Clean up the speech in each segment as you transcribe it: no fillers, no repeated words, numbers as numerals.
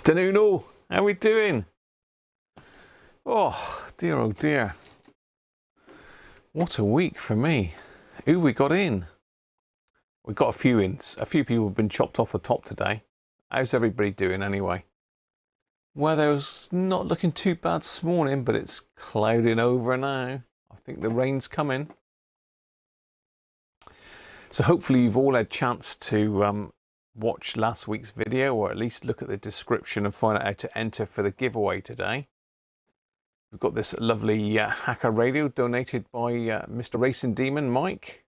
Afternoon all, how we doing? Oh dear, what a week for me. Who we got in? We got a few in, a few people have been chopped off the top today. How's everybody doing anyway? Weather's not looking too bad this morning, but it's clouding over now. I think the rain's coming. So hopefully you've all had a chance to watch last week's video, or at least look at the description and find out how to enter for the giveaway today. We've got this lovely hacker radio donated by Mr. Racing Demon Mike.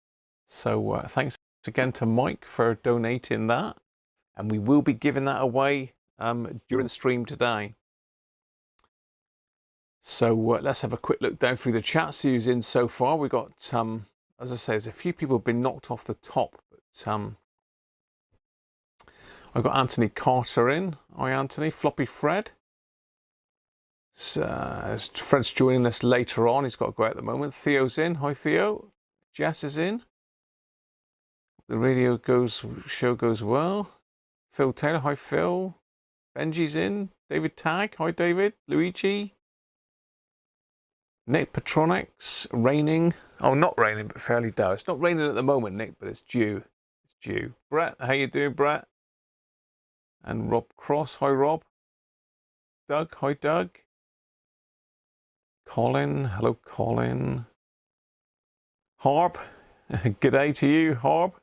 So thanks again to Mike for donating that. And we will be giving that away during the stream today. So let's have a quick look down through the chat, see who's in so far. We've got, as I say, there's a few people have been knocked off the top, but I've got Anthony Carter in. Hi Anthony. Floppy Fred. So, Fred's joining us later on. He's got to go out at the moment. Theo's in. Hi Theo. Jess is in. The radio show goes well. Phil Taylor. Hi Phil. Benji's in. David Tagg. Hi David. Luigi. Nick Petronics. Raining. Oh, not raining, but fairly dull. It's not raining at the moment, Nick, but it's due. It's due. Brett, how you doing, Brett? And Rob Cross. Hi Rob. Doug. Hi Doug. Colin. Hello Colin. Harb. Good day to you, Harb.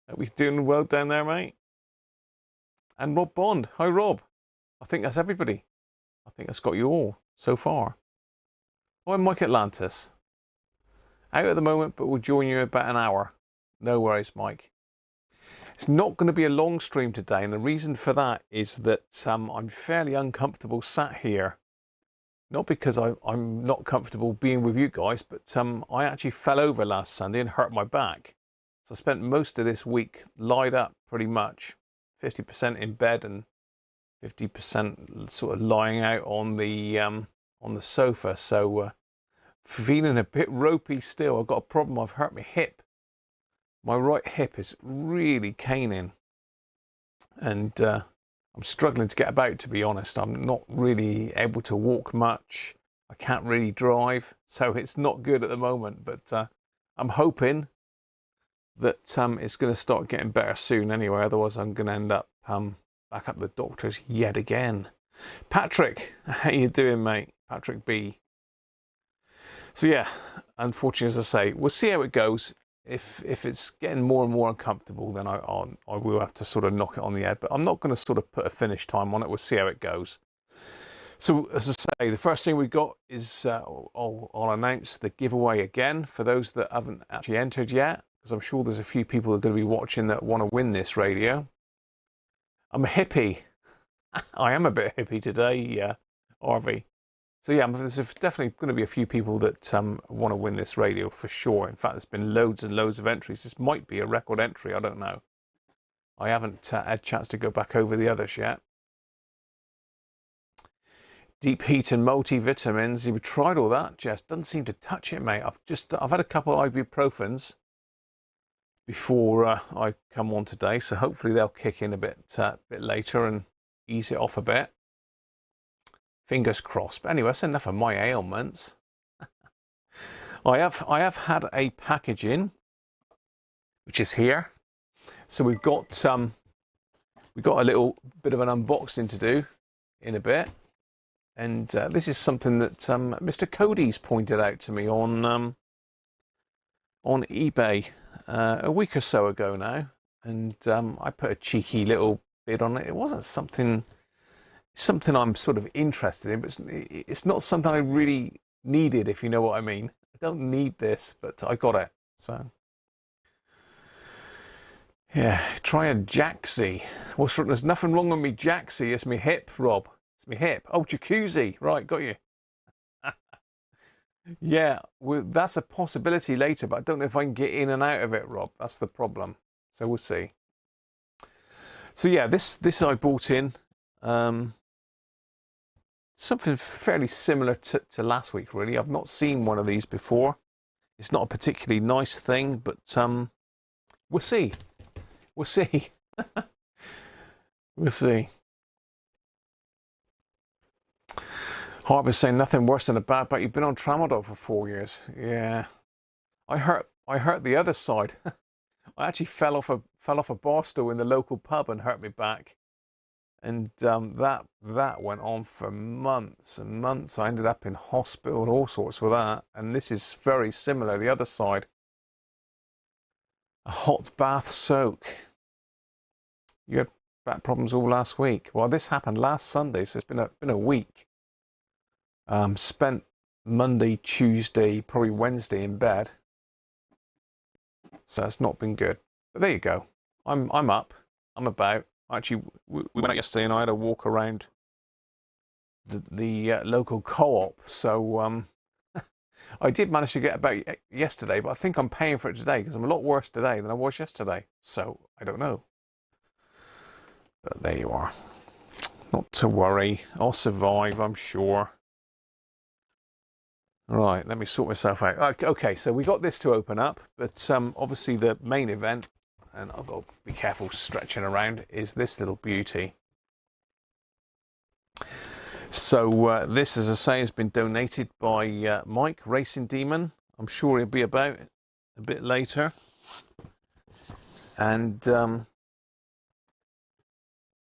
Hope you're doing well down there, mate. And Rob Bond. Hi Rob. I think that's everybody. I think that's got you all so far. Oh, I'm Mike Atlantis. Out at the moment, but we'll join you in about an hour. No worries, Mike. It's not going to be a long stream today, and the reason for that is that I'm fairly uncomfortable sat here. Not because I'm not comfortable being with you guys, but I actually fell over last Sunday and hurt my back. So I spent most of this week lied up pretty much. 50% in bed and 50% sort of lying out on the sofa. So feeling a bit ropey still. I've got a problem. I've hurt my hip. My right hip is really caning, and I'm struggling to get about, to be honest. I'm not really able to walk much. I can't really drive, so it's not good at the moment, but I'm hoping that it's going to start getting better soon anyway. Otherwise I'm going to end up back up the doctors yet again. Patrick, how you doing, mate? Patrick B. So yeah, unfortunately, as I say, we'll see how it goes. If it's getting more and more uncomfortable, then I will have to sort of knock it on the head. But I'm not going to sort of put a finish time on it. We'll see how it goes. So as I say, the first thing we got is I'll announce the giveaway again for those that haven't actually entered yet, because I'm sure there's a few people that are going to be watching that want to win this radio. I'm a hippie. I am a bit hippie today, Harvey. So yeah, there's definitely going to be a few people that want to win this radio for sure. In fact, there's been loads and loads of entries. This might be a record entry, I don't know. I haven't had a chance to go back over the others yet. Deep heat and multivitamins. You've tried all that, Jess. Doesn't seem to touch it, mate. I've had a couple of ibuprofens before I come on today, so hopefully they'll kick in a bit later and ease it off a bit. Fingers crossed. But anyway, that's enough of my ailments. I have had a package in, which is here. So we've got a little bit of an unboxing to do in a bit, and this is something that Mr. Cody's pointed out to me on eBay a week or so ago now, and I put a cheeky little bid on it. It wasn't something I'm sort of interested in, but it's not something I really needed, if you know what I mean. I don't need this, but I got it. So yeah, try a Jaxie. There's nothing wrong with me Jaxie. It's my hip, Rob. It's my hip. Oh, jacuzzi. Right, got you. Yeah, well, that's a possibility later, but I don't know if I can get in and out of it, Rob. That's the problem. So we'll see. So yeah, this I bought in. Something fairly similar to last week, really. I've not seen one of these before. It's not a particularly nice thing, but we'll see. We'll see. We'll see. Harp is saying nothing worse than a bad back. You've been on tramadol for 4 years. Yeah, I hurt the other side. I actually fell off a bar stool in the local pub and hurt my back, and that went on for months and months. I ended up in hospital and all sorts with that. And this is very similar. The other side, a hot bath soak. You had back problems all last week. Well, this happened last Sunday, so it's been a week. Spent Monday, Tuesday, probably Wednesday in bed. So it's not been good. But there you go. I'm up. I'm about. Actually, we went out yesterday and I had a walk around the local co-op. So I did manage to get about yesterday, but I think I'm paying for it today because I'm a lot worse today than I was yesterday. So I don't know. But there you are. Not to worry. I'll survive, I'm sure. Right, let me sort myself out. Okay, so we got this to open up, but obviously the main event, and I've got to be careful stretching around, is this little beauty. So this, as I say, has been donated by Mike, Racing Demon. I'm sure he'll be about a bit later. And for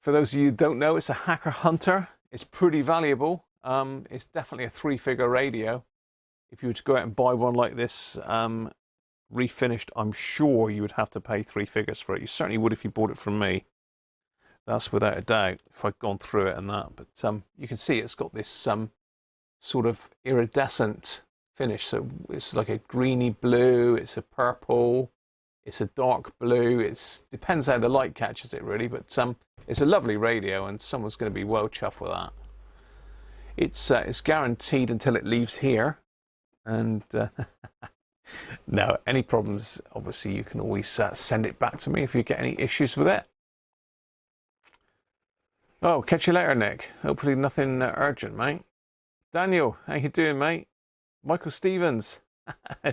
those of you who don't know, it's a Hacker Hunter. It's pretty valuable. It's definitely a 3-figure radio. If you were to go out and buy one like this, refinished, I'm sure you would have to pay 3 figures for it. You certainly would if you bought it from me. That's without a doubt, if I'd gone through it and that. But you can see it's got this sort of iridescent finish. So it's like a greeny blue, it's a purple, it's a dark blue. It depends how the light catches it, really. But it's a lovely radio, and someone's going to be well chuffed with that. It's guaranteed until it leaves here. And no, any problems, obviously, you can always send it back to me if you get any issues with it. Oh, catch you later, Nick. Hopefully nothing urgent, mate. Daniel, how you doing, mate? Michael Stevens,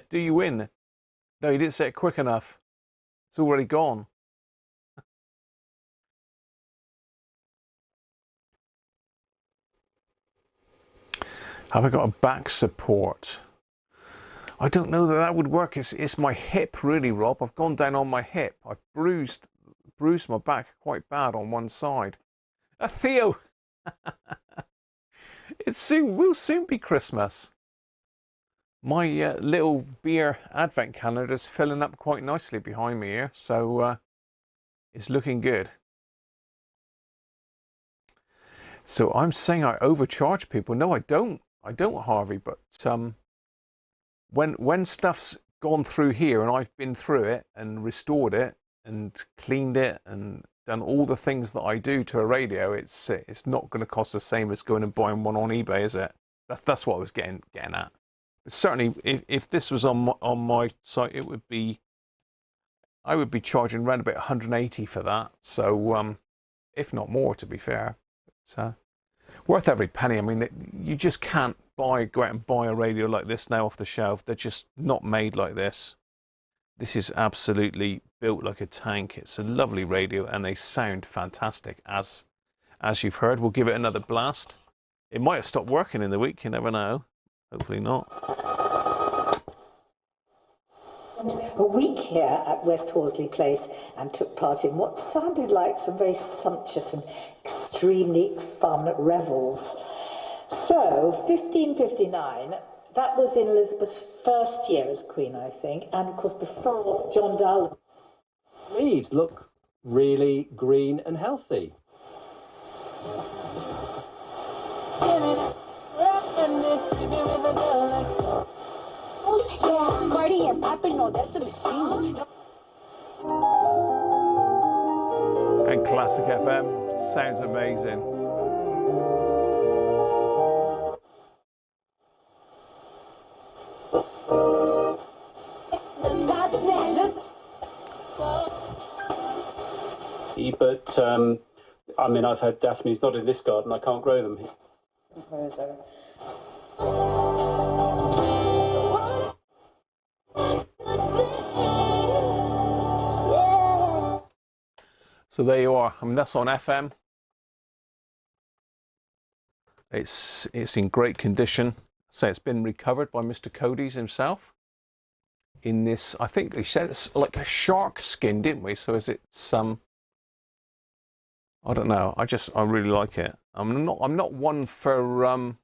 do you win? No, you didn't say it quick enough. It's already gone. Have I got a back support? I don't know that would work. It's my hip, really, Rob. I've gone down on my hip. I've bruised my back quite bad on one side. Theo, will soon be Christmas. My little beer advent calendar is filling up quite nicely behind me here, so it's looking good. So I'm saying I overcharge people. No, I don't. I don't, Harvey. But when stuff's gone through here and I've been through it and restored it and cleaned it and done all the things that I do to a radio, it's not going to cost the same as going and buying one on eBay, is it? That's what I was getting at. But certainly, if this was on my site, I would be charging around about 180 for that. So if not more, to be fair. It's worth every penny. I mean, you just can't go out and buy a radio like this now off the shelf. They're just not made like this. This is absolutely built like a tank. It's a lovely radio, and they sound fantastic, as you've heard. We'll give it another blast. It might have stopped working in the week. You never know. Hopefully not. A week here at West Horsley Place and took part in what sounded like some very sumptuous and extremely fun revels. So, 1559, that was in Elizabeth's first year as Queen, I think, and of course before John Dalrymple. Leaves look really green and healthy. Yeah, Cardi and Papa, no, that's the machine. And Classic FM sounds amazing. But I mean, I've had Daphnes not in this garden. I can't grow them here. Composer. So there you are. I mean, that's on FM. It's in great condition. So it's been recovered by Mr. Cody's himself in this, I think he said it's like a shark skin, didn't we? So is it some, I don't know. I really like it. I'm not one for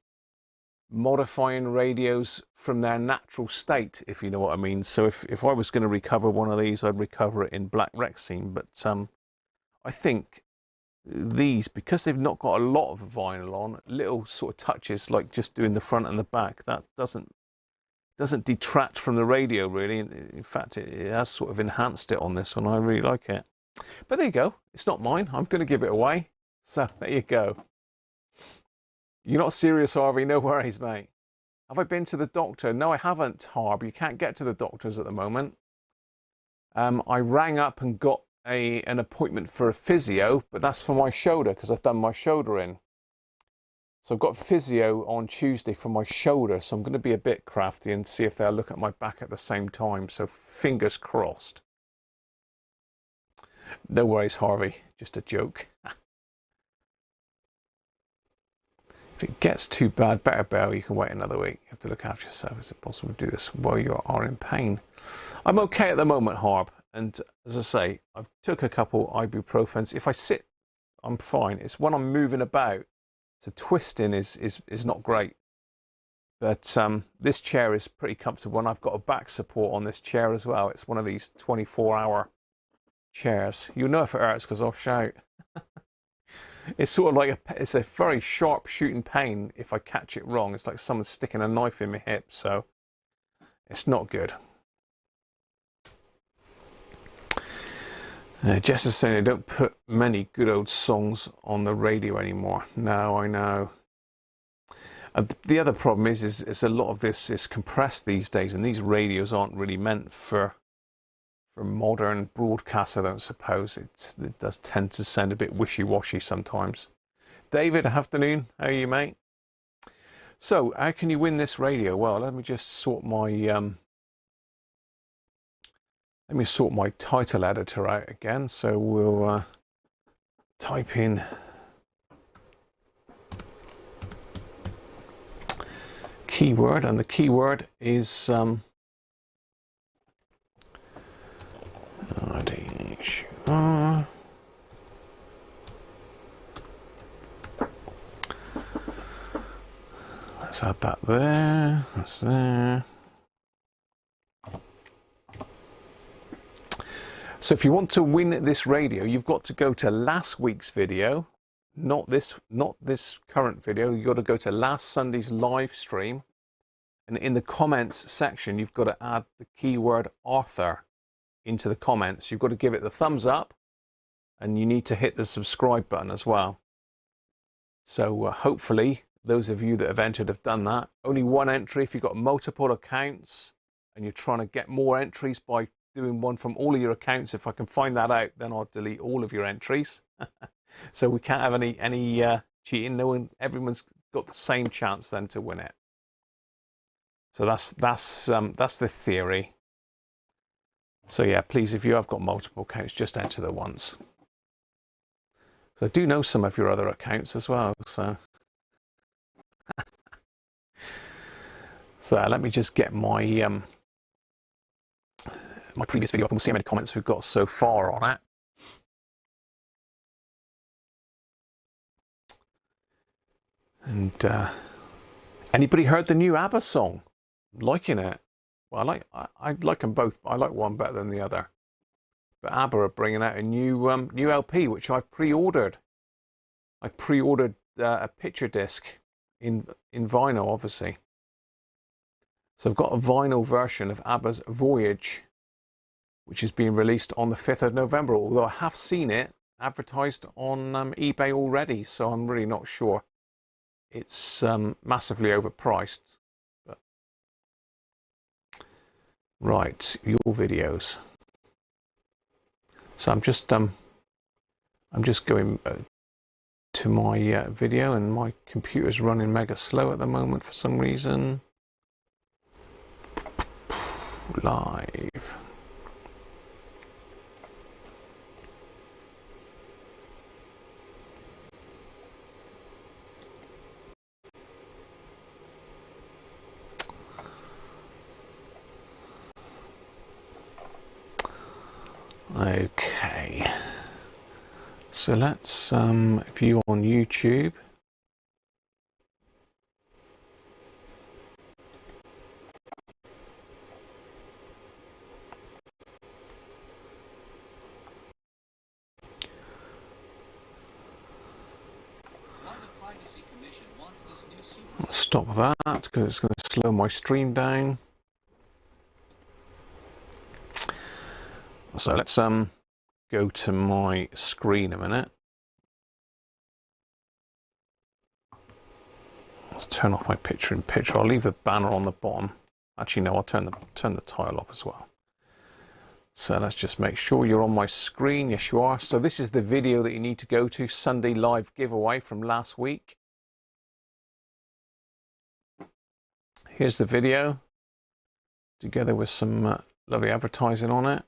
modifying radios from their natural state, if you know what I mean. So if I was going to recover one of these, I'd recover it in black Rexine. But I think these, because they've not got a lot of vinyl on, little sort of touches like just doing the front and the back, that doesn't detract from the radio really. In fact, it has sort of enhanced it on this one. I really like it. But there you go. It's not mine. I'm going to give it away. So there you go. You're not serious, Harvey? No worries, mate. Have I been to the doctor? No, I haven't, Harv. You can't get to the doctors at the moment. I rang up and got an appointment for a physio, but that's for my shoulder because I've done my shoulder in. So I've got physio on Tuesday for my shoulder, so I'm going to be a bit crafty and see if they'll look at my back at the same time. So fingers crossed. No worries, Harvey. Just a joke. If it gets too bad, better bail, you can wait another week. You have to look after yourself. Is it possible to do this while you are in pain? I'm okay at the moment, Harb. And as I say, I've took a couple ibuprofens. If I sit, I'm fine. It's when I'm moving about. So twisting is not great. But this chair is pretty comfortable, and I've got a back support on this chair as well. It's one of these 24-hour chairs. You'll know if it hurts because I'll shout. It's sort of like it's a very sharp shooting pain if I catch it wrong. It's like someone's sticking a knife in my hip, so it's not good. Jess is saying I don't put many good old songs on the radio anymore. No, I know. The other problem is a lot of this is compressed these days, and these radios aren't really meant for modern broadcasts, I don't suppose. It does tend to sound a bit wishy-washy sometimes. David, afternoon. How are you, mate? So, how can you win this radio? Well, let me just sort my title editor out again. So we'll type in keyword, and the keyword is let's add that there. That's there. So if you want to win this radio, you've got to go to last week's video, not this current video. You've got to go to last Sunday's live stream, and in the comments section, you've got to add the keyword Arthur into the comments. You've got to give it the thumbs up, and you need to hit the subscribe button as well. So hopefully those of you that have entered have done that. Only one entry. If you've got multiple accounts and you're trying to get more entries by doing one from all of your accounts, if I can find that out, then I'll delete all of your entries. So we can't have any cheating. No one, everyone's got the same chance then to win it. So that's the theory. So yeah, please, if you have got multiple accounts, just enter the once. So I do know some of your other accounts as well. So, so let me just get my my previous video up, and we'll see how many comments we've got so far on it. And anybody heard the new ABBA song? Liking it? Well, I like them both. I like one better than the other. But ABBA are bringing out a new LP, which I've pre-ordered. I pre-ordered a picture disc in vinyl, obviously. So I've got a vinyl version of ABBA's Voyage, which is being released on the 5th of November, although I have seen it advertised on eBay already, so I'm really not sure. It's massively overpriced. But... Right, your videos. So I'm just going to my video, and my computer's running mega slow at the moment for some reason. Live. Okay, so let's view on YouTube. Let's stop that because it's going to slow my stream down. So let's go to my screen a minute. Let's turn off my picture-in-picture. I'll leave the banner on the bottom. Actually, no, I'll turn the tile off as well. So let's just make sure you're on my screen. Yes, you are. So this is the video that you need to go to. Sunday live giveaway from last week. Here's the video, together with some lovely advertising on it.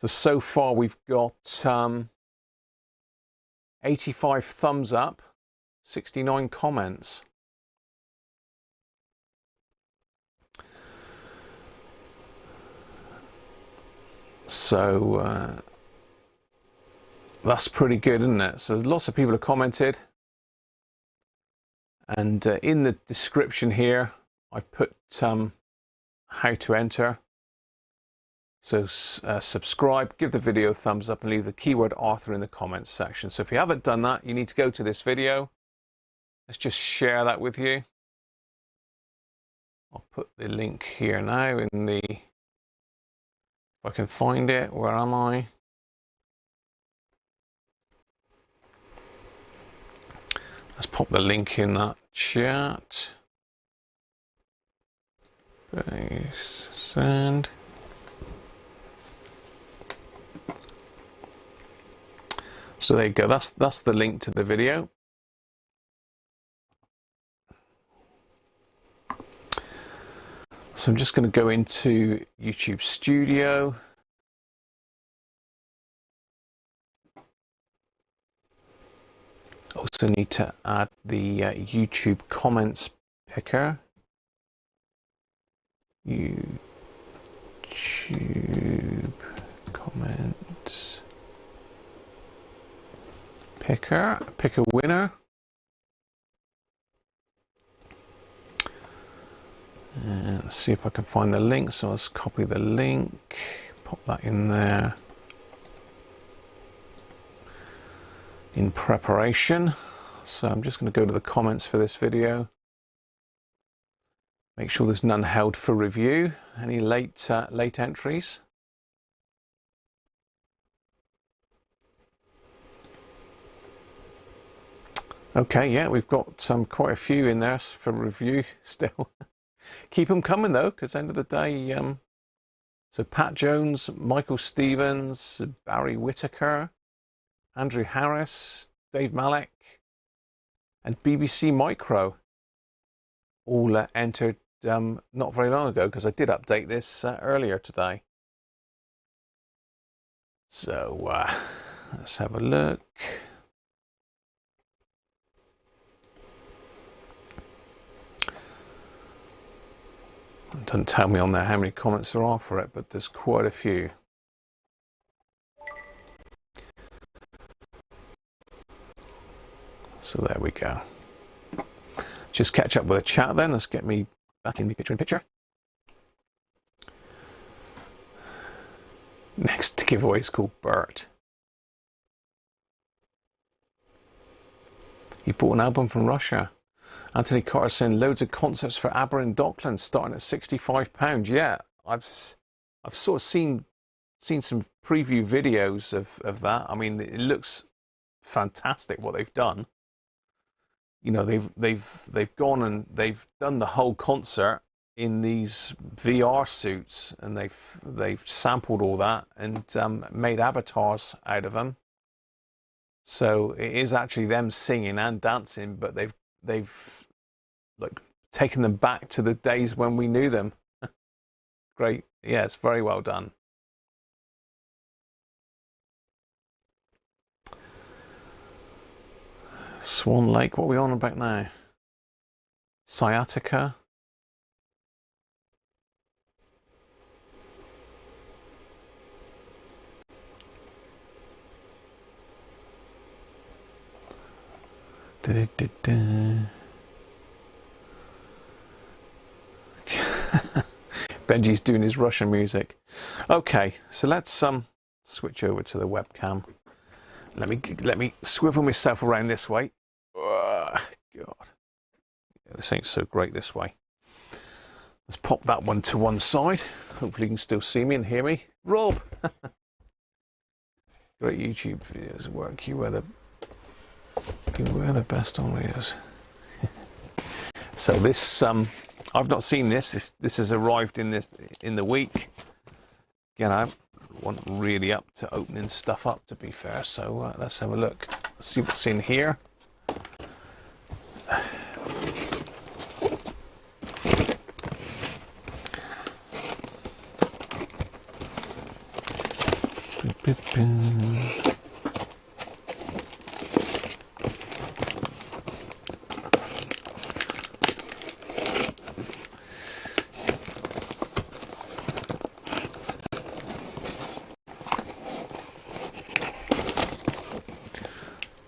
So far we've got 85 thumbs up, 69 comments. So that's pretty good, isn't it? So lots of people have commented. And in the description here, I put how to enter. So subscribe, give the video a thumbs up, and leave the keyword Arthur in the comments section. So if you haven't done that, you need to go to this video. Let's just share that with you. I'll put the link here now in the, if I can find it, where am I? Let's pop the link in that chat. Send. So there you go. That's the link to the video. So I'm just going to go into YouTube Studio. Also need to add the YouTube comments picker. YouTube comments picker. Pick a winner. And let's see if I can find the link. So let's copy the link, pop that in there. In preparation. So I'm just going to go to the comments for this video. Make sure there's none held for review. Any late entries? Okay, yeah, we've got quite a few in there for review still. Keep them coming though, because end of the day, so Pat Jones, Michael Stevens, Barry Whitaker, Andrew Harris, Dave Malek, and BBC Micro all entered not very long ago, because I did update this earlier today. So let's have a look. It doesn't tell me on there how many comments there are for it, but there's quite a few. So there we go. Just catch up with the chat then. Let's get me back in the picture-in-picture. Next giveaway is called Bert. He bought an album from Russia. Anthony Carter saying loads of concerts for ABBA in Docklands starting at £65. Yeah, I've sort of seen some preview videos of that. I mean, it looks fantastic what they've done. You know, they've gone and they've done the whole concert in these VR suits, and they've sampled all that and made avatars out of them. So it is actually them singing and dancing, but they've like taken them back to the days when we knew them. Great. Yeah, it's very well done. Swan Lake, what are we on about now? Sciatica. Benji's doing his Russian music. Okay, so let's switch over to the webcam. Let me swivel myself around this way. God, this ain't so great this way. Let's pop that one to one side. Hopefully you can still see me and hear me. Rob! Great YouTube videos work. You were the best on videos. So this, I've not seen this. This has arrived in the week. Again, I wasn't really up to opening stuff up, to be fair. So let's have a look. Let's see what's in here.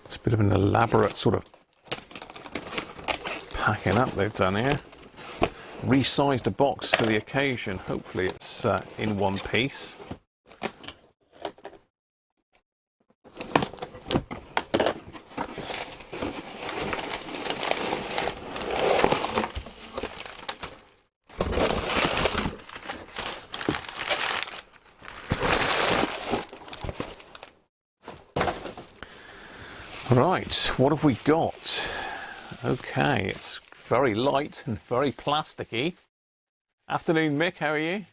It's a bit of an elaborate sort of packing up they've done here. Resized a box for the occasion. Hopefully it's in one piece. Right, what have we got? Okay, it's very light and very plasticky. Afternoon, Mick, how are you?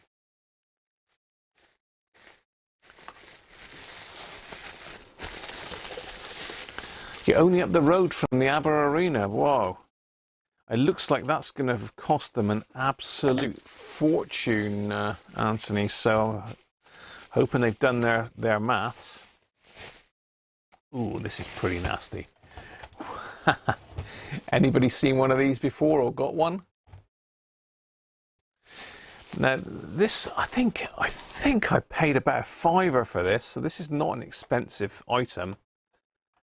You're only up the road from the ABBA Arena. Whoa. It looks like that's going to have cost them an absolute fortune, Anthony. So, hoping they've done their maths. Ooh, this is pretty nasty. Anybody seen one of these before or got one? Now this, I think I paid about £5 for this, so this is not an expensive item.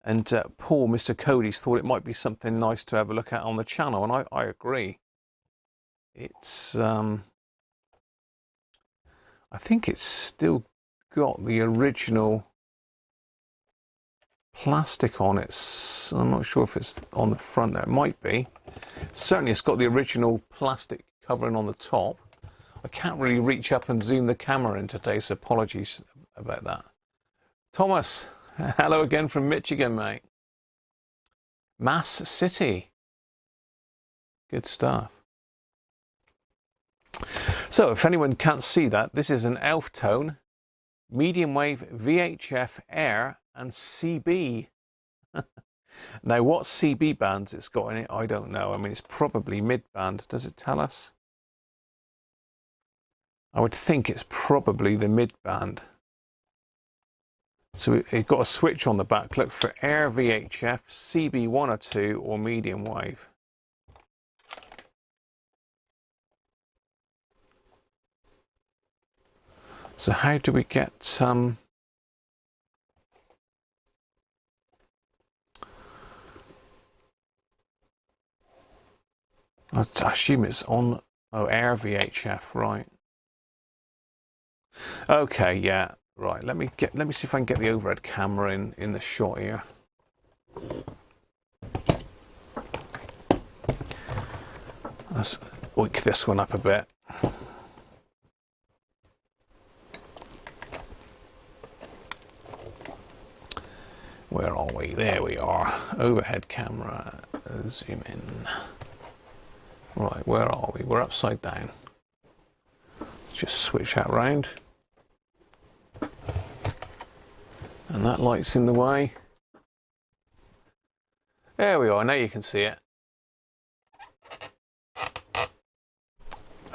And Paul, Mr. Cody's, thought it might be something nice to have a look at on the channel, and I agree. It's I think it's still got the original plastic on it. So I'm not sure if it's on the front there. It might be. Certainly it's got the original plastic covering on the top. I can't really reach up and zoom the camera in today, so apologies about that. Thomas, hello again from Michigan, mate. Mass City. Good stuff. So if anyone can't see that, this is an ELF tone, medium wave VHF Air and CB. Now what CB bands it's got in it, I don't know. I mean, it's probably mid-band. Does it tell us? I would think it's probably the mid-band. So it got a switch on the back. Look for Air VHF, CB 1 or 2, or medium wave. So how do we get I assume it's on Air VHF, right? Okay, yeah, right. Let me see if I can get the overhead camera in the shot here. Let's oink this one up a bit. Where are we? There we are. Overhead camera. Zoom in. Right, where are we? We're upside down. Let's just switch that round. And that light's in the way. There we are. Now you can see it.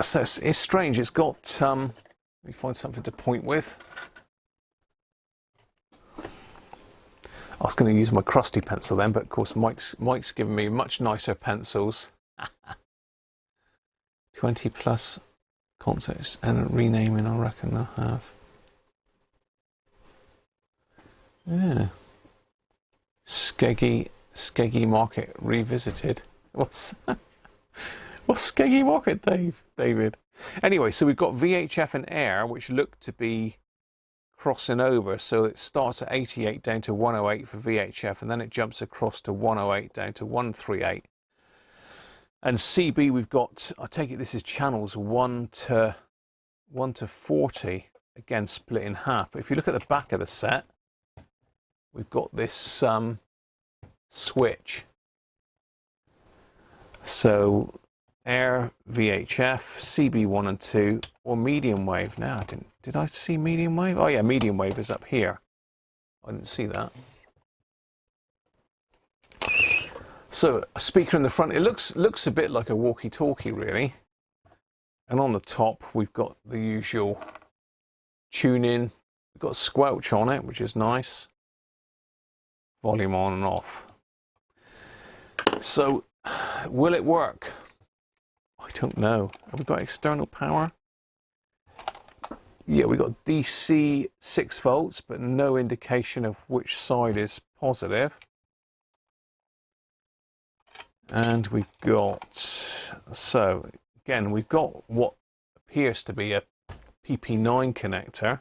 So it's strange. It's got. Let me find something to point with. I was going to use my crusty pencil then, but of course Mike's given me much nicer pencils. 20 plus concerts and renaming, I reckon they'll have. Yeah. Skeggy Skeggy Market revisited. What's Skeggy Market, David? Anyway, so we've got VHF and air, which look to be crossing over. So it starts at 88 down to 108 for VHF, and then it jumps across to 108 down to 138. And CB, we've got, I take it this is channels 1 to 40, again split in half. But if you look at the back of the set, we've got this switch. So air, VHF, CB1 and 2, or medium wave. Now, did I see medium wave? Oh yeah, medium wave is up here. I didn't see that. So a speaker in the front, it looks a bit like a walkie-talkie really. And on the top we've got the usual tuning. We've got squelch on it, which is nice. Volume on and off. So will it work? I don't know. Have we got external power? Yeah, we got DC 6 volts, but no indication of which side is positive. And we've got, so again, we've got what appears to be a PP9 connector.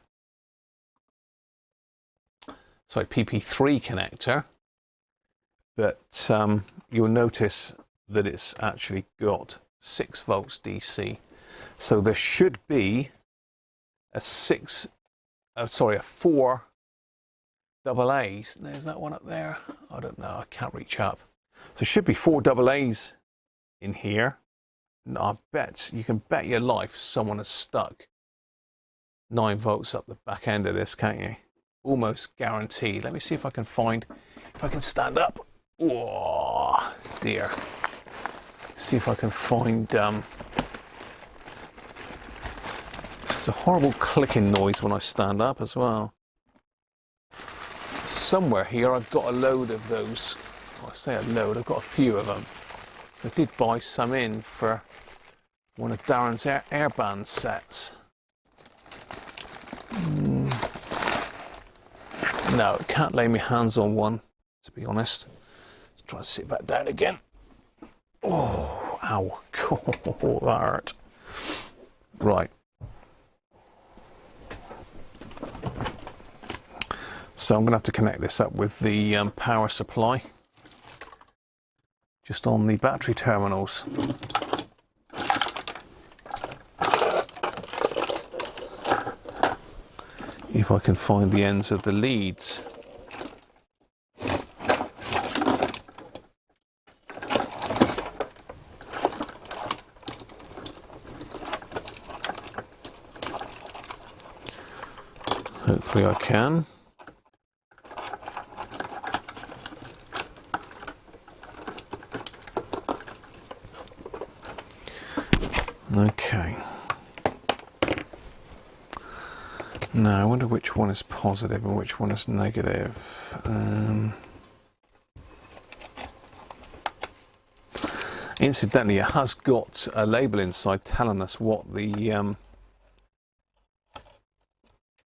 Sorry, PP3 connector. But you'll notice that it's actually got 6 volts DC. So there should be a 4 double A's. There's that one up there. I don't know, I can't reach up. So there should be 4 double A's in here. And I bet, you can bet your life someone has stuck 9 volts up the back end of this, can't you? Almost guaranteed. Let me see if I can find, if I can stand up. Oh dear. See if I can find, it's a horrible clicking noise when I stand up as well. Somewhere here I've got a load of those. I say a load, I've got a few of them. I did buy some in for one of Darren's airband sets. No, can't lay my hands on one, to be honest. Let's try to sit back down again. Oh, ow. Oh, that hurt. Right. So I'm going to have to connect this up with the power supply. Just on the battery terminals. If I can find the ends of the leads. Hopefully I can. Okay. Now I wonder which one is positive and which one is negative. Incidentally, it has got a label inside telling us what the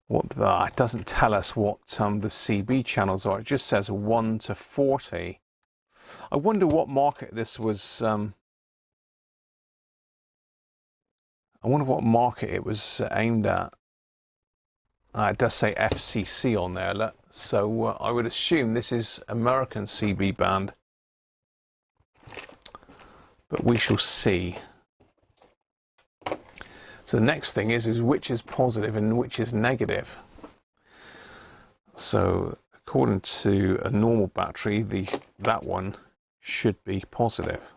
it doesn't tell us what the CB channels are. It just says 1 to 40. I wonder what market this was. I wonder what market it was aimed at. It does say FCC on there, look. So I would assume this is American CB band. But we shall see. So the next thing is which is positive and which is negative. So according to a normal battery, that one should be positive.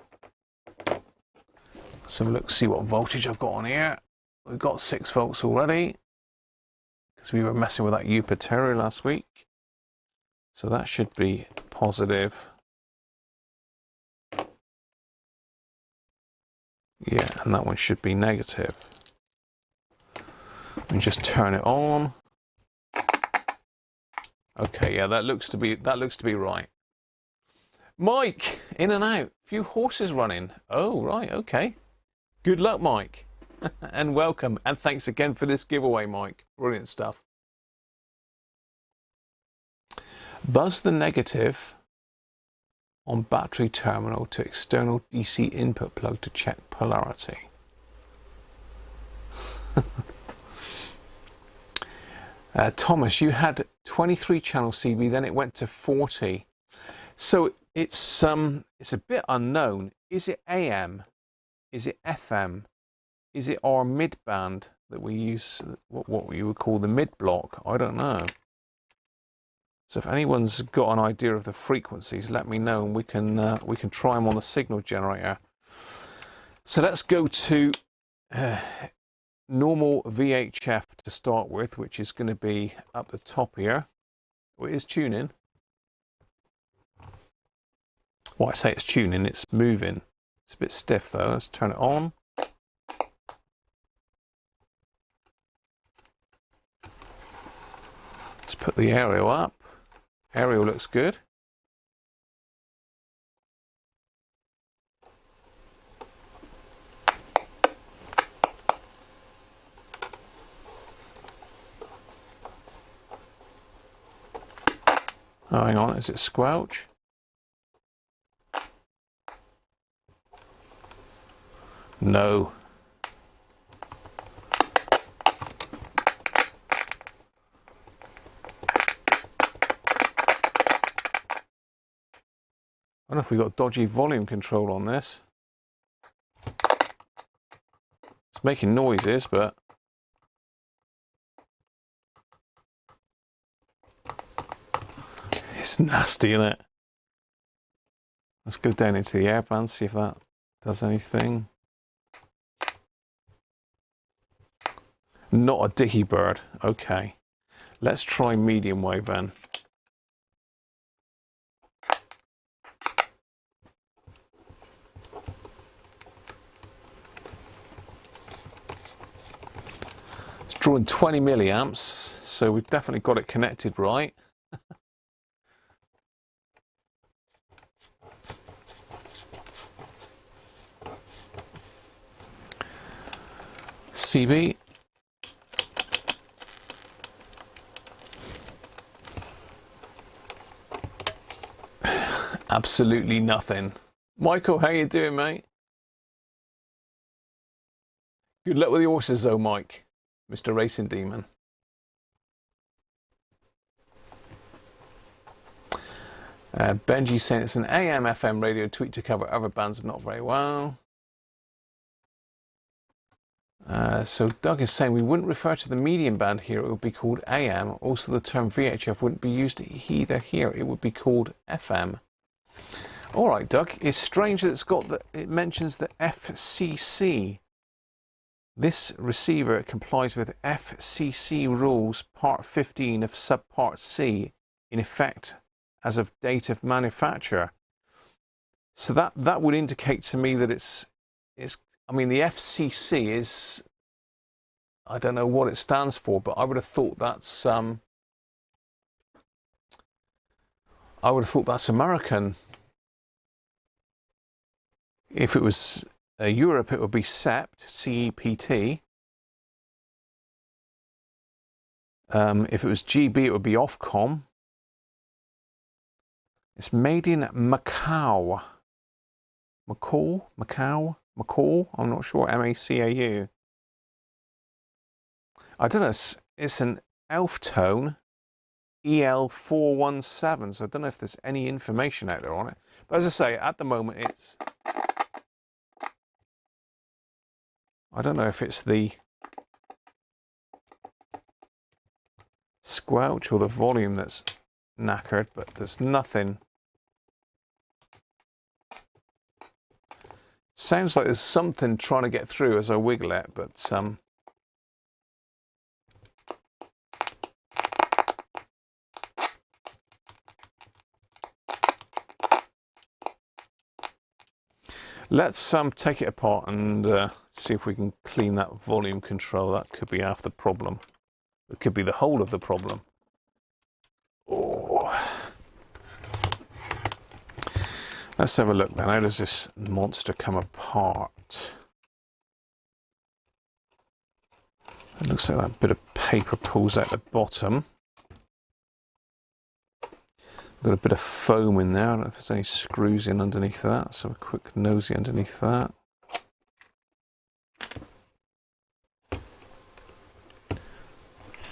So look, see what voltage I've got on here. We've got 6 volts already, because we were messing with that Capacitor last week. So that should be positive. Yeah, and that one should be negative. Let me just turn it on. Okay, yeah, that looks to be right. Mike, in and out. Few horses running. Oh, right, okay. Good luck, Mike. And welcome. And thanks again for this giveaway, Mike. Brilliant stuff. Buzz the negative on battery terminal to external DC input plug to check polarity. Thomas, you had 23 channel CB, then it went to 40. So it's a bit unknown. Is it AM? Is it FM? Is it our mid band that we use, what we would call the mid block? I don't know. So if anyone's got an idea of the frequencies, let me know, and we can try them on the signal generator. So let's go to normal VHF to start with, which is going to be up the top here. Well, it is tuning. Well, I say it's tuning, it's moving. It's a bit stiff though. Let's turn it on. Let's put the aerial up. Aerial looks good. Oh, hang on, is it squelch? No. I don't know if we got dodgy volume control on this. It's making noises, but it's nasty, isn't it? Let's go down into the airband, see if that does anything. Not a dicky bird. Okay. Let's try medium wave then. It's drawing 20 milliamps, so we've definitely got it connected right. CB. Absolutely nothing. Michael, how you doing, mate? Good luck with the horses though, Mike. Mr. Racing Demon. Benji saying it's an AM FM radio tweak to cover other bands not very well. So Doug is saying we wouldn't refer to the medium band here, it would be called AM. Also the term VHF wouldn't be used either here, it would be called FM. Alright Doug, it's strange that it mentions the FCC. This receiver complies with FCC rules part 15 of subpart C in effect as of date of manufacture. So that would indicate to me that it's I mean, the FCC is, I don't know what it stands for, but I would have thought that's American. If it was Europe, it would be CEPT, C-E-P-T. If it was GB, it would be Ofcom. It's made in Macau. Macau, I'm not sure, M-A-C-A-U. I don't know, it's an elf tone, EL417, so I don't know if there's any information out there on it. But as I say, at the moment it's, I don't know if it's the squelch or the volume that's knackered, but there's nothing. Sounds like there's something trying to get through as I wiggle it, but let's take it apart and see if we can clean that volume control. That could be half the problem. It could be the whole of the problem. Oh. Let's have a look then. How does this monster come apart? It looks like that bit of paper pulls out the bottom. Got a bit of foam in there. I don't know if there's any screws in underneath that. So a quick nosy underneath that.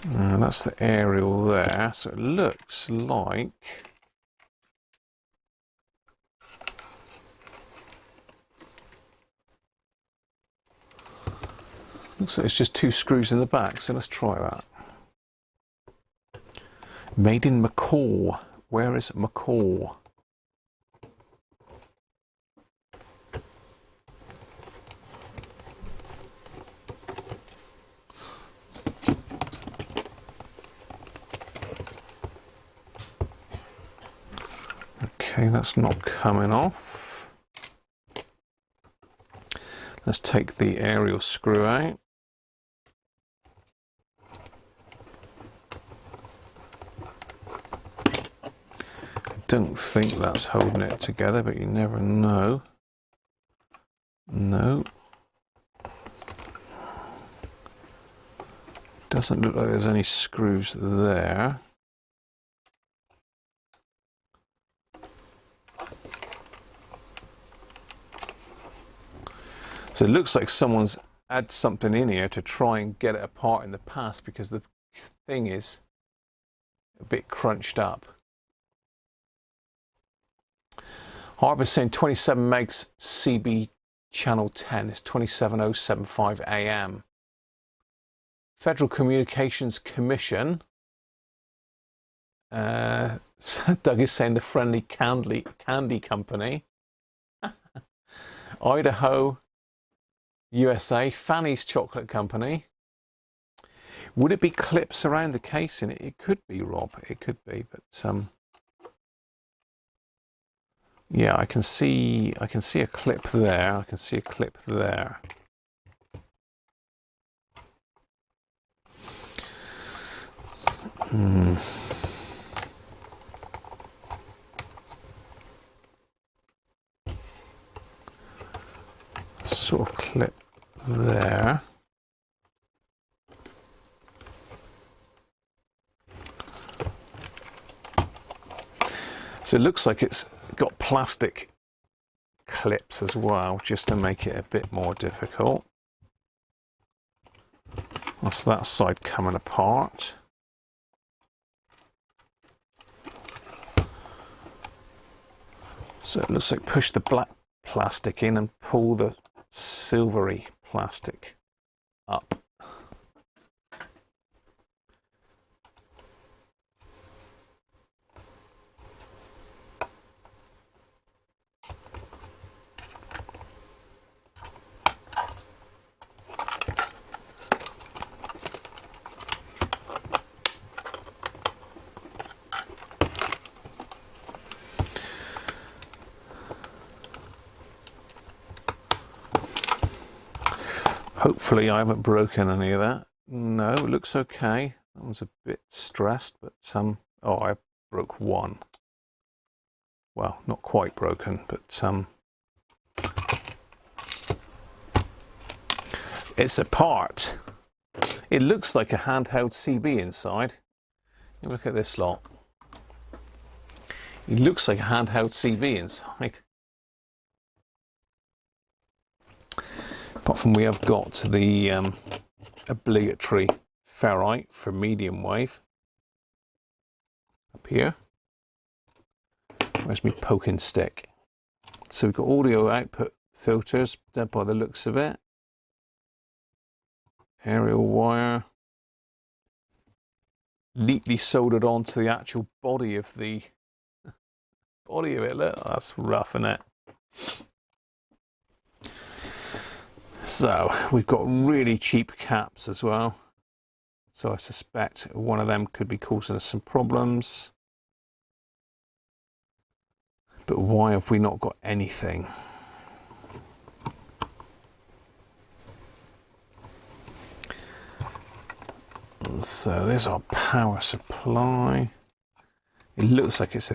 And that's the aerial there. So it looks like it's just 2 screws in the back. So let's try that. Made in McCall. Where is McCall? Okay, that's not coming off. Let's take the aerial screw out. Don't think that's holding it together, but you never know. No. Doesn't look like there's any screws there. So it looks like someone's had something in here to try and get it apart in the past, because the thing is a bit crunched up. Harbour's saying 27 megs CB channel 10 is 27075 AM. Federal Communications Commission. Doug is saying the friendly candy company. Idaho, USA. Fanny's Chocolate Company. Would it be clips around the casing? It could be, Rob. It could be, but yeah, I can see a clip there. I can see a clip there. Sort of clip there. So it looks like it's got plastic clips as well, just to make it a bit more difficult. That's that side coming apart. So it looks like push the black plastic in and pull the silvery plastic up. Hopefully I haven't broken any of that. No, it looks okay. That was a bit stressed, but oh, I broke one. Well, not quite broken, but it's a part. It looks like a handheld CB inside. You look at this lot. It looks like a handheld CB inside. Apart from we have got the obligatory ferrite for medium wave up here. Where's my poking stick? So we've got audio output filters, dead by the looks of it. Aerial wire. Neatly soldered onto the actual body of the it. Look, that's rough, isn't it? So we've got really cheap caps as well. So I suspect one of them could be causing us some problems. But why have we not got anything? So there's our power supply. It looks like it's a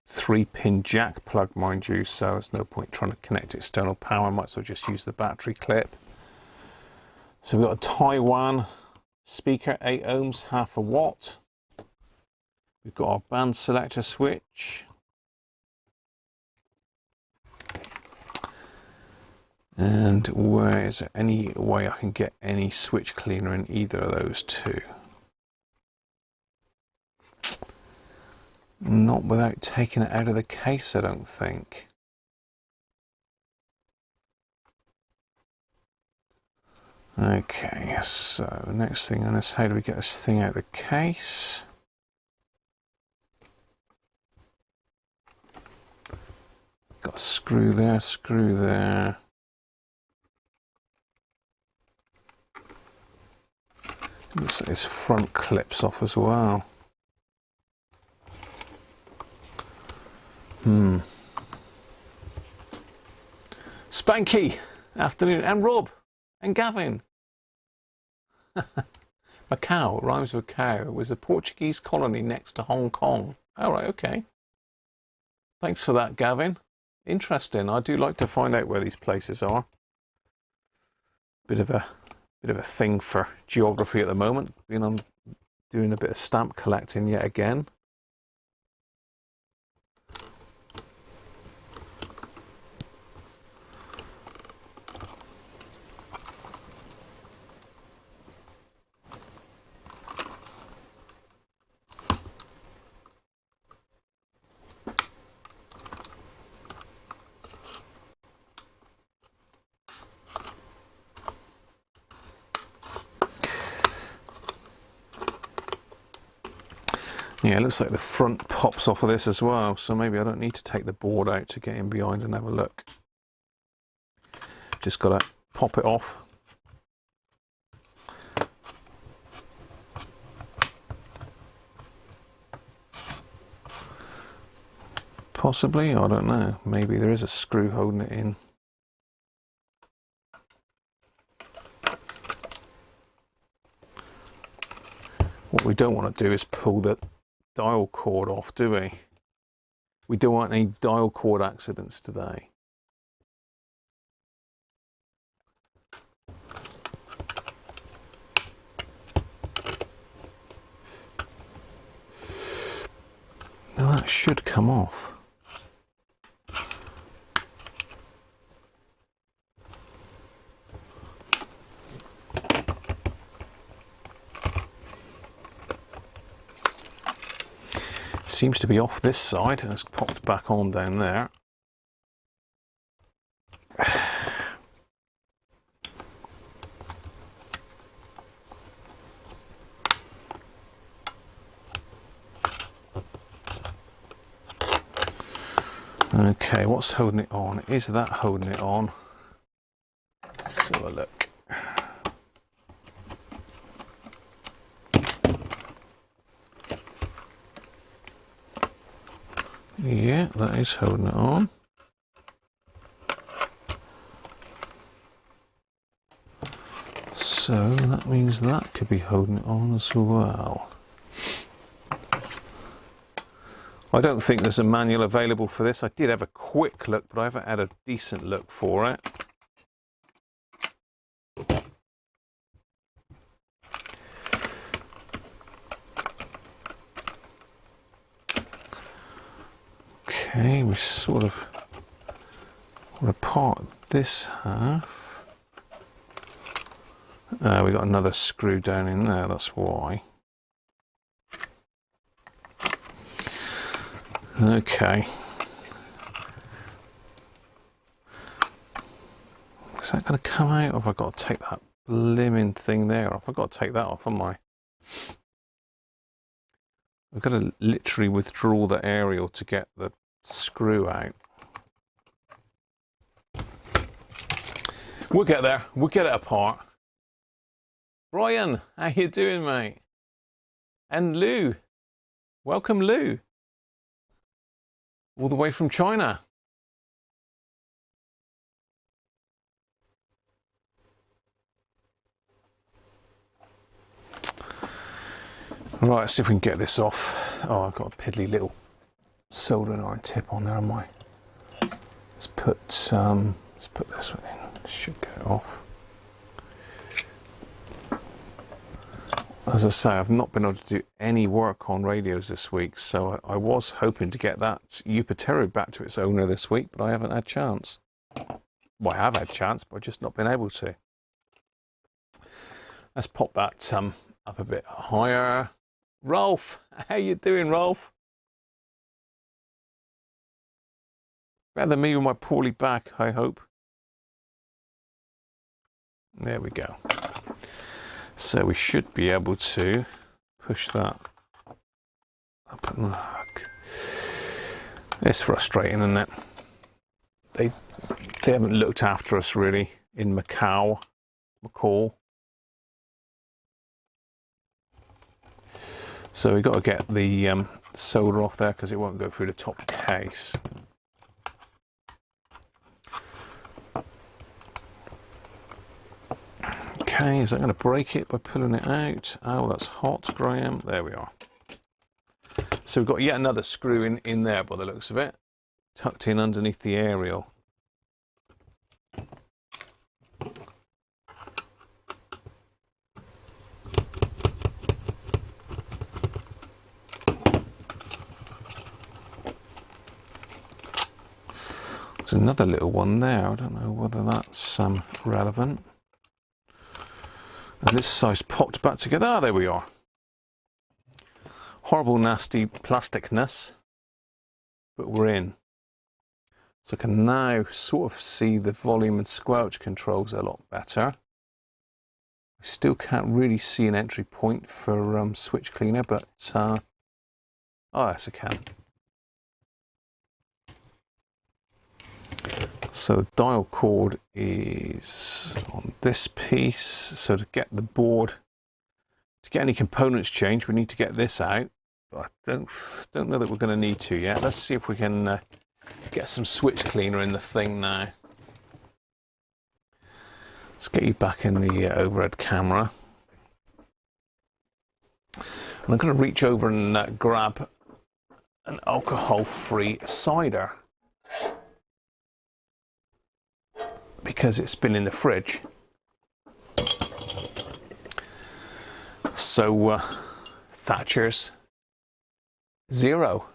three-pin jack plug, mind you, so there's no point trying to connect external power. Might as well just use the battery clip. So we've got a Taiwan speaker, 8 ohms, half a watt. We've got our band selector switch. And where is there any way I can get any switch cleaner in either of those two? Not without taking it out of the case, I don't think. Okay, so next thing on this, how do we get this thing out of the case? Got a screw there, screw there. Looks like this front clips off as well. Spanky, afternoon, and Rob, and Gavin. Macau rhymes with cow. It was a Portuguese colony next to Hong Kong. All right, okay. Thanks for that, Gavin. Interesting. I do like to find out where these places are. Bit of a thing for geography at the moment. I'm doing a bit of stamp collecting yet again. Yeah, it looks like the front pops off of this as well, so maybe I don't need to take the board out to get in behind and have a look. Just got to pop it off. Possibly, I don't know. Maybe there is a screw holding it in. What we don't want to do is pull the dial cord off, do we? We don't want any dial cord accidents today. Now that should come off. Seems to be off this side, and it's popped back on down there. Okay, what's holding it on? Is that holding it on? Let's have a look. Yeah, that is holding it on. So that means that could be holding it on as well. I don't think there's a manual available for this. I did have a quick look, but I haven't had a decent look for it. Okay, we sort of want to part this half. We got another screw down in there, that's why. Okay. Is that going to come out, or have I got to take that blimmin' thing there off? I've got to take that off, haven't I? I've got to literally withdraw the aerial to get the screw out. We'll get there. We'll get it apart. Brian, how you doing, mate? And Lou. Welcome, Lou. All the way from China. Right, let's see if we can get this off. Oh, I've got a piddly little soldering iron tip on there, haven't I? Let's put this one in. Should get it off. As I say, I've not been able to do any work on radios this week, so I was hoping to get that Capacitor back to its owner this week, but I haven't had a chance. Well, I have had a chance, but I've just not been able to. Let's pop that up a bit higher. Rolf, how you doing, Rolf? Better than me with my poorly back, I hope. There we go. So we should be able to push that up and look. It's frustrating, isn't it? They haven't looked after us really in McCall. So we've got to get the solder off there because it won't go through the top case. Okay, is that going to break it by pulling it out? Oh, that's hot, Graham. There we are. So we've got yet another screw in there by the looks of it, tucked in underneath the aerial. There's another little one there. I don't know whether that's relevant. And this size popped back together. Ah, there we are. Horrible, nasty plasticness, but we're in. So I can now sort of see the volume and squelch controls a lot better. I still can't really see an entry point for switch cleaner, but oh yes, I can. So the dial cord is on this piece. So to get the board, to get any components changed, we need to get this out. But I don't know that we're going to need to yet. Let's see if we can get some switch cleaner in the thing now. Let's get you back in the overhead camera. And I'm going to reach over and grab an alcohol-free cider, because it's been in the fridge. So Thatcher's 0.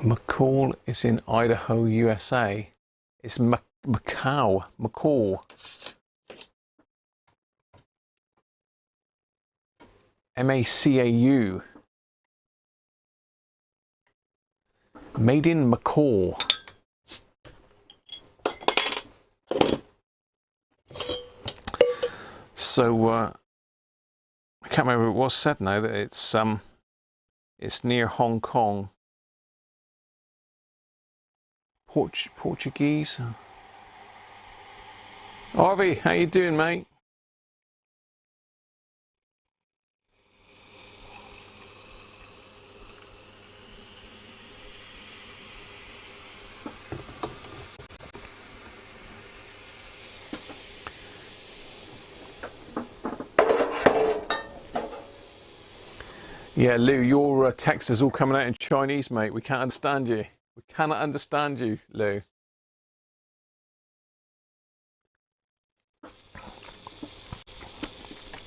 McCall is in Idaho, USA. It's McCall. MACAU. Made in McCall. So I can't remember, it was said now that it's near Hong Kong. Portuguese. Harvey, how you doing, mate? Yeah, Lou, your text is all coming out in Chinese, mate. We can't understand you. We cannot understand you, Lou.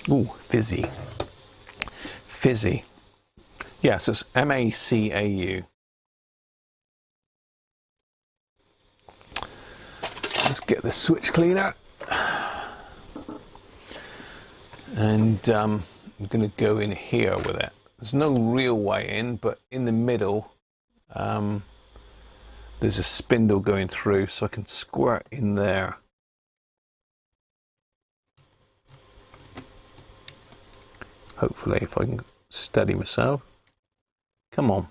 Ooh, fizzy. Fizzy. Yes, it's MACAU. Let's get the switch cleaner. And I'm going to go in here with it. There's no real way in, but in the middle, there's a spindle going through, so I can squirt in there. Hopefully, if I can steady myself. Come on.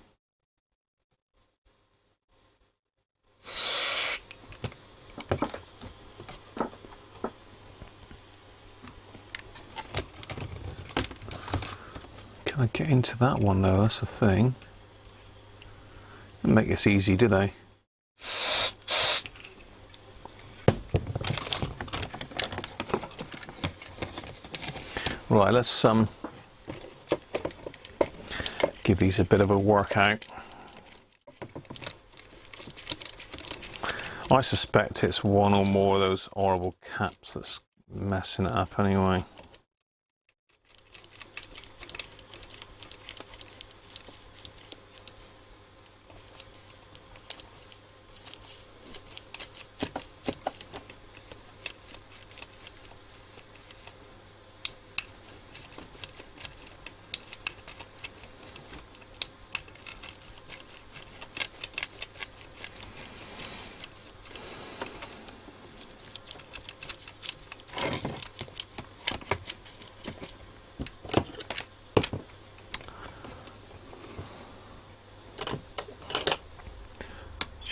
Can I get into that one though? That's the thing. They don't make this easy, do they? Right, let's give these a bit of a workout. I suspect it's one or more of those horrible caps that's messing it up anyway.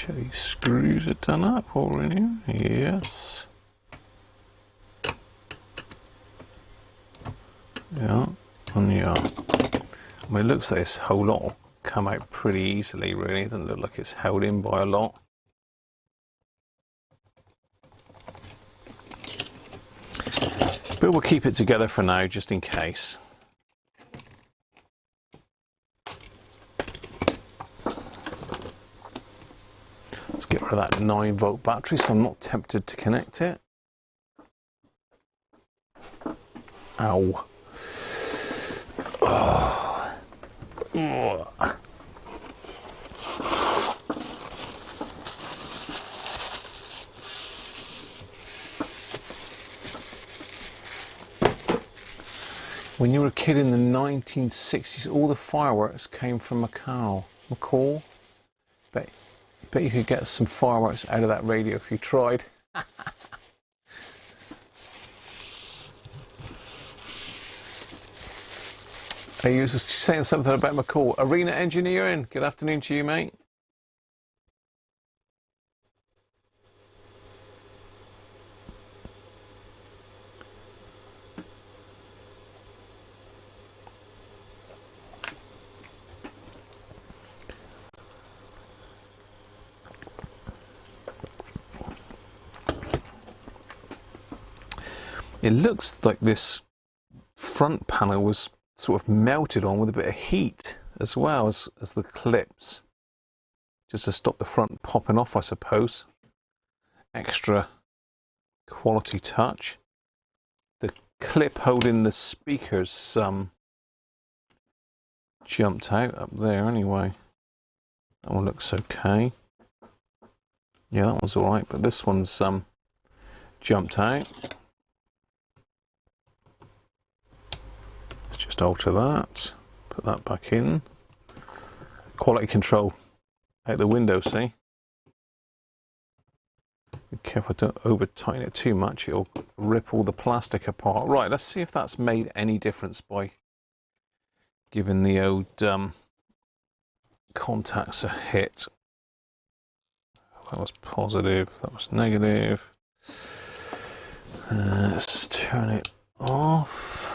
These screws are done up already. Yes. Yeah, and yeah. I mean, it looks like this whole lot will come out pretty easily, really. It doesn't look like it's held in by a lot. But we'll keep it together for now, just in case. Let's get rid of that 9-volt battery so I'm not tempted to connect it. Ow. Oh. Ugh. When you were a kid in the 1960s, all the fireworks came from McCall. Bet you could get some fireworks out of that radio if you tried. You were saying something about McCall. Arena Engineering, good afternoon to you, mate. It looks like this front panel was sort of melted on with a bit of heat as well as the clips, just to stop the front popping off, I suppose. Extra quality touch. The clip holding the speakers jumped out up there anyway. That one looks okay. Yeah, that one's alright, but this one's jumped out. Let's just alter that, put that back in. Quality control out the window, see? Be careful, don't over tighten it too much, it'll rip all the plastic apart. Right, let's see if that's made any difference by giving the old contacts a hit. That was positive, that was negative. Let's turn it off.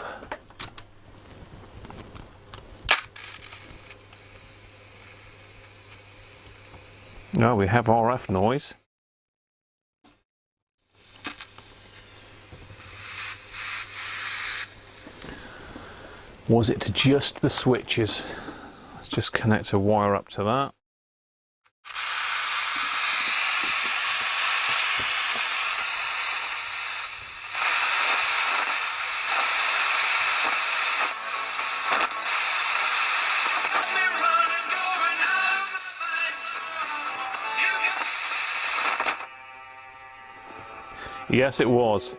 No, we have RF noise. Was it just the switches? Let's just connect a wire up to that. Yes, it was.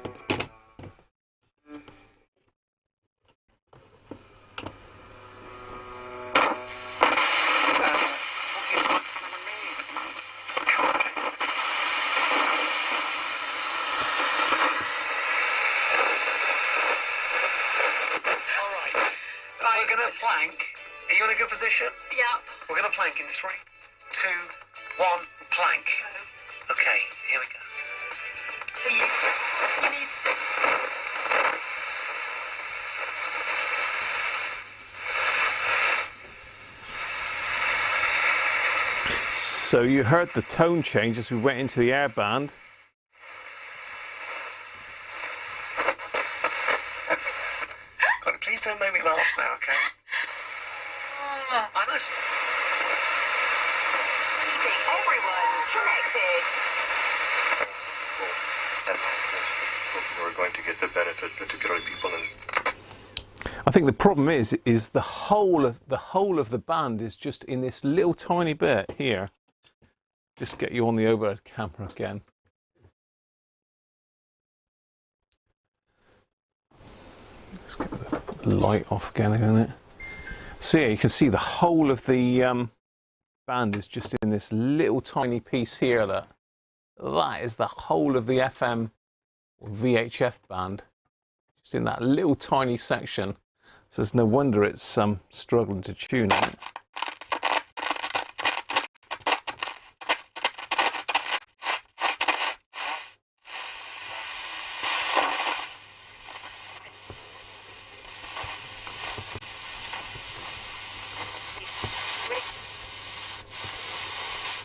We're going to plank. Are you in a good position? Yep. We're going to plank in 3, 2, 1, plank. Okay, here we go. You need to... So you heard the tone change as we went into the airband. God, please don't make me laugh now, okay? I know. Keeping everyone connected. are going to get the benefit, particularly people in. I think the problem is the whole of the band is just in this little tiny bit here. Just get you on the overhead camera again. Let's get the light off again, isn't it? So yeah, you can see the whole of the band is just in this little tiny piece here. That is the whole of the FM or VHF band, just in that little tiny section. So it's no wonder it's struggling to tune it.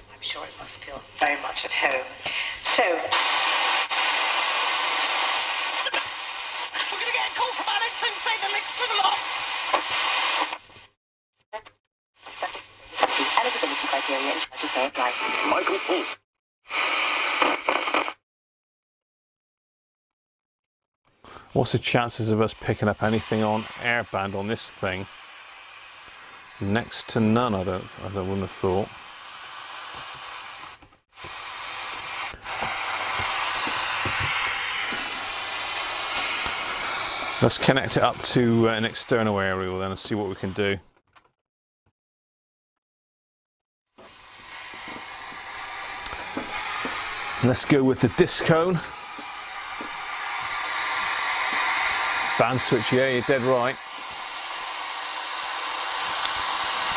I'm sure it must feel very much at home. So, We're gonna get a call from Alex and say the links to the lot. Eligibility criteria and charges may apply. Michael, please. What's the chances of us picking up anything on airband on this thing? Next to none, I wouldn't have thought. Let's connect it up to an external aerial then and see what we can do. Let's go with the disc cone. Band switch, yeah, you're dead right.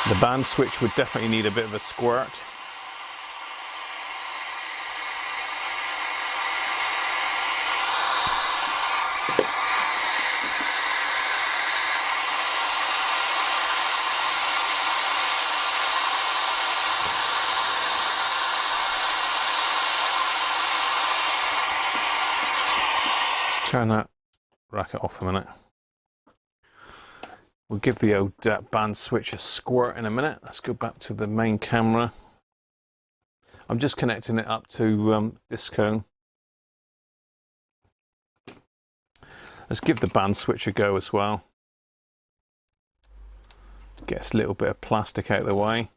The band switch would definitely need a bit of a squirt. Let's turn that racket off a minute. We'll give the old band switch a squirt in a minute. Let's go back to the main camera. I'm just connecting it up to this cone. Let's give the band switch a go as well. Get a little bit of plastic out of the way.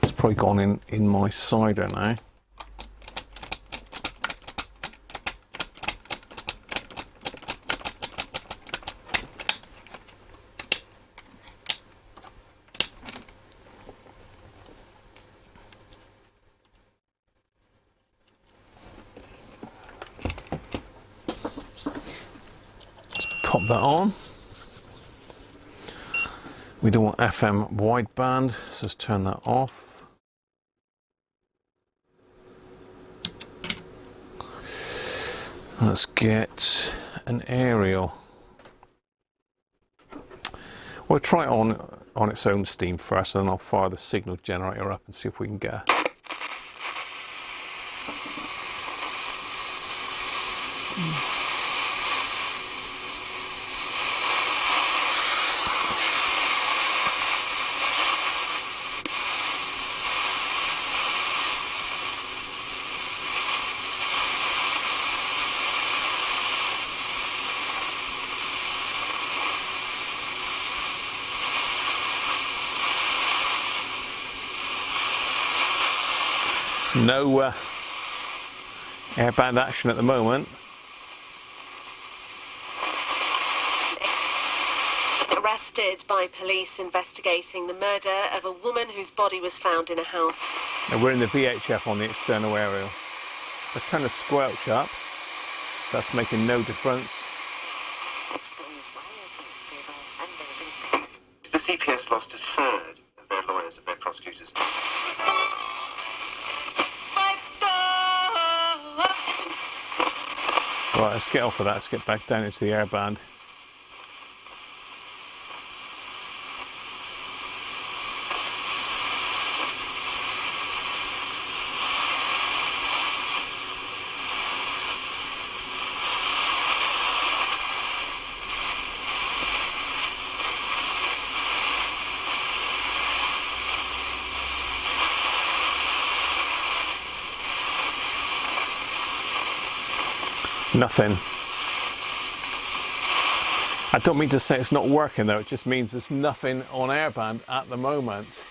It's probably gone in my cider now. Pop that on. We don't want FM wideband, so let's turn that off. Let's get an aerial. We'll try it on its own steam first, and then I'll fire the signal generator up and see if we can get no airband action at the moment. Arrested by police investigating the murder of a woman whose body was found in a house. Now we're in the VHF on the external aerial. Let's turn the squelch up. That's making no difference. The CPS lost a third of their lawyers and their prosecutors. Right, let's get off of that. Let's get back down into the airband. Nothing. I don't mean to say it's not working though, it just means there's nothing on airband at the moment.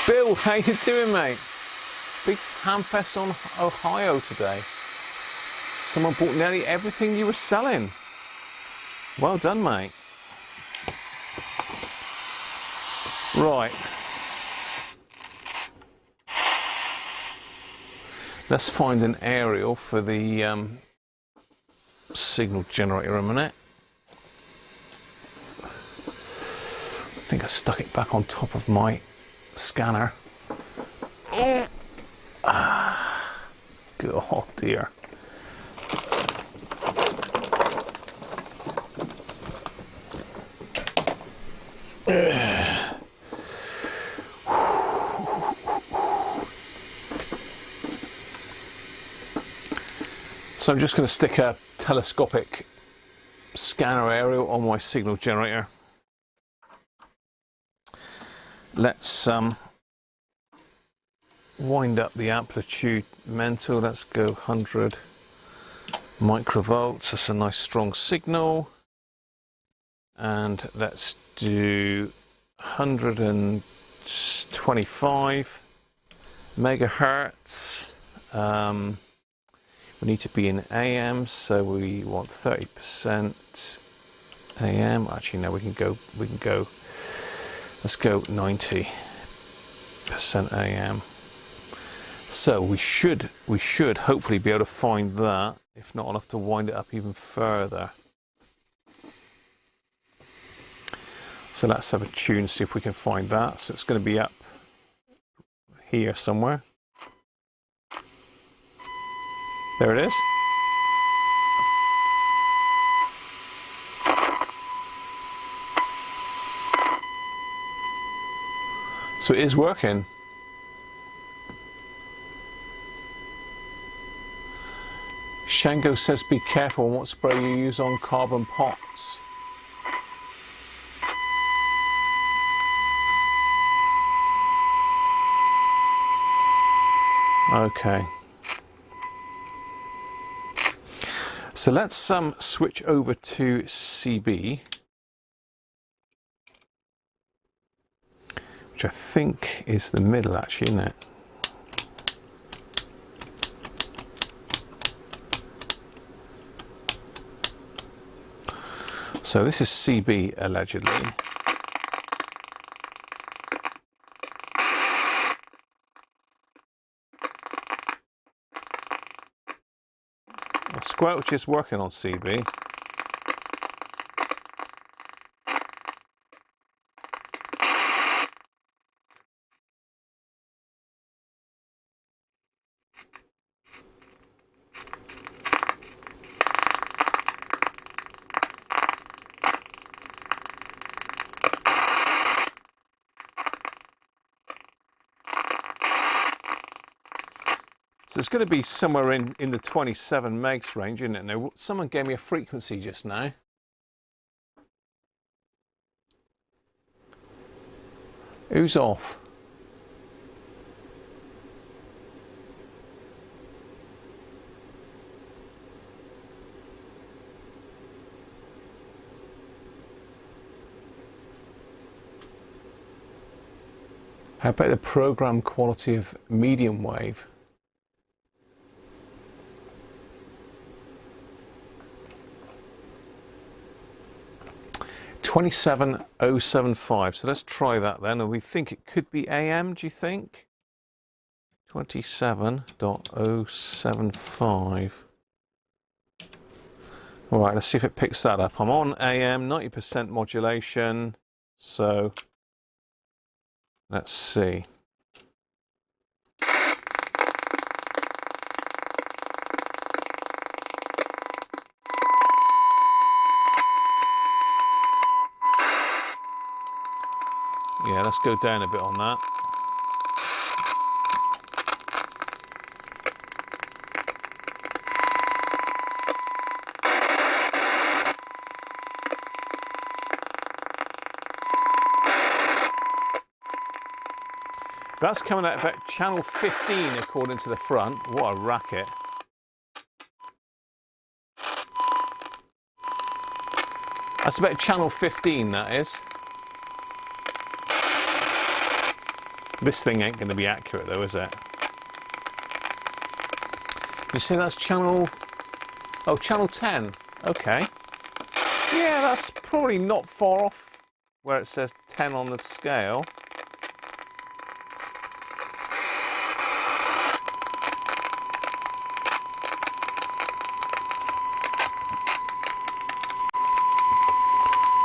Bill, how you doing, mate? Big Hamfest on Ohio today. Someone bought nearly everything you were selling. Well done, mate. Right. Let's find an aerial for the signal generator a minute. I think I stuck it back on top of my scanner. Oh dear. So I'm just going to stick a telescopic scanner aerial on my signal generator. Let's wind up the amplitude mental. Let's go 100 microvolts. That's a nice strong signal. And let's do 125 megahertz. We need to be in AM, so we want 30% AM. Actually, no, we can go. Let's go 90% AM. So we should hopefully be able to find that. If not, I'll have to wind it up even further. So let's have a tune, see if we can find that. So it's going to be up here somewhere. There it is. So it is working. Shango says be careful on what spray you use on carbon pots. Okay. So let's switch over to CB, which I think is the middle actually, isn't it? So this is CB allegedly. Squelch is working on CB. So it's going to be somewhere in the 27 megs range, isn't it? Now, someone gave me a frequency just now. Who's off? How about the program quality of medium wave? $27,075. So let's try that then. And we think it could be AM, do you think? 27.075. All right, let's see if it picks that up. I'm on AM, 90% modulation. So let's see. Yeah, let's go down a bit on that. That's coming out about channel 15 according to the front. What a racket. That's about channel 15, that is. This thing ain't going to be accurate though, is it? You say that's channel... Oh, channel 10. Okay. Yeah, that's probably not far off where it says 10 on the scale.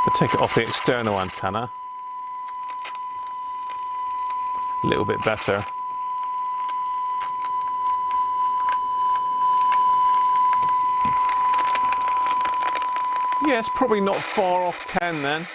I'll take it off the external antenna. A little bit better. Yeah, it's probably not far off 10 then.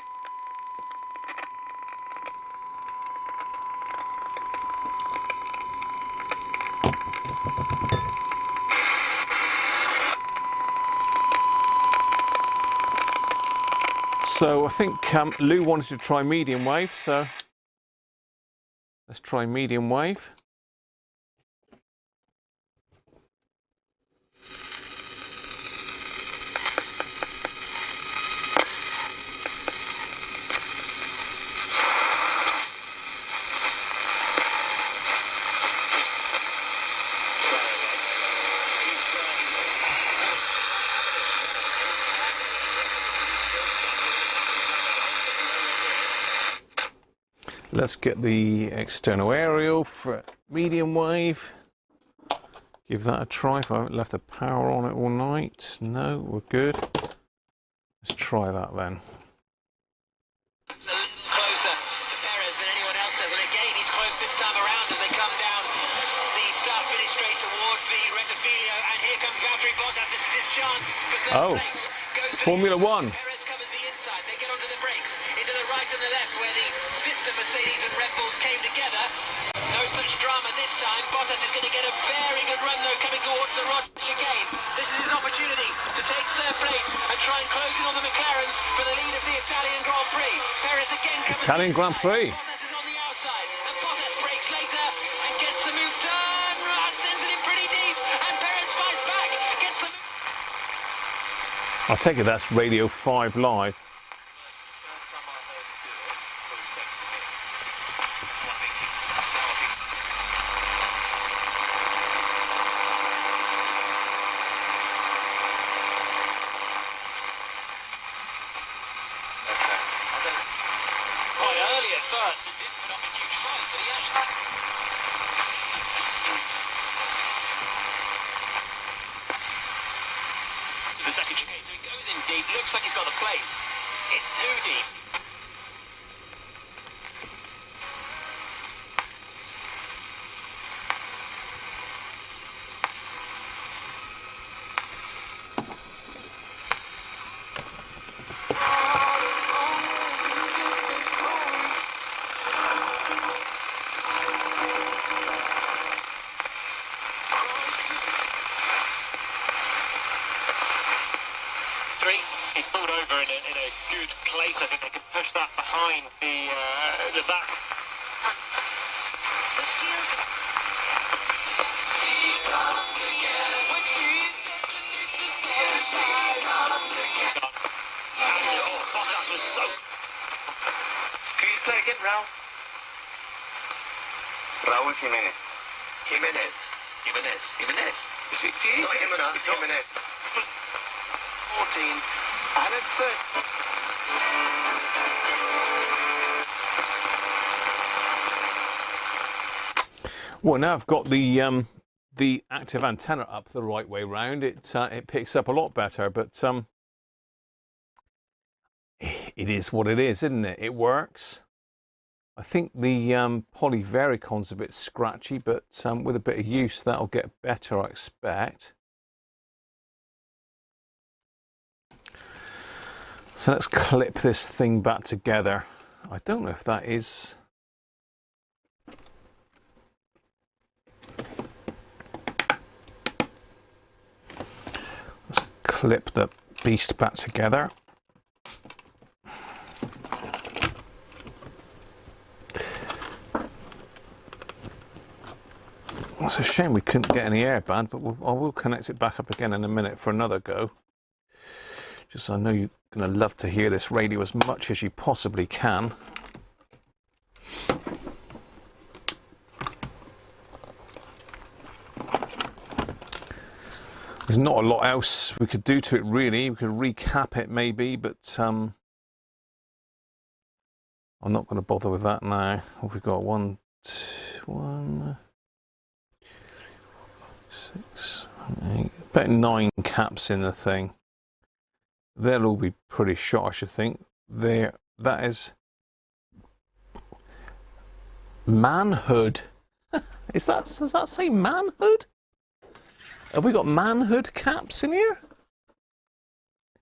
So I think Lou wanted to try medium wave, so let's try medium wave. Let's get the external aerial for medium wave. Give that a try. If I haven't left the power on it all night. No, we're good. Let's try that then. Closer to Perez than anyone else does, and again he's close this time around as they come down the start finish straight towards the Rettifilio, and here comes Valtteri Bottas. This is his chance for third place. Goes for Formula One. Perez covers the inside. They get onto the brakes into the right and the left where the sister Mercedes and Red Bulls came together. No such drama this time. Bottas is going to get a very good run though coming towards the Roche chicane. This is his opportunity to take third place and try and close in on the McLarens for the lead of the Italian Grand Prix. Perez again covers Italian Grand Prix. Bottas is on the outside and Bottas brakes later and gets the move done. Sends it in pretty deep and Perez fights back. Gets the I'll take it that's Radio 5 Live. the second chicane, so he goes in deep. Looks like he's got the place. It's too deep. He's pulled over in a good place. I think they can push that behind the back. Can you just play again, Raul? Raúl Jiménez. Jimenez. Is it Not Jimenez, it's Jimenez. 14 and at 30. Well, now I've got the active antenna up the right way round. It picks up a lot better, but it is what it is, isn't it? It works. I think the polyvaricon's a bit scratchy, but with a bit of use that'll get better, I expect. So let's clip this thing back together. I don't know if that is... Let's clip the beast back together. It's a shame we couldn't get any airband, but I will connect it back up again in a minute for another go. Just so I know you're going to love to hear this radio as much as you possibly can. There's not a lot else we could do to it really. We could recap it maybe, but I'm not going to bother with that now. What have we got? 1, 2, 1, 2, 3, 4, 5, 6, 7, 8. About 9 caps in the thing. They'll all be pretty shot, I should think. There, that is manhood. Does that say manhood? Have we got manhood caps in here?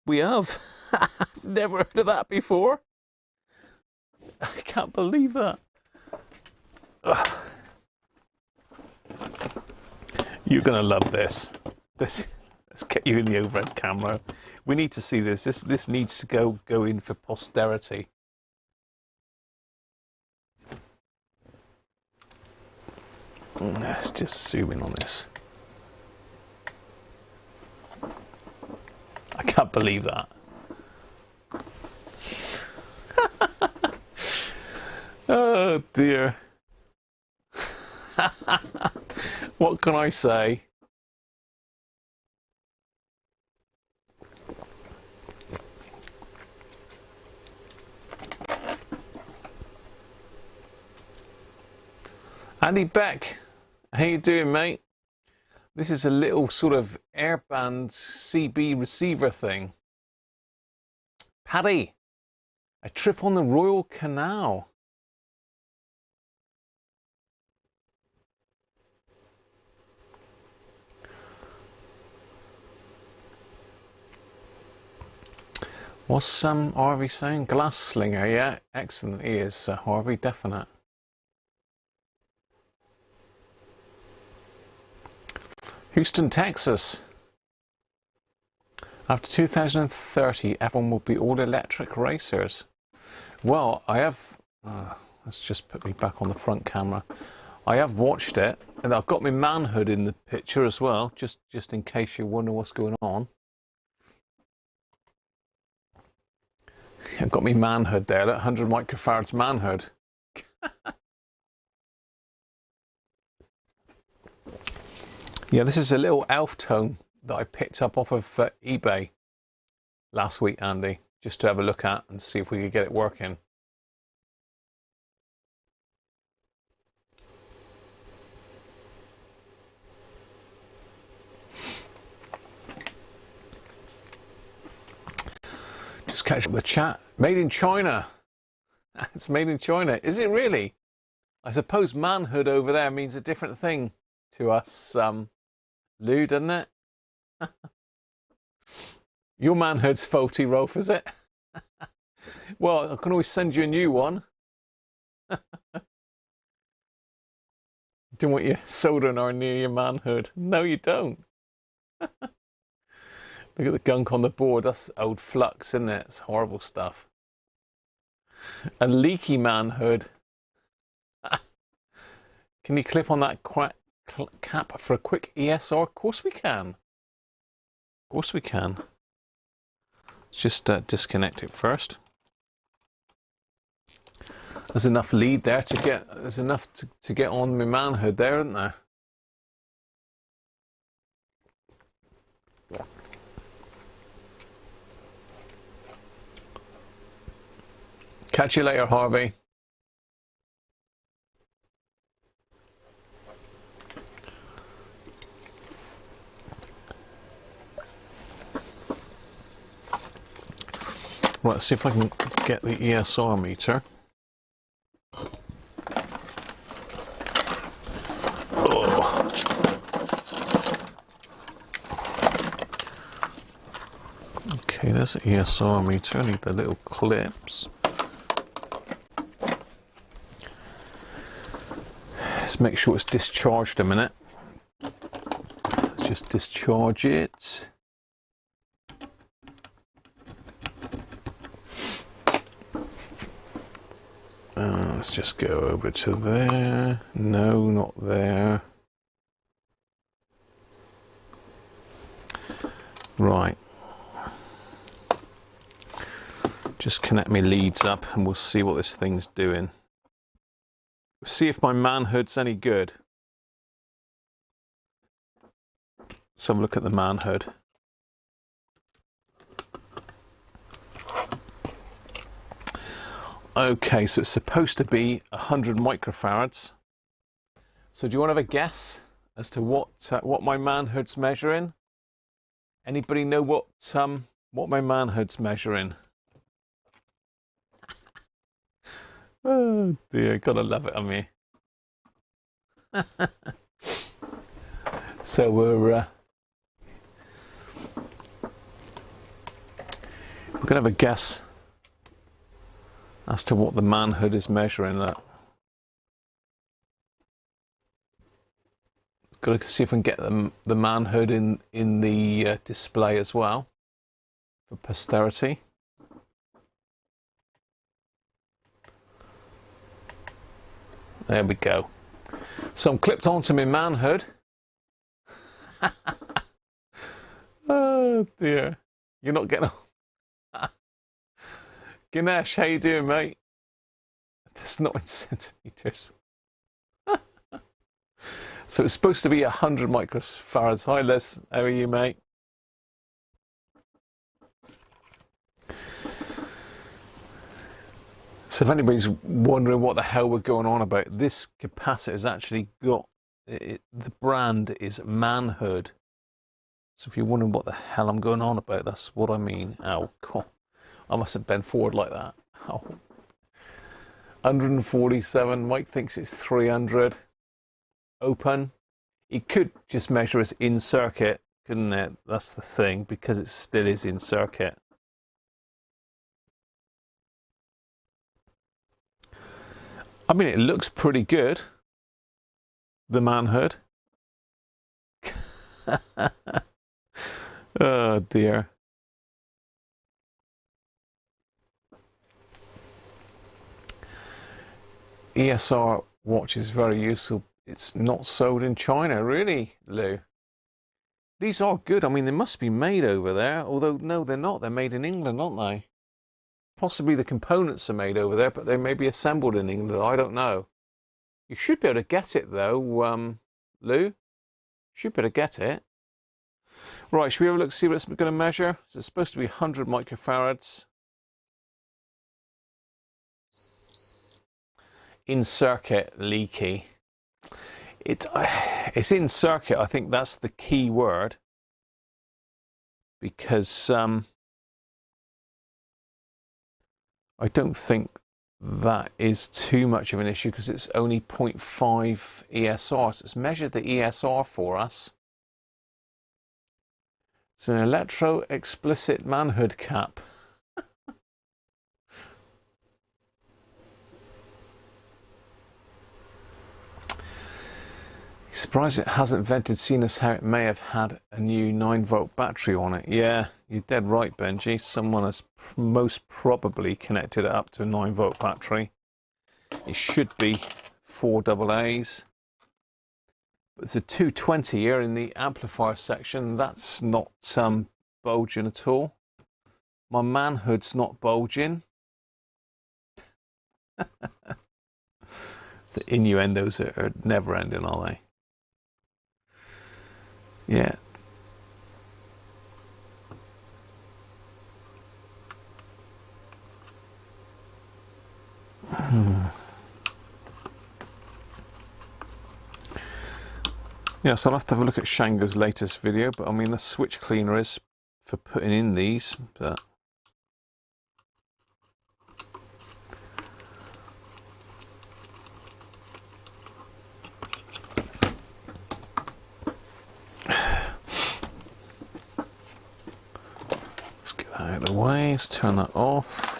We have. I've never heard of that before. I can't believe that. Ugh. You're gonna love this. Let's get you in the overhead camera. We need to see this. This needs to go in for posterity. Let's just zoom in on this. I can't believe that. Oh dear. What can I say? Andy Beck, how you doing, mate? This is a little sort of airband CB receiver thing. Paddy, a trip on the Royal Canal. What's Harvey saying? Glass slinger, yeah, excellent. He is Harvey, definite. Houston, Texas. After 2030, everyone will be all electric racers. Well, I have. Let's just put me back on the front camera. I have watched it, and I've got my manhood in the picture as well, just in case you wonder what's going on. I've got my manhood there, that 100 microfarads manhood. Yeah, this is a little elf tone that I picked up off of eBay last week, Andy, just to have a look at and see if we could get it working. Just catch up with the chat. Made in China. It's made in China. Is it really? I suppose manhood over there means a different thing to us, Lou, doesn't it? Your manhood's faulty, Rolf, is it? Well, I can always send you a new one. Don't want you soldering or near your manhood. No, you don't. Look at the gunk on the board. That's old flux, isn't it? It's horrible stuff. A leaky manhood. Can you clip on that cap for a quick ESR? Of course we can. Of course we can. Let's just disconnect it first. There's enough lead there to get. There's enough to get on my manhood there, isn't there? Catch you later, Harvey. Right, let's see if I can get the ESR meter. Oh. Okay, there's the ESR meter. I need the little clips. Let's make sure it's discharged a minute. Let's just discharge it. Let's just go over to there. No, not there. Right. Just connect my leads up and we'll see what this thing's doing. See if my manhood's any good. So have a look at the manhood. Okay, so it's supposed to be 100 microfarads. So do you want to have a guess as to what my manhood's measuring? Anybody know what my manhood's measuring? Oh dear, gotta love it on me. So we're gonna have a guess as to what the manhood is measuring. That. Got to see if I can get the manhood in the display as well for posterity. There we go. So I'm clipped onto my manhood. Oh dear, you're not getting on. Ganesh, how you doing, mate? That's not in centimeters. So it's supposed to be 100 microfarads. Hi Les, how are you, mate? So if anybody's wondering what the hell we're going on about, this capacitor has actually got, the brand is Manhood. So if you're wondering what the hell I'm going on about, that's what I mean. Oh, God. I mustn't bend forward like that. Oh. 147, Mike thinks it's 300. Open. It could just measure us in circuit, couldn't it? That's the thing, because it still is in circuit. I mean, it looks pretty good, the manhood. Oh dear. ESR watch is very useful. It's not sold in China, really, Lou. These are good. I mean, they must be made over there, although no, they're not. They're made in England, aren't they? Possibly the components are made over there, but they may be assembled in England. I don't know. You should be able to get it, though, Lou. Should be able to get it. Right, should we have a look, see what it's going to measure? So it's supposed to be 100 microfarads. In circuit, leaky. It's in circuit. I think that's the key word, because I don't think that is too much of an issue, because it's only 0.5 ESR. So it's measured the ESR for us. It's an electro explicit manhood cap. Surprised it hasn't vented, seeing as how it may have had a new 9-volt battery on it. Yeah, you're dead right, Benji. Someone has most probably connected it up to a 9-volt battery. It should be 4 AA's. But there's a 220 here in the amplifier section. That's not bulging at all. My manhood's not bulging. The innuendos are never ending, are they? Yeah. Yeah, so I'll have to have a look at Shango's latest video, but I mean the switch cleaner is for putting in these, but let's get that out of the way, let's turn that off.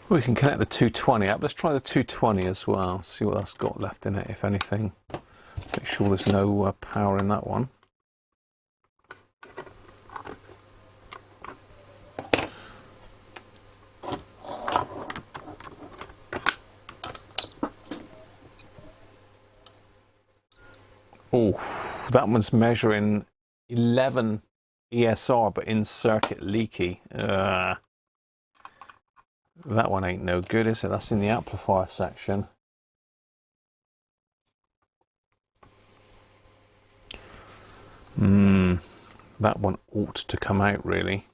We can connect the 220 up. Let's try the 220 as well. See what that's got left in it, if anything. Make sure there's no power in that one. Oh, that one's measuring 11 ESR, but in circuit leaky. That one ain't no good, is it? That's in the amplifier section. That one ought to come out, really.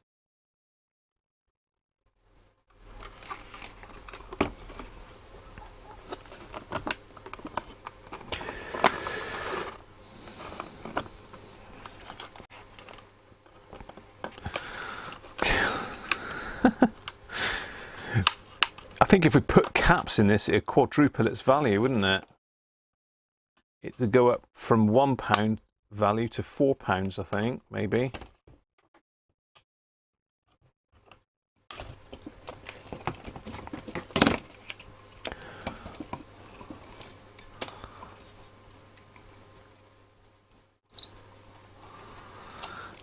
I think if we put caps in this, it'd quadruple its value, wouldn't it? It'd go up from £1 value to £4, I think, maybe.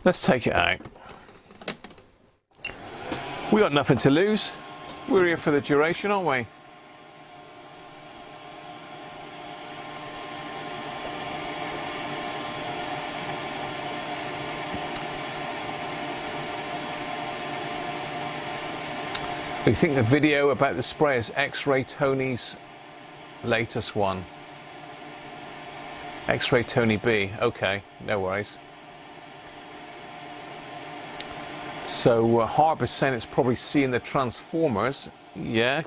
Let's take it out. We got nothing to lose. We're here for the duration, aren't we? We think the video about the spray is X-Ray Tony's latest one. X-Ray Tony B. Okay, no worries. So Harb is saying it's probably seeing the transformers. Yeah,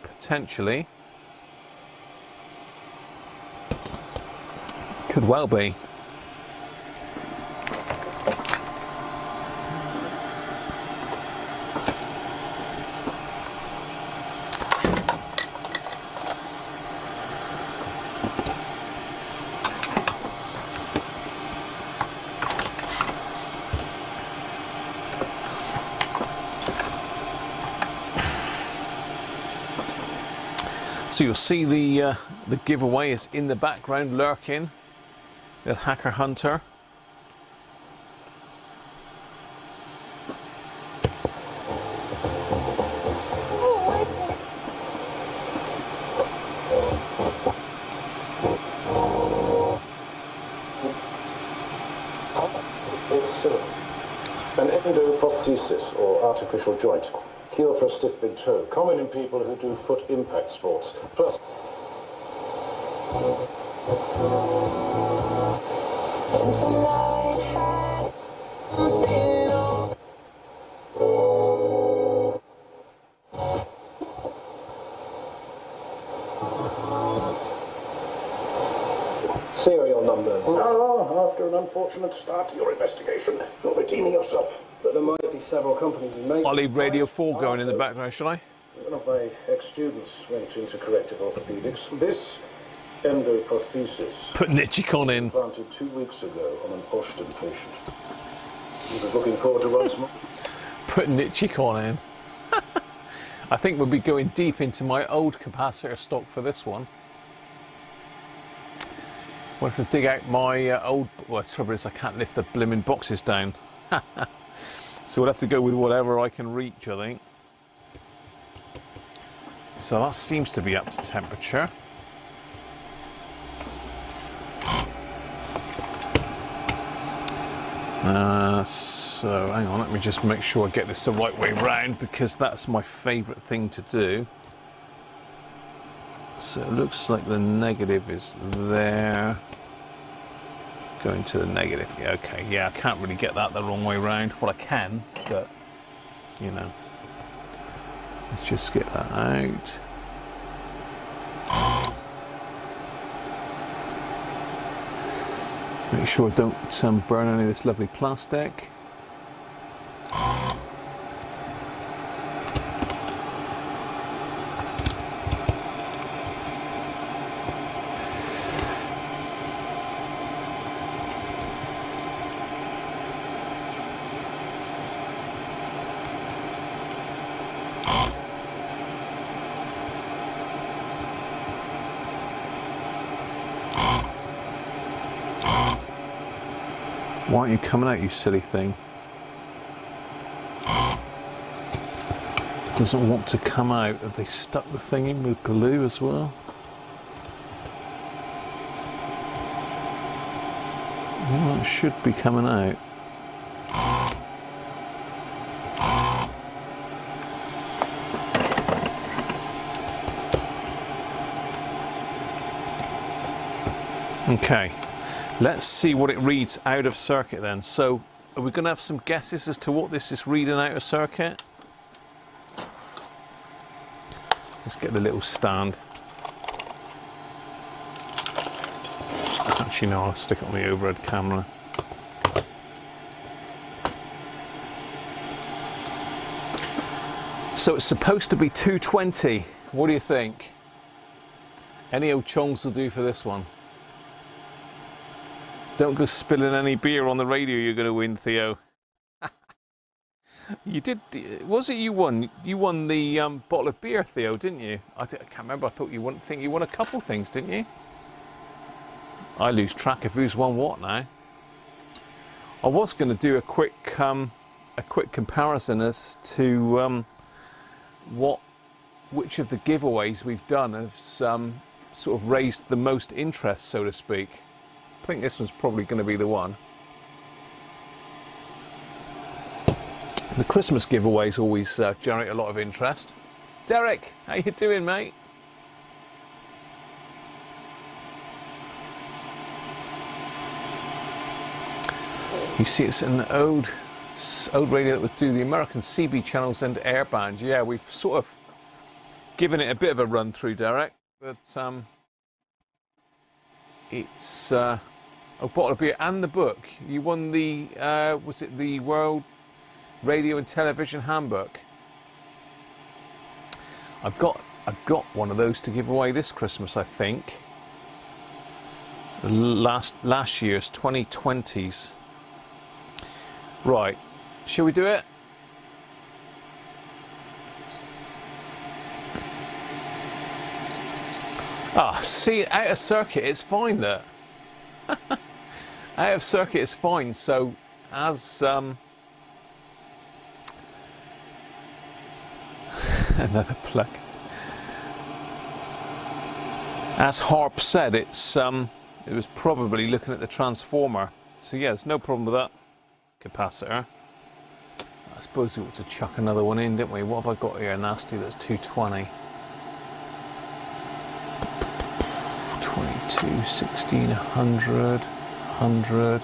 potentially. Could well be. So you'll see the giveaway is in the background lurking, the hacker hunter. It's an endoprosthesis or artificial joint. Cure for a stiff big toe, common in people who do foot impact sports. Plus, serial numbers. No, after an unfortunate start to your investigation, you're redeeming yourself. But there might be several companies who make... I'll leave Radio 4 going in the background, shall I? One of my ex-students went into corrective orthopedics. This endoprosthesis... Put Nichicon in. ...implanted 2 weeks ago on an Austin patient. He was looking forward to once more. Put Nichicon in. I think we'll be going deep into my old capacitor stock for this one. We'll have to dig out my old... Well, the trouble is I can't lift the blimmin' boxes down. So we'll have to go with whatever I can reach, I think. So that seems to be up to temperature. So hang on, let me just make sure I get this the right way round, because that's my favourite thing to do. So it looks like the negative is there. Going to the negative. Yeah, okay. Yeah, I can't really get that the wrong way round. Well, I can, but you know. Let's just get that out. Make sure I don't burn any of this lovely plastic. Why aren't you coming out, you silly thing? Doesn't want to come out. Have they stuck the thing in with glue as well? Well, it should be coming out. Okay, let's see what it reads out of circuit then. So, are we going to have some guesses as to what this is reading out of circuit? Let's get the little stand. Actually, no, I'll stick it on the overhead camera. So it's supposed to be 220. What do you think? Any old chongs will do for this one. Don't go spilling any beer on the radio you're going to win, Theo. You did, was it you won? You won the bottle of beer, Theo, didn't you? I can't remember. I thought you won. Think you won a couple things, didn't you? I lose track of who's won what now. I was going to do a quick comparison as to which of the giveaways we've done has sort of raised the most interest, so to speak. I think this one's probably going to be the one. The Christmas giveaways always generate a lot of interest. Derek, how you doing, mate? You see, it's an old radio that would do the American CB channels and air bands. Yeah, we've sort of given it a bit of a run through, Derek. But it's a bottle of beer and the book. You won the was it the World Radio and Television Handbook? I've got one of those to give away this Christmas, I think. Last year's 2020's. Right, shall we do it? Ah, see, out of circuit it's fine there. Out of circuit is fine, so as another plug. As Harp said, it was probably looking at the transformer. So yeah, there's no problem with that capacitor. I suppose we ought to chuck another one in, didn't we? What have I got here nasty that's 220? 22, 16, 100, 100.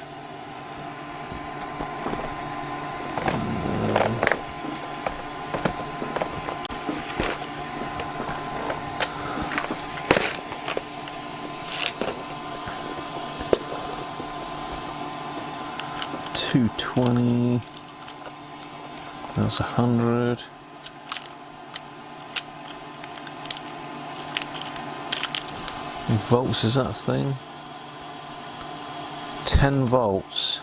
$220. That's 100. How many volts is that thing? 10 volts.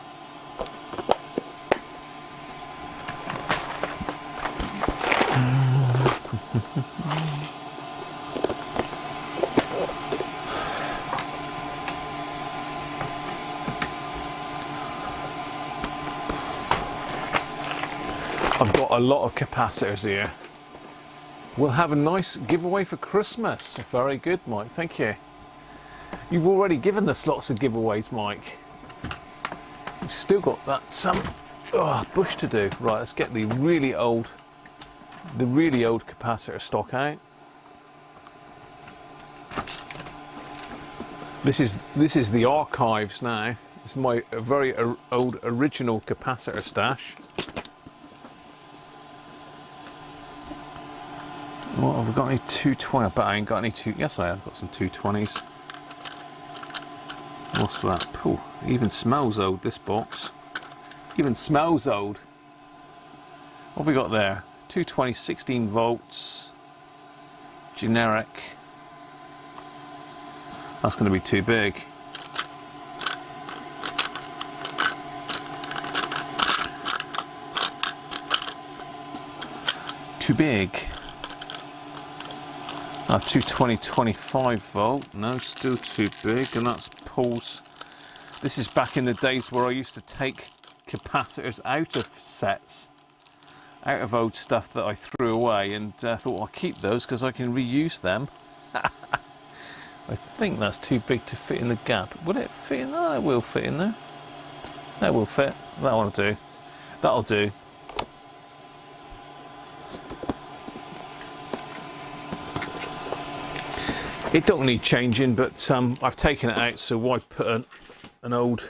I've got a lot of capacitors here. We'll have a nice giveaway for Christmas. Very good, Mike. Thank you. You've already given us lots of giveaways, Mike. We've still got that bush to do. Right, let's get the really old capacitor stock out. This is the archives now. This is my very old original capacitor stash. What have I got? Any 220? I bet I ain't got any Yes, I have got some 220s. What's that? Ooh, even smells old, this box. Even smells old. What have we got there? 220, 16 volts. Generic. That's going to be too big. Too big. 220, 25 volt. No, still too big, and that's Paul's. This is back in the days where I used to take capacitors out of sets, out of old stuff that I threw away, and thought I'll keep those because I can reuse them. I think that's too big to fit in the gap. Will it fit in there? It will fit in there. That will fit. That'll do. That'll do. It don't need changing, but I've taken it out, so why put an old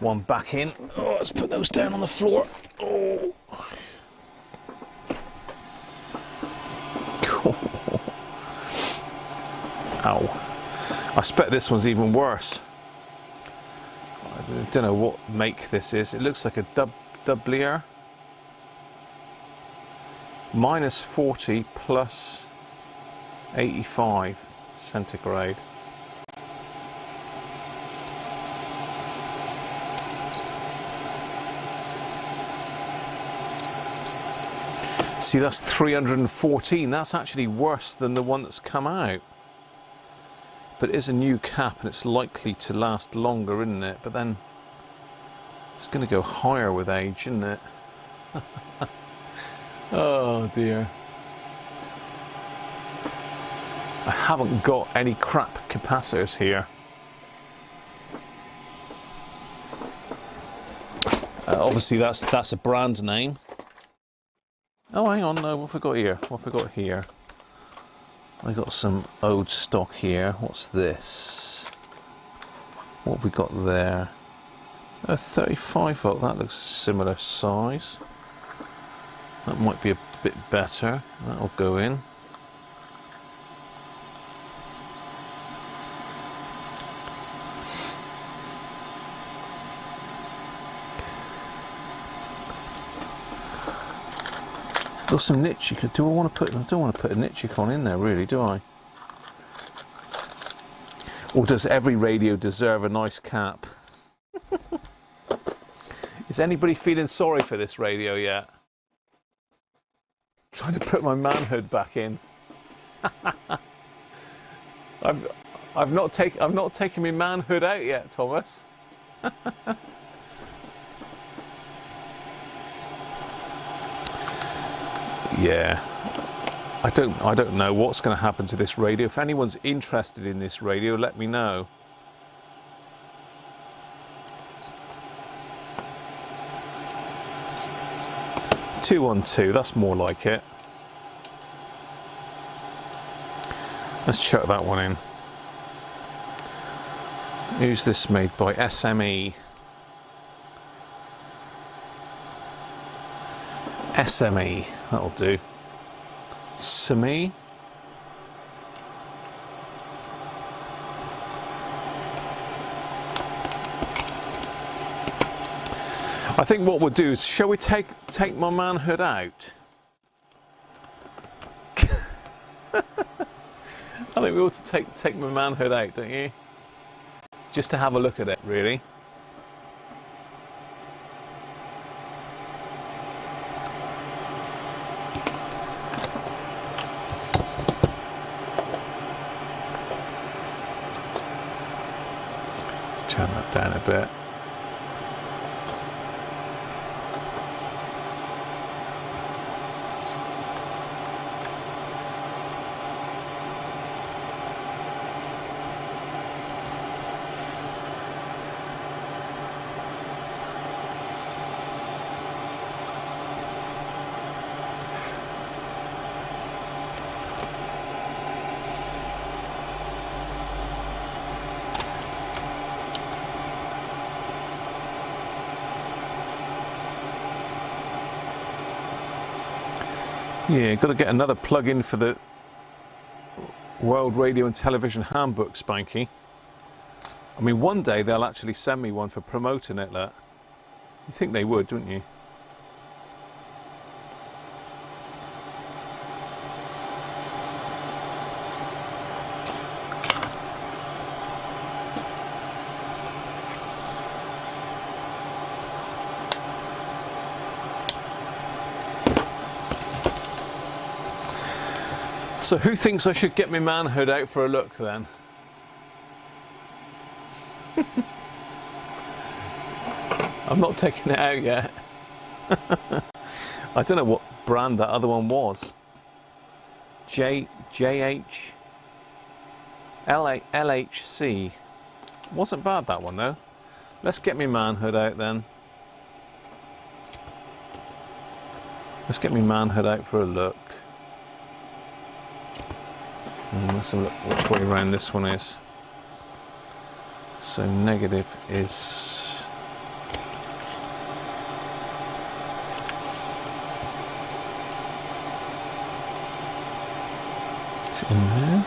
one back in? Oh, let's put those down on the floor. Oh. Ow. I expect this one's even worse. I don't know what make this is. It looks like a doublier. Minus 40 plus 85 centigrade. See, that's 314. That's actually worse than the one that's come out. But it is a new cap and it's likely to last longer, isn't it? But then it's going to go higher with age, isn't it? Oh dear. I haven't got any crap capacitors here. Obviously that's a brand name. Oh, hang on, no, what have I got here? What have I got here? I got some old stock here. What's this? What have we got there? A 35 volt, that looks a similar size. That might be a bit better. That'll go in. Got some Nichicon. Do I want to put? I don't want to put a Nichicon in there, really, do I? Or does every radio deserve a nice cap? Is anybody feeling sorry for this radio yet? Trying to put my manhood back in. I've not taken my manhood out yet, Thomas. Yeah, I don't know what's going to happen to this radio. If anyone's interested in this radio, let me know. "212", that's more like it. Let's chuck that one in. Who's this made by? SME. SME, that'll do. SME. I think what we'll do is, shall we take my manhood out? I think we ought to take my manhood out, don't you? Just to have a look at it, really. Turn that down a bit. Yeah, got to get another plug-in for the World Radio and Television Handbook, Spanky. I mean, one day they'll actually send me one for promoting it, look. You think they would, don't you? So who thinks I should get my manhood out for a look then? I'm not taking it out yet. I don't know what brand that other one was. JH LHC. Wasn't bad, that one though. Let's get my manhood out then. Let's get my manhood out for a look. Let's have a look which way around this one is. So negative is... It's in there.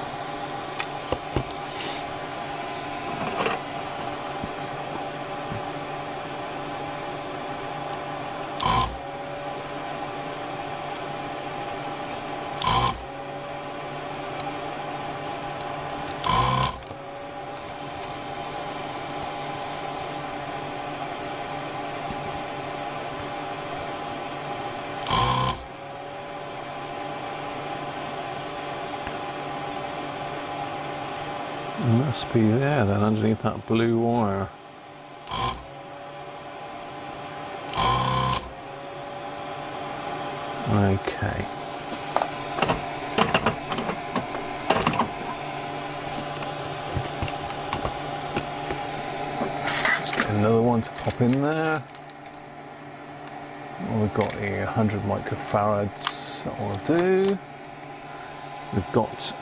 Must be there then, underneath that blue wire. Okay. Let's get another one to pop in there. What we've got here, 100 microfarads, that will do. We've got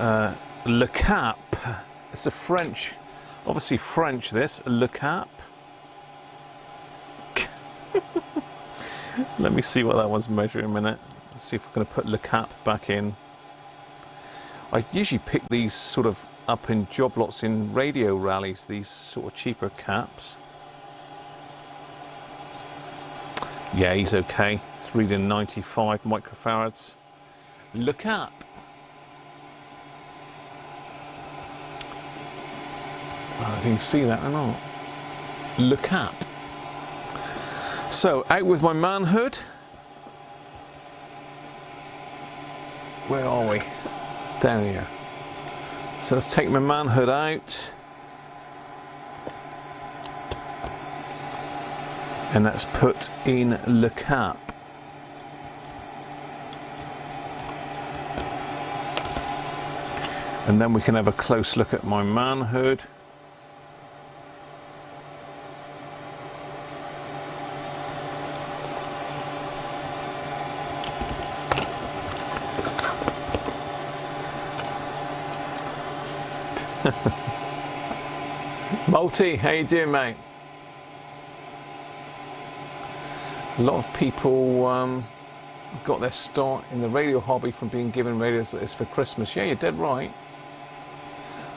Le Cap. It's a French, obviously French this, Le Cap. Let me see what that one's measuring a minute. Let's see if we're going to put Le Cap back in. I usually pick these sort of up in job lots in radio rallies, these sort of cheaper caps. Yeah, he's okay. It's reading 95 microfarads. Le Cap. I don't know if you can see that or not. Le Cap. So, out with my manhood. Where are we? Down here. So let's take my manhood out. And let's put in Le Cap. And then we can have a close look at my manhood. Multi, how you doing, mate? A lot of people got their start in the radio hobby from being given radios like this for Christmas. Yeah, you're dead right.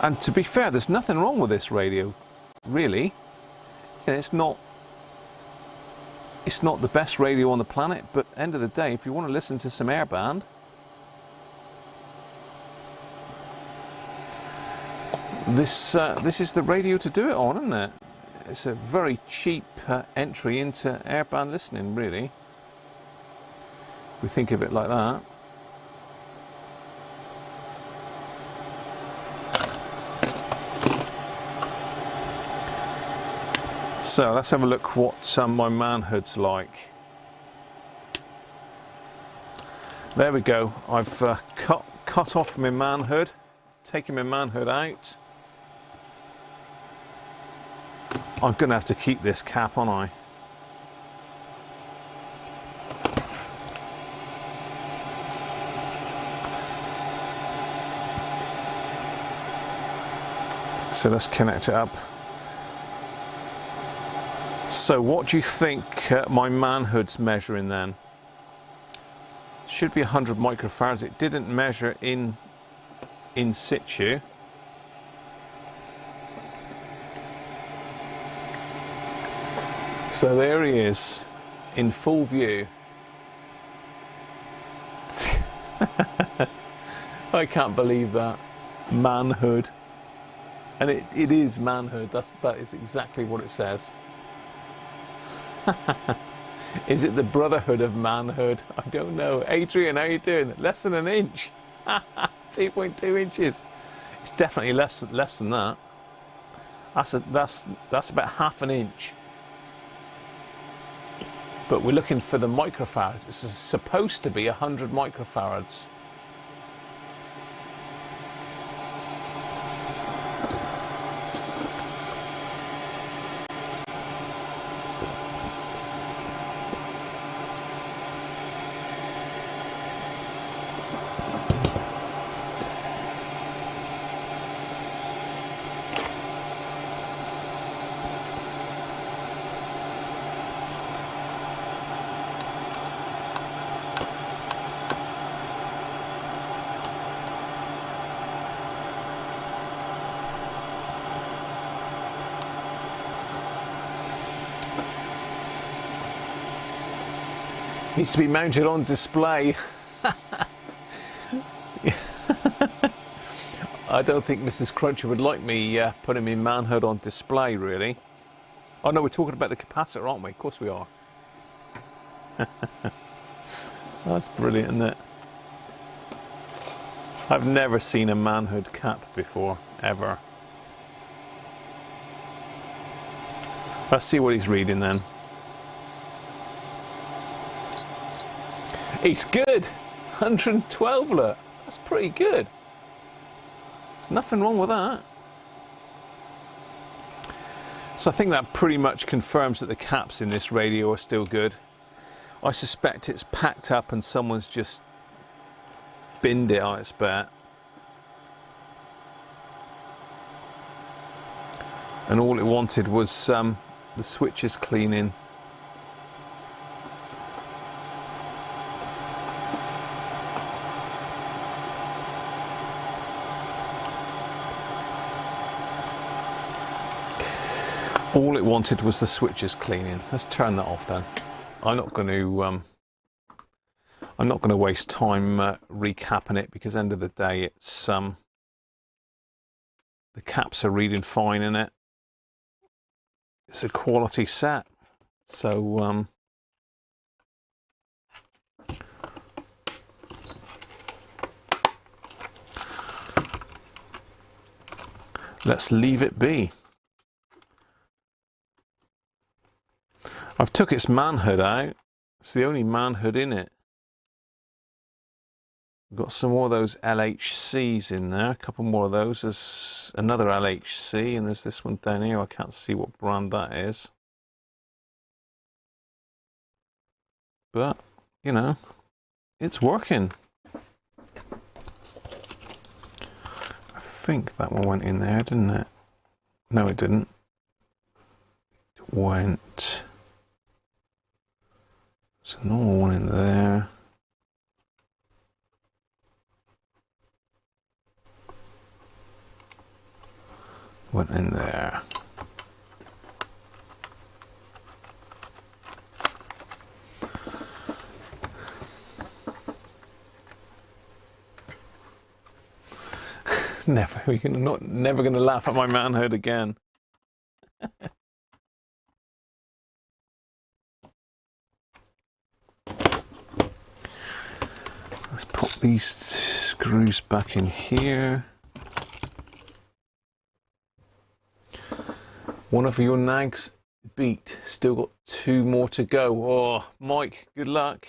And to be fair, there's nothing wrong with this radio, really. You know, it's not the best radio on the planet, but end of the day, if you want to listen to some airband, this is the radio to do it on, isn't it? It's a very cheap entry into airband listening, really. If we think of it like that. So let's have a look what my manhood's like. There we go. I've cut off my manhood, taken my manhood out. I'm going to have to keep this cap, aren't I? So let's connect it up. So what do you think my manhood's measuring then? Should be 100 microfarads. It didn't measure in situ. So there he is, in full view. I can't believe that. Manhood. And it is manhood. That is exactly what it says. Is it the brotherhood of manhood? I don't know. Adrian, how you doing? Less than an inch. 2.2 inches. It's definitely less than that. That's about half an inch. but we're looking for the microfarads. This is supposed to be 100 microfarads. Needs to be mounted on display. I don't think Mrs. Cruncher would like me putting my manhood on display, really. Oh no, we're talking about the capacitor, aren't we? Of course we are. That's brilliant, isn't it? I've never seen a manhood cap before, ever. Let's see what he's reading then. It's good. 112, look. That's pretty good. There's nothing wrong with that. So I think that pretty much confirms that the caps in this radio are still good. I suspect it's packed up and someone's just binned it, I expect. And all it wanted was the switches cleaning. All it wanted was the switches cleaning. Let's turn that off then. I'm not going to waste time recapping it, because end of the day it's the caps are reading fine in it. It's a quality set. So let's leave it be. I've took its manhood out. It's the only manhood in it. We've got some more of those LHCs in there. A couple more of those. There's another LHC, and there's this one down here. I can't see what brand that is. But, you know, it's working. I think that one went in there, didn't it? No, it didn't. It went... There's a normal one in there. Went in there. Never going to laugh at my manhood again. Let's pop these screws back in here. One of your nags beat. Still got 2 more to go. Oh, Mike, good luck.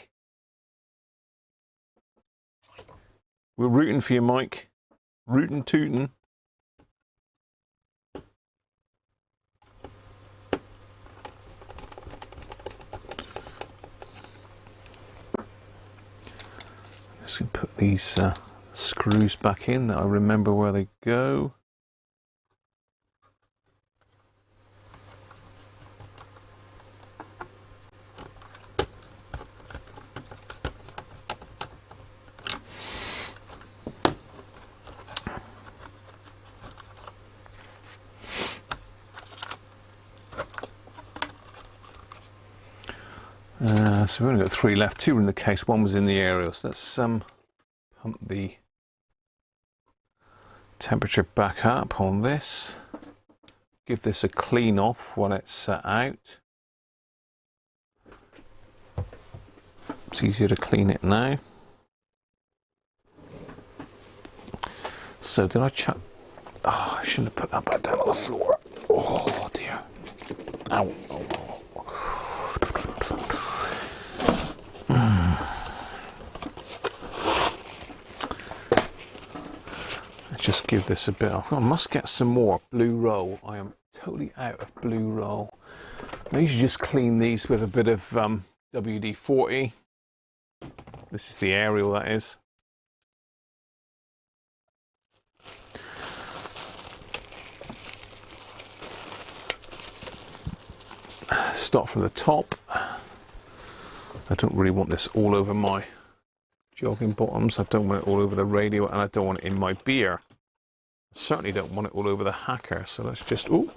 We're rooting for you, Mike. Rootin' tootin'. Just gonna put these screws back in that I remember where they go. So we've only got 3 left. 2 were in the case, 1 was in the aerial. So let's pump the temperature back up on this. Give this a clean off while it's out. It's easier to clean it now. So did I chuck... Oh, I shouldn't have put that back down on the floor. Oh dear. Ow. Oh. give this a bit of... I must get some more blue roll. I am totally out of blue roll. I usually just clean these with a bit of WD-40. This is the aerial, that is. Start from the top. I don't really want this all over my jogging bottoms. I don't want it all over the radio, and I don't want it in my beer. I certainly don't want it all over the hacker. So let's just... Oh.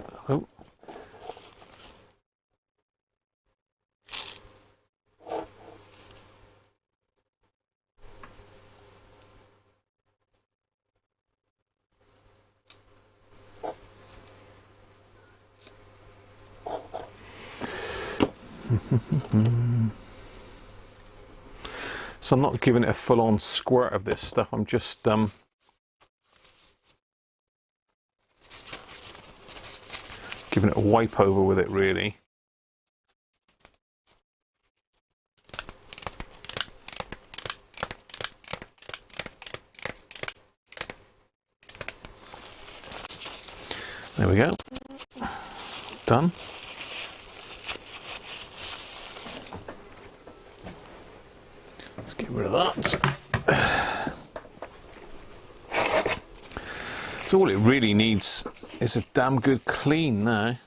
So I'm not giving it a full-on squirt of this stuff. I'm just giving it a wipe over with it, really. There we go. Done. Let's get rid of that. So all it really needs is a damn good clean now.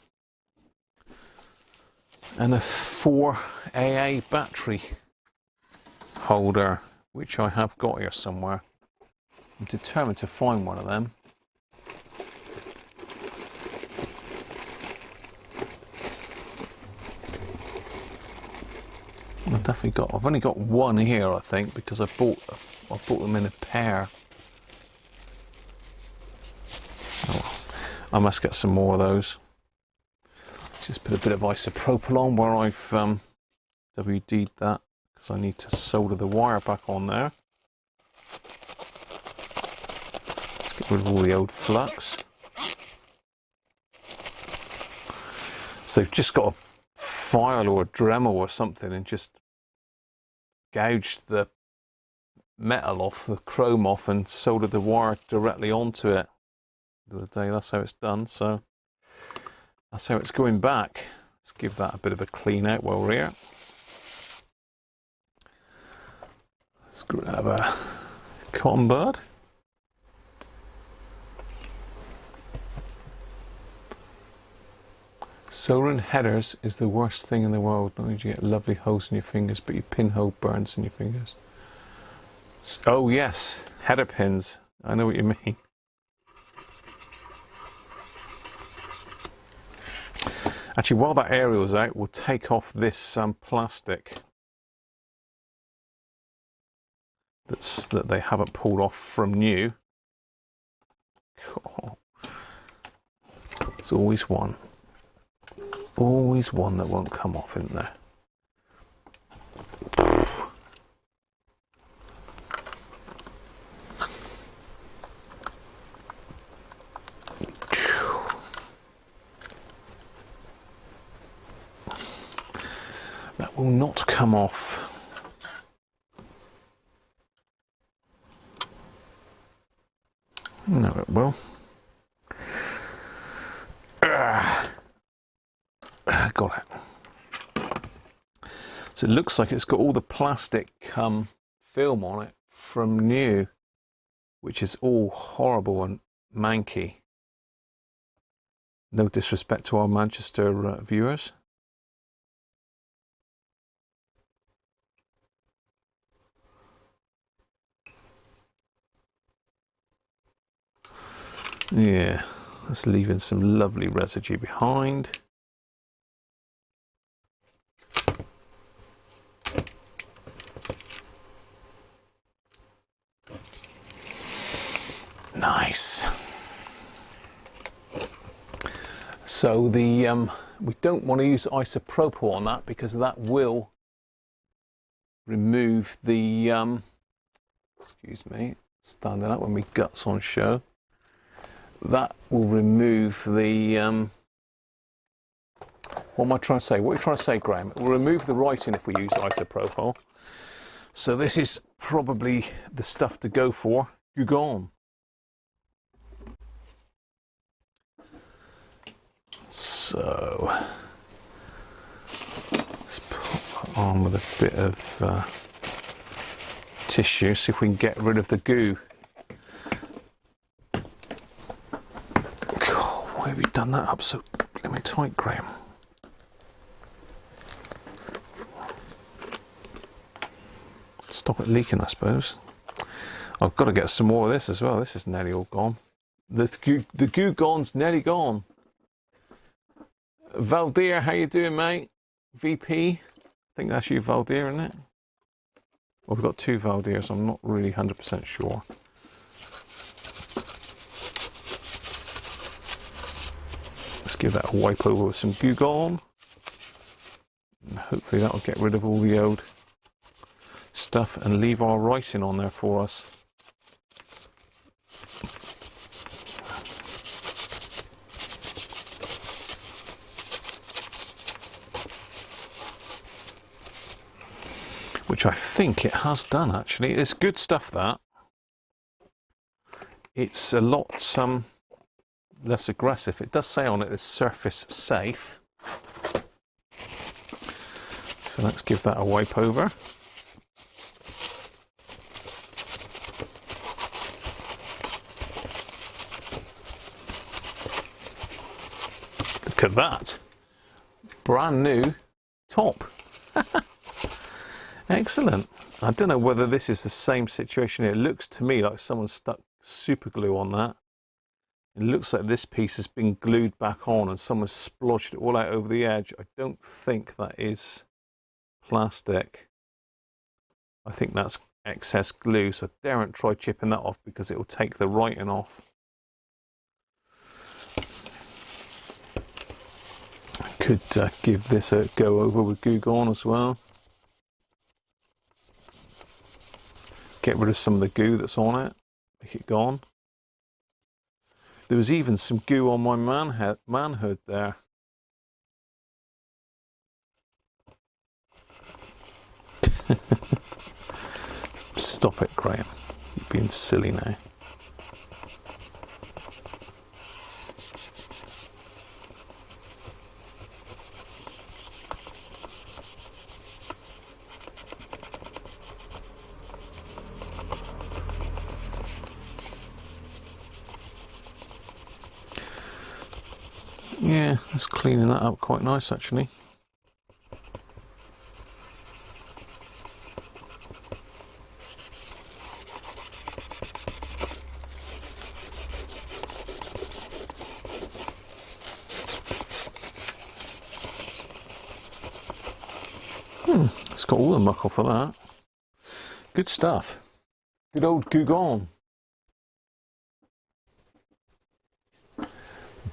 And a 4AA battery holder, which I have got here somewhere. I'm determined to find one of them. I've only got one here, I think, because I bought them in a pair. Oh, I must get some more of those. Just put a bit of isopropyl on where I've WD'd that, because I need to solder the wire back on there. Let's get rid of all the old flux. So you've just got a file or a Dremel or something and just gouged the metal off, the chrome off, and soldered the wire directly onto it. The other day, that's how it's done. So that's how it's going back. Let's give that a bit of a clean out while we're here. Let's grab a cotton bud. Soldering headers is the worst thing in the world. Not only do you get lovely holes in your fingers, but your pinhole burns in your fingers. Oh yes, header pins. I know what you mean. Actually, while that aerial's out, we'll take off this plastic that they haven't pulled off from new. Oh. There's always one. Always one that won't come off, isn't there? That will not come off. No, it will. Got it. So it looks like it's got all the plastic film on it from new, which is all horrible and manky. No disrespect to our Manchester viewers. Yeah, that's leaving some lovely residue behind. Nice. So the we don't want to use isopropyl on that, because that will remove the excuse me, standing up when my guts on show. That will remove the what am I trying to say? What are you trying to say, Graham? It will remove the writing if we use isopropyl. So this is probably the stuff to go for. You're gone. So let's put that on with a bit of tissue, see if we can get rid of the goo. God, why have you done that up so blooming tight, Graham? Stop it leaking, I suppose. I've got to get some more of this as well. This is nearly all gone. The goo gone's nearly gone. Valdir, how you doing, mate? VP, I think that's you, Valdir, isn't it? Well, we've got two Valdirs, I'm not really 100% sure. Let's give that a wipe over with some goo gone. And hopefully that'll get rid of all the old stuff and leave our writing on there for us. Which I think it has done, actually. It's good stuff, that. It's a lot less aggressive. It does say on it it's surface safe. So let's give that a wipe over. Look at that. Brand new top. Excellent. I don't know whether this is the same situation. It looks to me like someone stuck super glue on that. It looks like this piece has been glued back on and someone splodged it all out over the edge. I don't think that is plastic. I think that's excess glue, so daren't try chipping that off because it will take the writing off. I could give this a go over with Goo Gone as well. Get rid of some of the goo that's on it, make it gone. There was even some goo on my manhood there. Stop it, Graham. You're being silly now. Yeah, that's cleaning that up quite nice, actually. It's got all the muck off of that. Good stuff. Good old Google.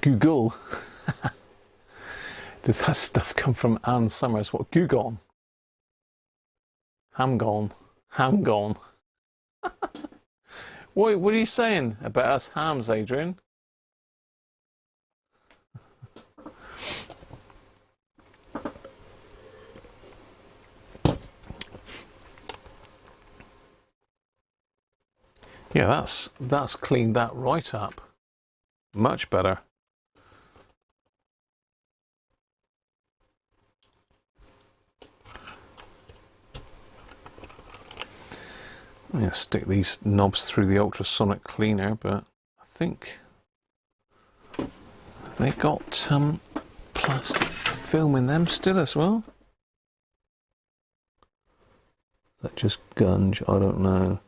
Google. Does that stuff come from Anne Summers? What, Google? Ham-gone. Ham-gone. What are you saying about us hams, Adrian? Yeah, that's cleaned that right up. Much better. I'm going to stick these knobs through the ultrasonic cleaner, but I think they got plastic film in them still as well. Is that just gunge? I don't know.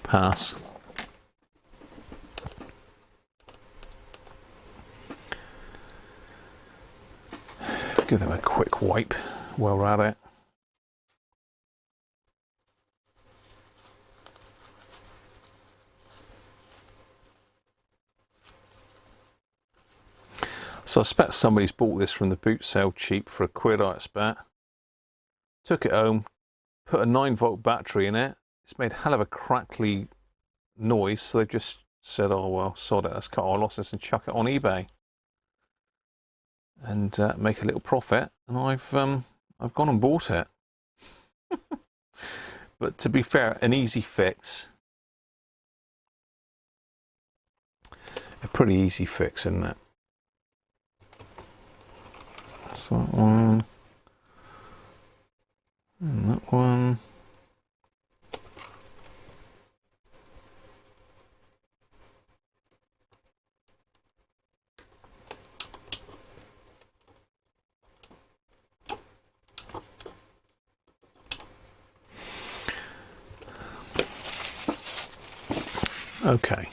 Pass. Give them a quick wipe while we're at it. So I expect somebody's bought this from the boot sale cheap for £1, I expect. Took it home, put a 9-volt battery in it. It's made a hell of a crackly noise, so they've just said, oh well, sod it, let's cut our losses and chuck it on eBay and make a little profit. And I've gone and bought it. But to be fair, an easy fix. pretty easy fix, isn't it? That's that one. And that one. Okay,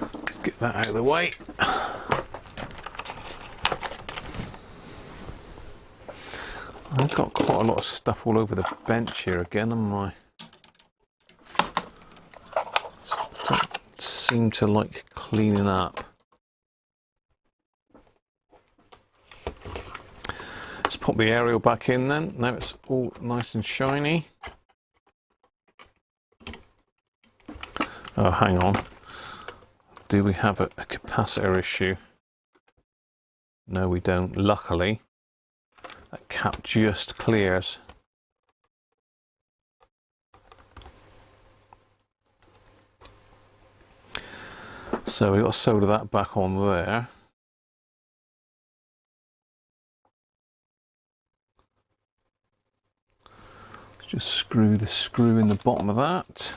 let's get that out of the way. I've got quite a lot of stuff all over the bench here again, haven't I? Don't seem to like cleaning up. Let's pop the aerial back in then. Now it's all nice and shiny. Oh, hang on. Do we have a capacitor issue? No, we don't. Luckily, that cap just clears. So we've got to solder that back on there. Let's just screw the screw in the bottom of that.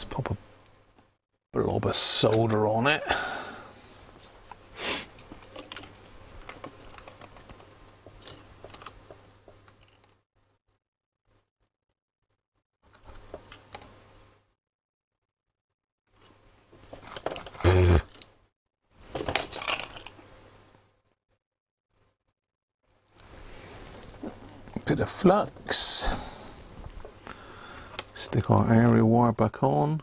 Pop a blob of solder on it. Bit of flux. Stick our aerial wire back on.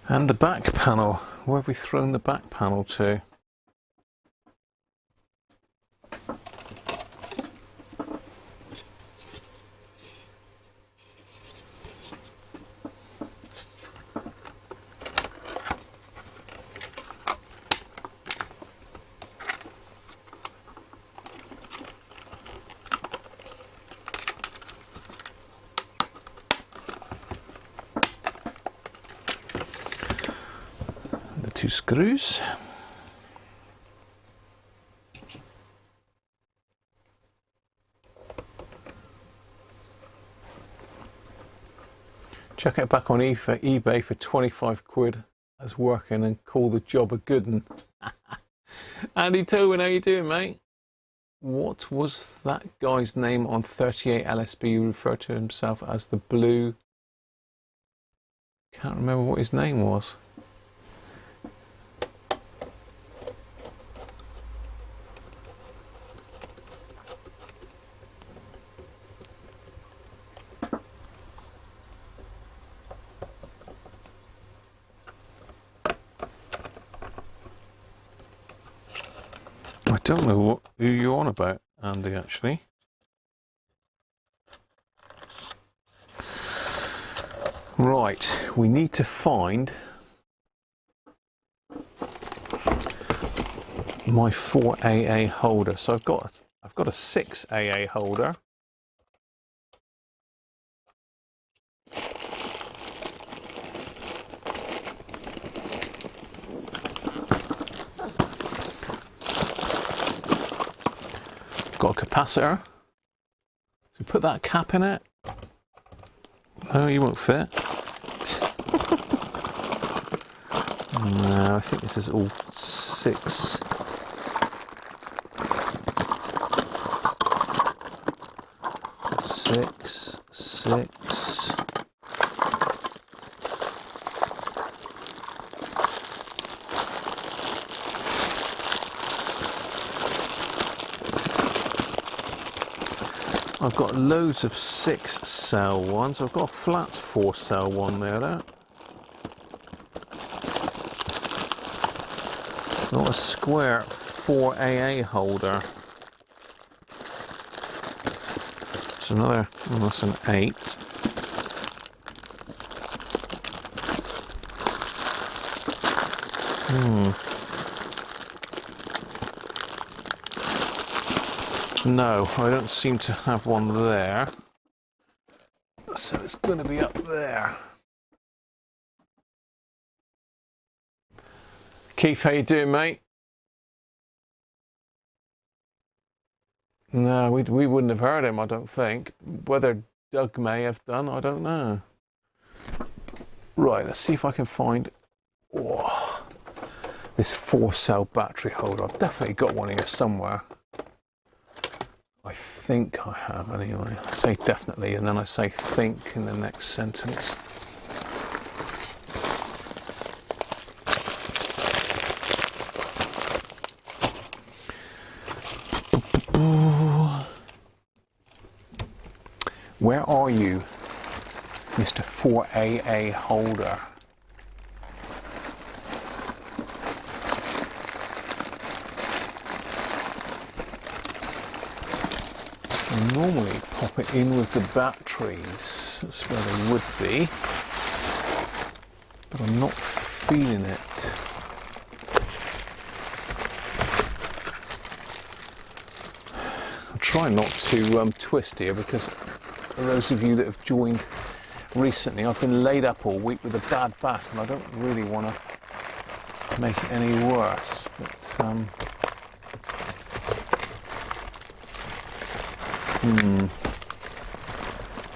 And the back panel. Where have we thrown the back panel to? Two screws. Check it back on eBay for 25 quid as working and call the job a good one. Andy Tobin, how you doing, mate? What was that guy's name on 38 LSB who referred to himself as the Blue? Can't remember what his name was. I don't know who you're on about, Andy, actually. Right, we need to find my 4AA holder. So I've got a 6AA holder. Got a capacitor. So put that cap in it. No, you won't fit. No, I think this is all 6. Six. I've got loads of 6-cell ones. I've got a flat 4-cell one there. Got a square 4AA holder. It's another, oh, that's an 8. No, I don't seem to have one there. So it's going to be up there. Keith, how you doing, mate? No, we wouldn't have heard him, I don't think. Whether Doug may have done, I don't know. Right, let's see if I can find this 4-cell battery holder. I've definitely got one here somewhere. I think I have, anyway. I say definitely, and then I say think in the next sentence. Where are you, Mr. 4AA holder? I normally pop it in with the batteries. That's where they would be. But I'm not feeling it. I'll try not to twist here, because for those of you that have joined recently, I've been laid up all week with a bad back, and I don't really want to make it any worse. But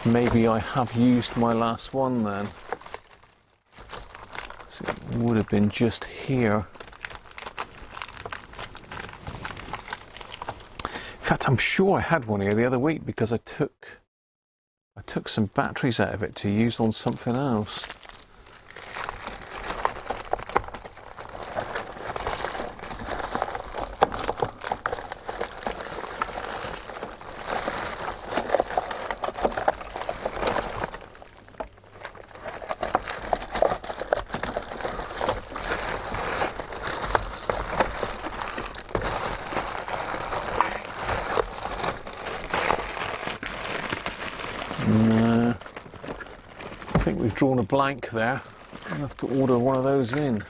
maybe I have used my last one then. So it would have been just here. In fact, I'm sure I had one here the other week, because I took some batteries out of it to use on something else. No, I think we've drawn a blank there. I'll have to order one of those in.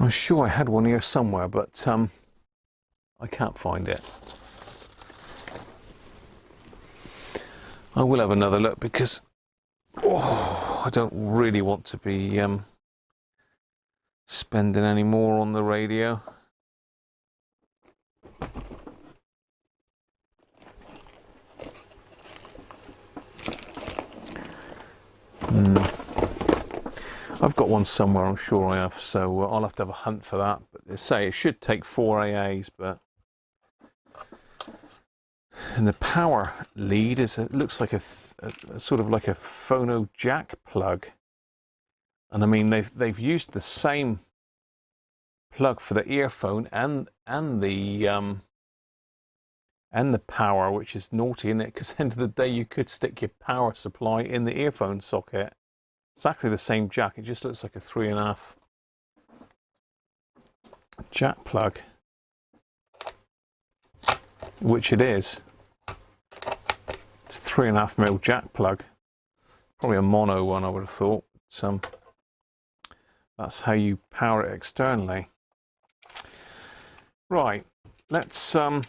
I'm sure I had one here somewhere, but I can't find it. I will have another look, because I don't really want to be spending any more on the radio. I've got one somewhere, I'm sure I have, so I'll have to have a hunt for that. But they say it should take 4 AAs, but... And the power lead is, it looks like a sort of like a phono jack plug. And I mean, they've used the same plug for the earphone and the power, which is naughty, isn't it? Because at the end of the day, you could stick your power supply in the earphone socket. Exactly the same jack. It just looks like a 3.5 jack plug, which it is. It's a 3.5mm jack plug. Probably a mono one, I would have thought. That's how you power it externally. Right. Let's now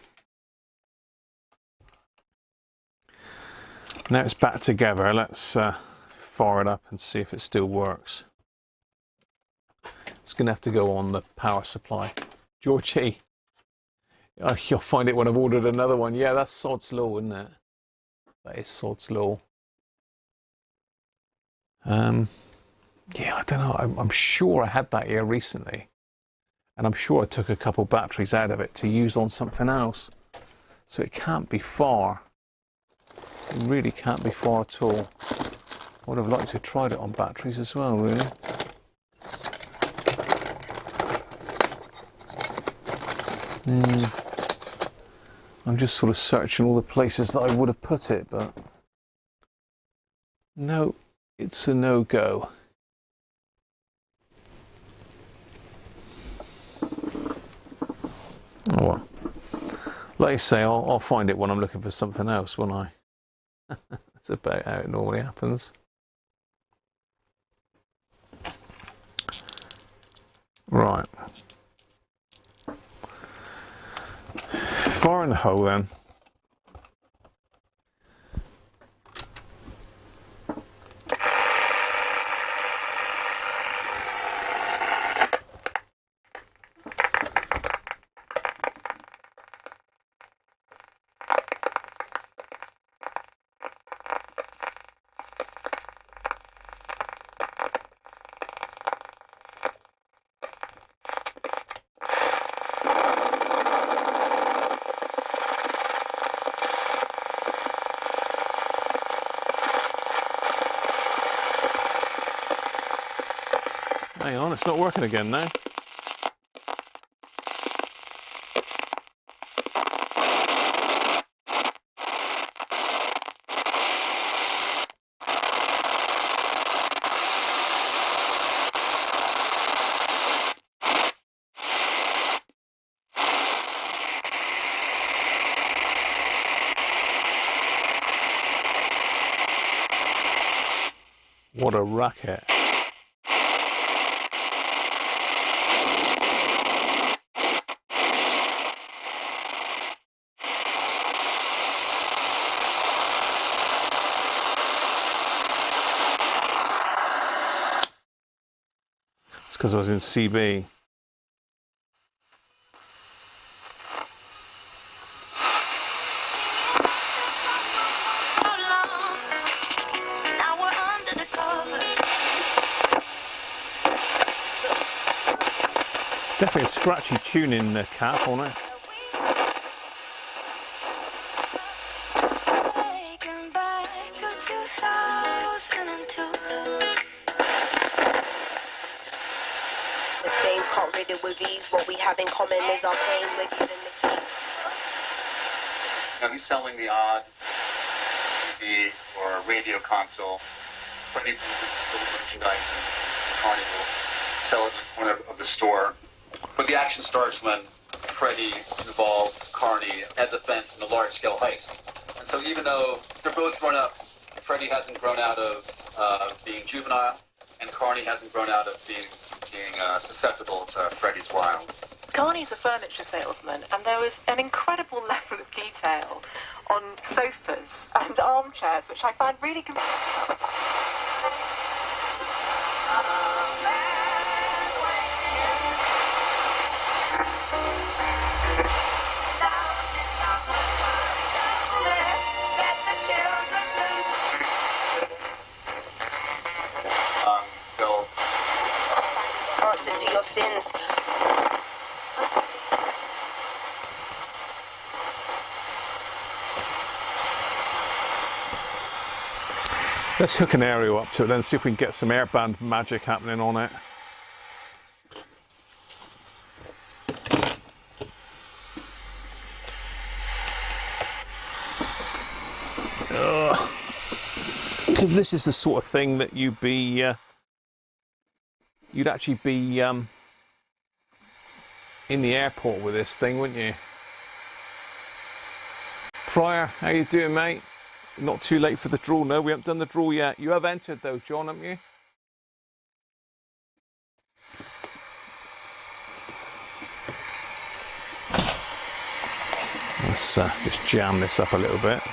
it's back together. Let's fire it up and see if it still works. It's going to have to go on the power supply. Georgie, you'll find it when I've ordered another one. Yeah, that's sod's law, isn't it? That is sod's law. Yeah, I don't know. I'm sure I had that here recently, and I'm sure I took a couple batteries out of it to use on something else. So it can't be far. It really can't be far at all. I would have liked to have tried it on batteries as well, really. I'm just sort of searching all the places that I would have put it, but no, it's a no-go. Oh well. Like I say, I'll find it when I'm looking for something else, won't I? That's about how it normally happens. Right. Fire in the hole then. Hang on, it's not working again now. What a racket. It's because I was in CB. Definitely a scratchy tuning cap on it. Can't read it with ease. What we have in common is our pain. We're given the keys. Now he's selling the odd TV or a radio console. Freddie brings his little merchandise and Carney will sell it in the corner of the store. But the action starts when Freddie involves Carney as a fence in a large-scale heist. And so even though they're both grown up, Freddie hasn't grown out of being juvenile, and Carney hasn't grown out of being susceptible to Freddie's wiles. Carney's a furniture salesman, and there was an incredible level of detail on sofas and armchairs, which I found really confusing. Bill. Answers to your sins. Let's hook an aerial up to it then, see if we can get some airband magic happening on it. Because this is the sort of thing that you'd actually be in the airport with this thing, wouldn't you? Pryor, how you doing, mate? Not too late for the draw. No, we haven't done the draw yet. You have entered though, John, haven't you? Let's just jam this up a little bit.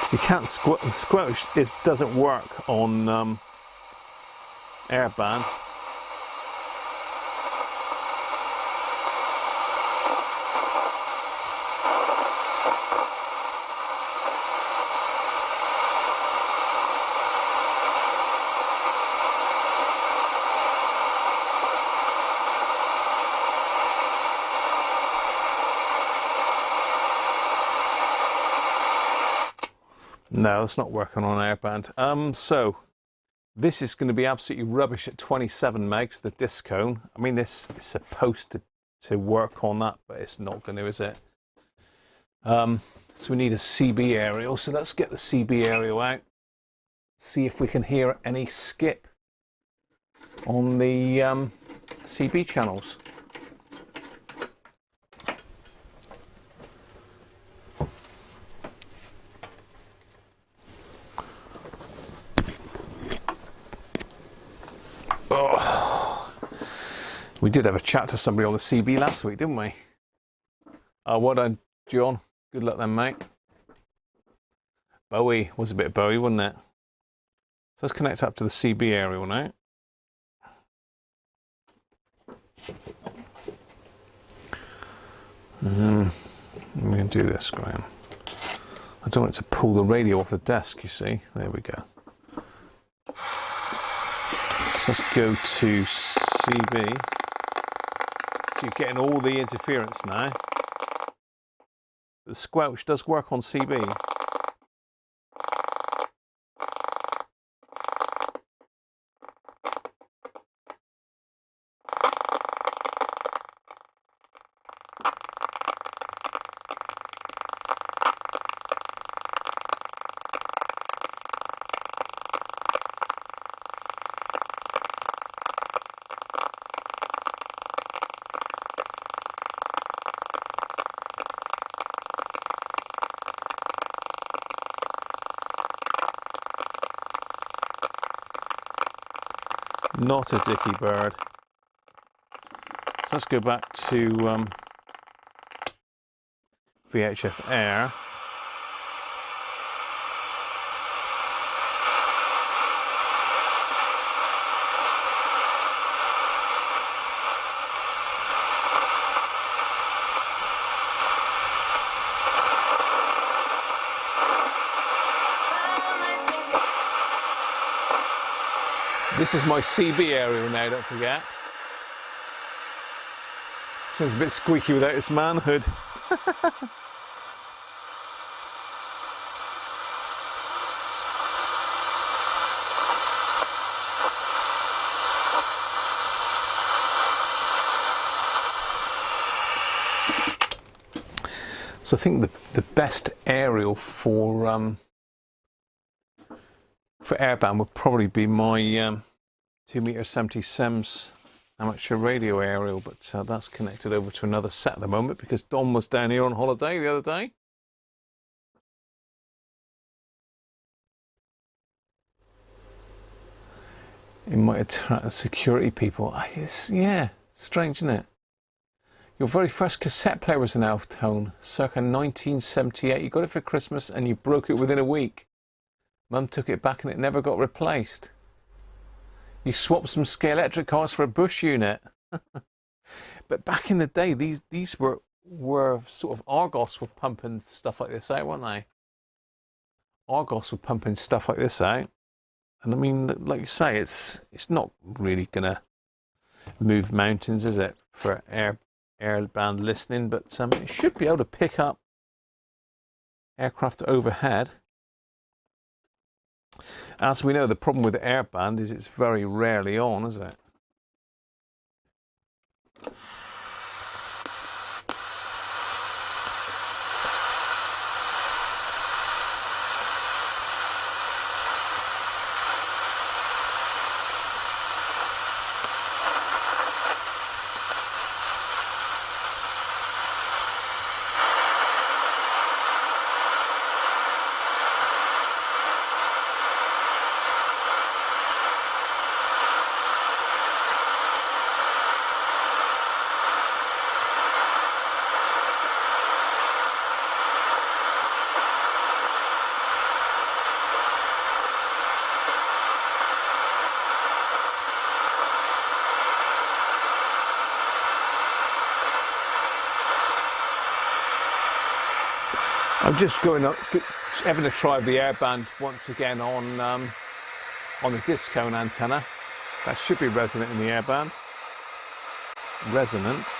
So you can't squelch. It doesn't work on airband. No, it's not working on airband. So this is going to be absolutely rubbish at 27 megs, the disc cone. I mean, this is supposed to work on that, but it's not going to, is it? So we need a CB aerial. So let's get the CB aerial out. See if we can hear any skip on the CB channels. Oh, we did have a chat to somebody on the CB last week, didn't we? Well done, John. Good luck then, mate. Bowie was a bit Bowie, wasn't it? So let's connect up to the CB aerial now. I'm going to do this, Graham. I don't want to pull the radio off the desk, you see. There we go. So let's go to CB. So you're getting all the interference now. The squelch does work on CB. Not a dicky bird. So let's go back to VHF Air. This is my CB aerial now, don't forget. Sounds a bit squeaky without its manhood. So I think the best aerial for airband would probably be my 2m70 SEMS amateur radio aerial, but that's connected over to another set at the moment because Don was down here on holiday the other day. It might attract the security people. Yeah, strange, isn't it? Your very first cassette player was an Elf Tone, circa 1978. You got it for Christmas and you broke it within a week. Mum took it back and it never got replaced. You swapped some Scale Electric cars for a Bush unit. But back in the day, these were sort of Argos were pumping stuff like this out, weren't they? Argos were pumping stuff like this out. And I mean, like you say, it's not really gonna move mountains, is it, for airband listening? But it should be able to pick up aircraft overhead. As we know, the problem with the airband is it's very rarely on, isn't it? I'm just having a try of the airband once again on the disc cone antenna. That should be resonant in the airband. Resonant.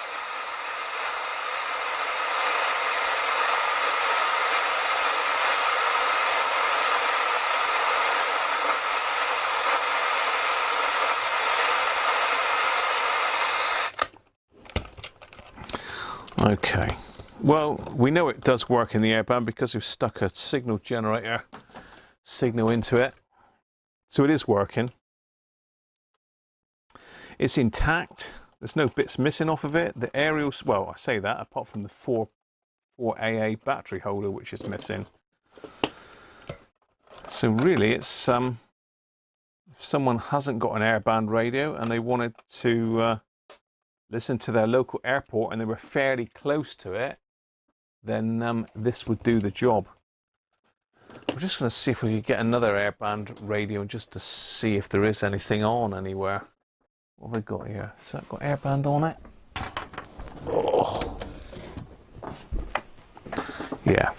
Okay, well, we know it does work in the airband because we've stuck a signal generator signal into it, so it is working. It's intact, there's no bits missing off of it. The aerials, well, I say that apart from the 4AA battery holder which is missing. So really it's if someone hasn't got an airband radio and they wanted to listen to their local airport and they were fairly close to it, then this would do the job. We're just going to see if we could get another airband radio just to see if there is anything on anywhere. What have they got here? Has that got airband on it? Oh. Yeah.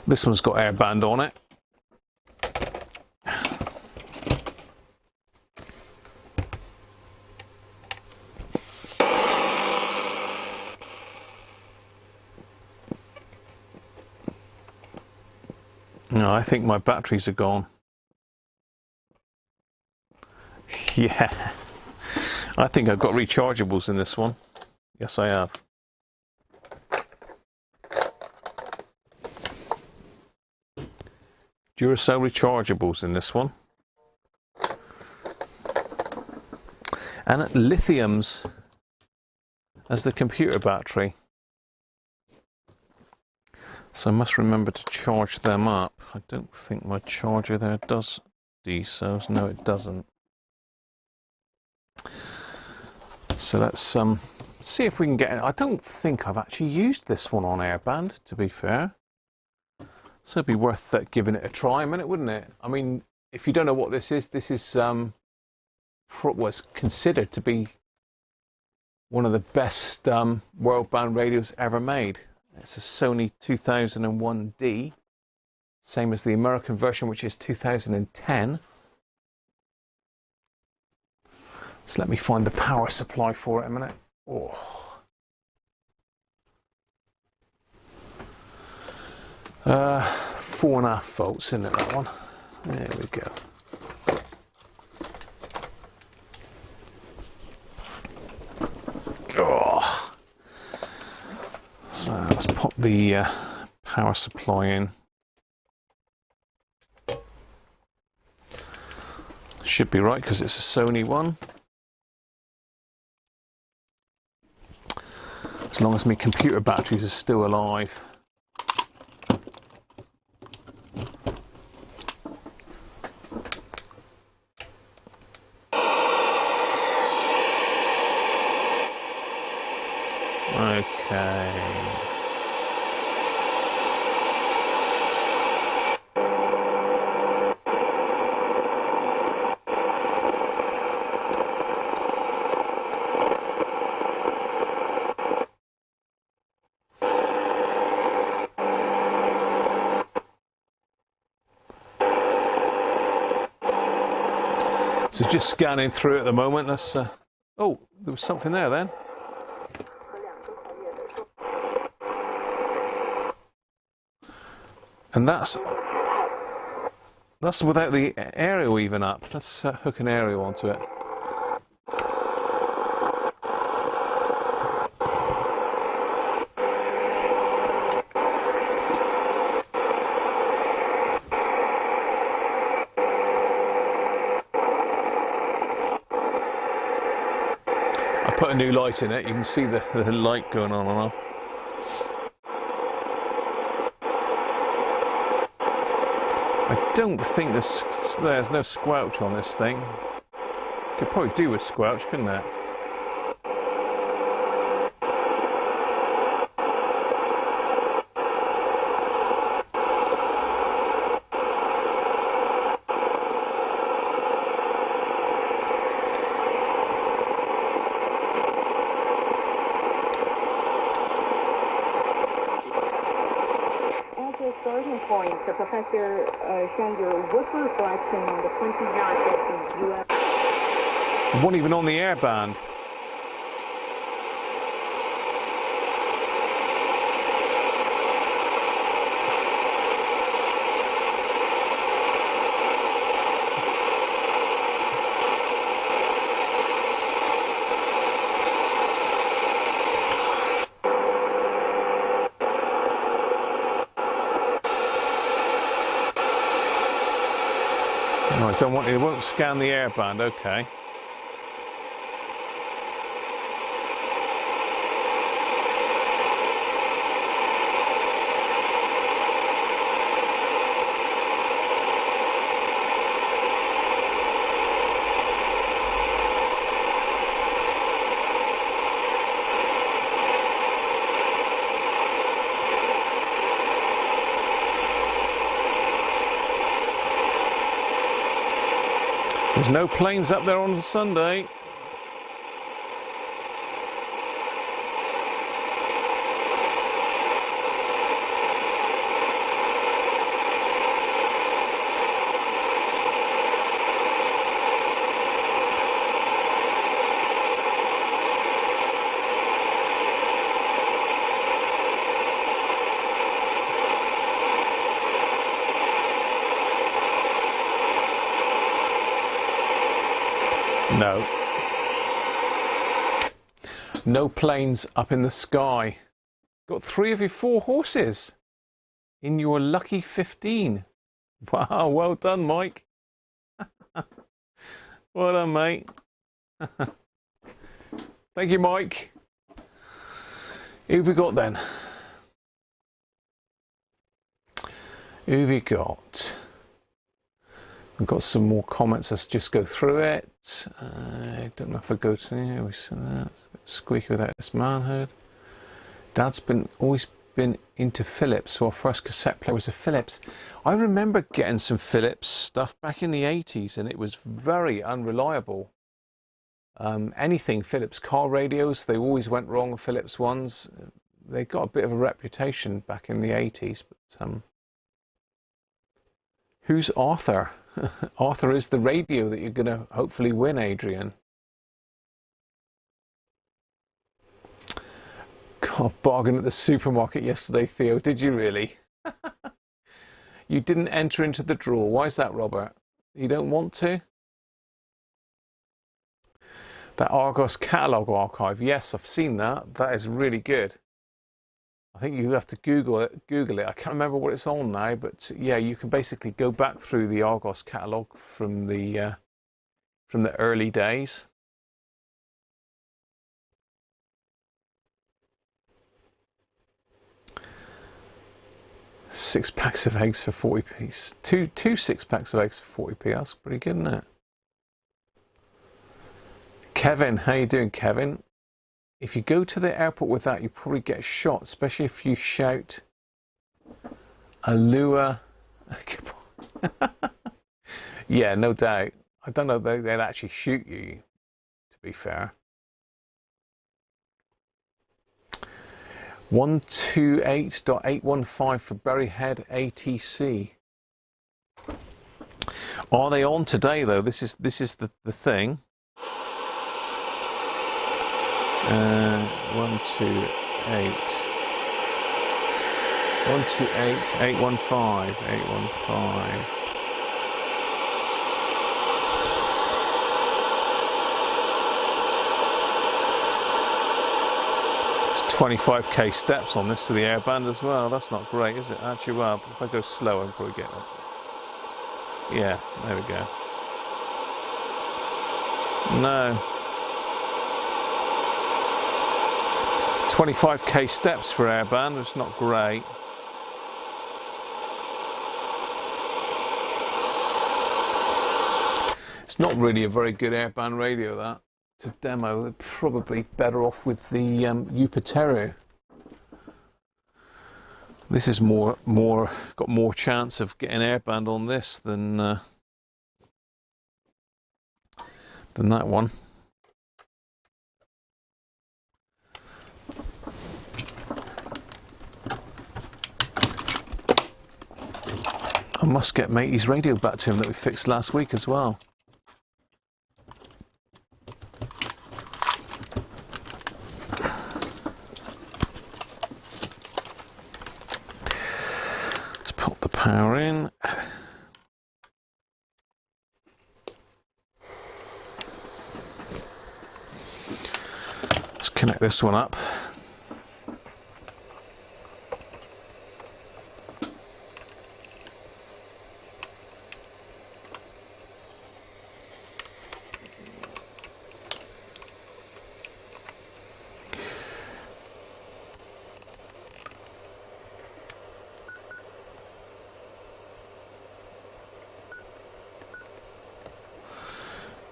This one's got airband on it. No, I think my batteries are gone. Yeah. I think I've got rechargeables in this one. Yes, I have. Duracell rechargeables in this one. And lithiums as the computer battery. So I must remember to charge them up. I don't think my charger there does D-cells. No, it doesn't. So let's see if we can get it. I don't think I've actually used this one on airband, to be fair. So it'd be worth giving it a try a minute, wouldn't it? I mean, if you don't know what this is was considered to be one of the best world band radios ever made. It's a Sony 2001D, same as the American version, which is 2010. So let me find the power supply for it a minute. Oh. 4.5 volts, isn't it, that one? There we go. Oh. So let's pop the power supply in. Should be right because it's a Sony one. As long as my computer batteries are still alive. Okay. So just scanning through at the moment. Let's. Oh, there was something there then. And that's without the aerial even up. Let's hook an aerial onto it. I put a new light in it. You can see the light going on and off. I don't think there's no squelch on this thing. Could probably do with squelch, couldn't it? Starting point, the Professor showing your whisper reflection on the 20-yard distance US. It wasn't even on the airband. Oh, I don't want it. Won't scan the airband. Okay. There's no planes up there on Sunday. No. No planes up in the sky. Got 3 of your 4 horses in your lucky 15. Wow, well done, Mike. Well done, mate. Thank you, Mike. Who we got then? Who we got? We've got some more comments. Let's just go through it. I don't know if I go to here. We said that. It's a bit squeaky without his manhood. Dad's always been into Philips, so our first cassette player was a Philips. I remember getting some Philips stuff back in the 80s, and it was very unreliable. Anything Philips car radios, they always went wrong. Philips ones, they got a bit of a reputation back in the 80s. But who's Arthur? Arthur is the radio that you're going to hopefully win, Adrian. God, bargain at the supermarket yesterday, Theo. Did you really? You didn't enter into the draw. Why is that, Robert? You don't want to? That Argos catalogue archive. Yes, I've seen that. That is really good. I think you have to Google it. I can't remember what it's on now, but yeah, you can basically go back through the Argos catalogue from the early days. Six packs of eggs for 40p. Two 6 packs of eggs for 40p. That's pretty good, isn't it? Kevin, how you doing, Kevin? If you go to the airport with that, you probably get shot, especially if you shout Alua. Yeah, no doubt. I don't know if they'd actually shoot you, to be fair. 128.815 for Berryhead ATC. Are they on today though? This is the thing. 128.815. It's 25k steps on this to the airband as well. That's not great, is it? Actually, well, if I go slow, I'll probably get it. Yeah, there we go. No. 25k steps for airband, it's not great. It's not really a very good airband radio, that. To demo, they're probably better off with the Upatero. This is got more chance of getting airband on this than that one. I must get Matey's radio back to him that we fixed last week as well. Let's put the power in. Let's connect this one up.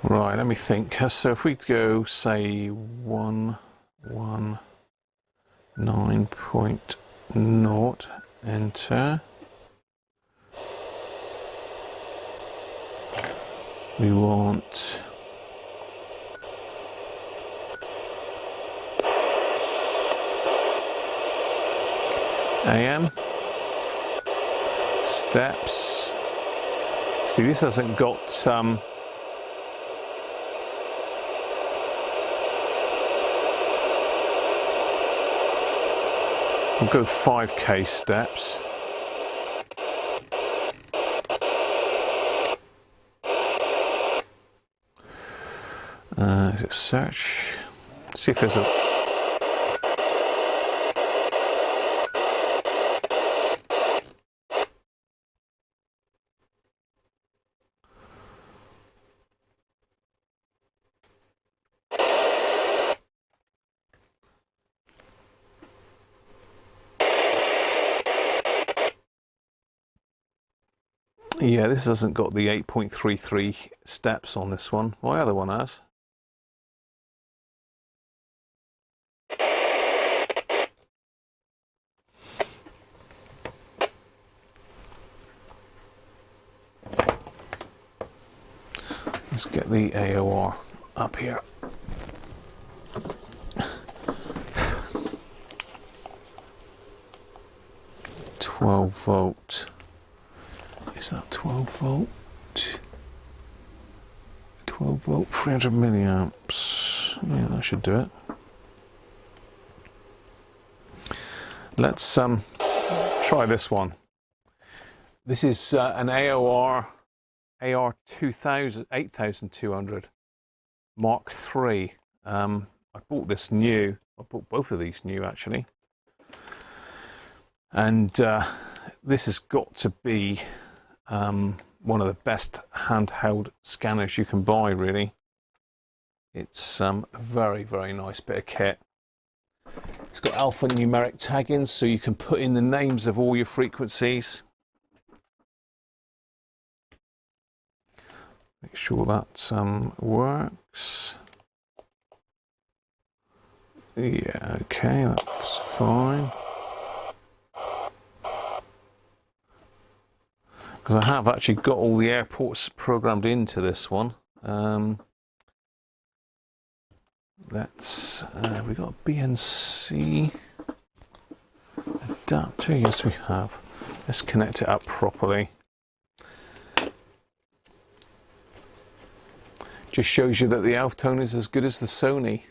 Right, let me think. So if we go, say, 119.0, enter. We want AM, steps. See, this hasn't got we'll go 5K steps. Is it search? See if there's a... Yeah, this hasn't got the 8.33 steps on this one. My other one has. Let's get the AOR up here. $12 Is that 12 volt? 12 volt, 300 milliamps. Yeah, that should do it. Let's try this one. This is an AOR AR2000 8200 Mark III. I bought this new. I bought both of these new actually, and this has got to be one of the best handheld scanners you can buy, really. It's a very, very nice bit of kit. It's got alphanumeric tagging, so you can put in the names of all your frequencies. Make sure that works. Yeah, okay, that's fine. Because I have actually got all the airports programmed into this one. Let's, we got a BNC adapter. Yes, we have. Let's connect it up properly. Just shows you that the Alftone is as good as the Sony.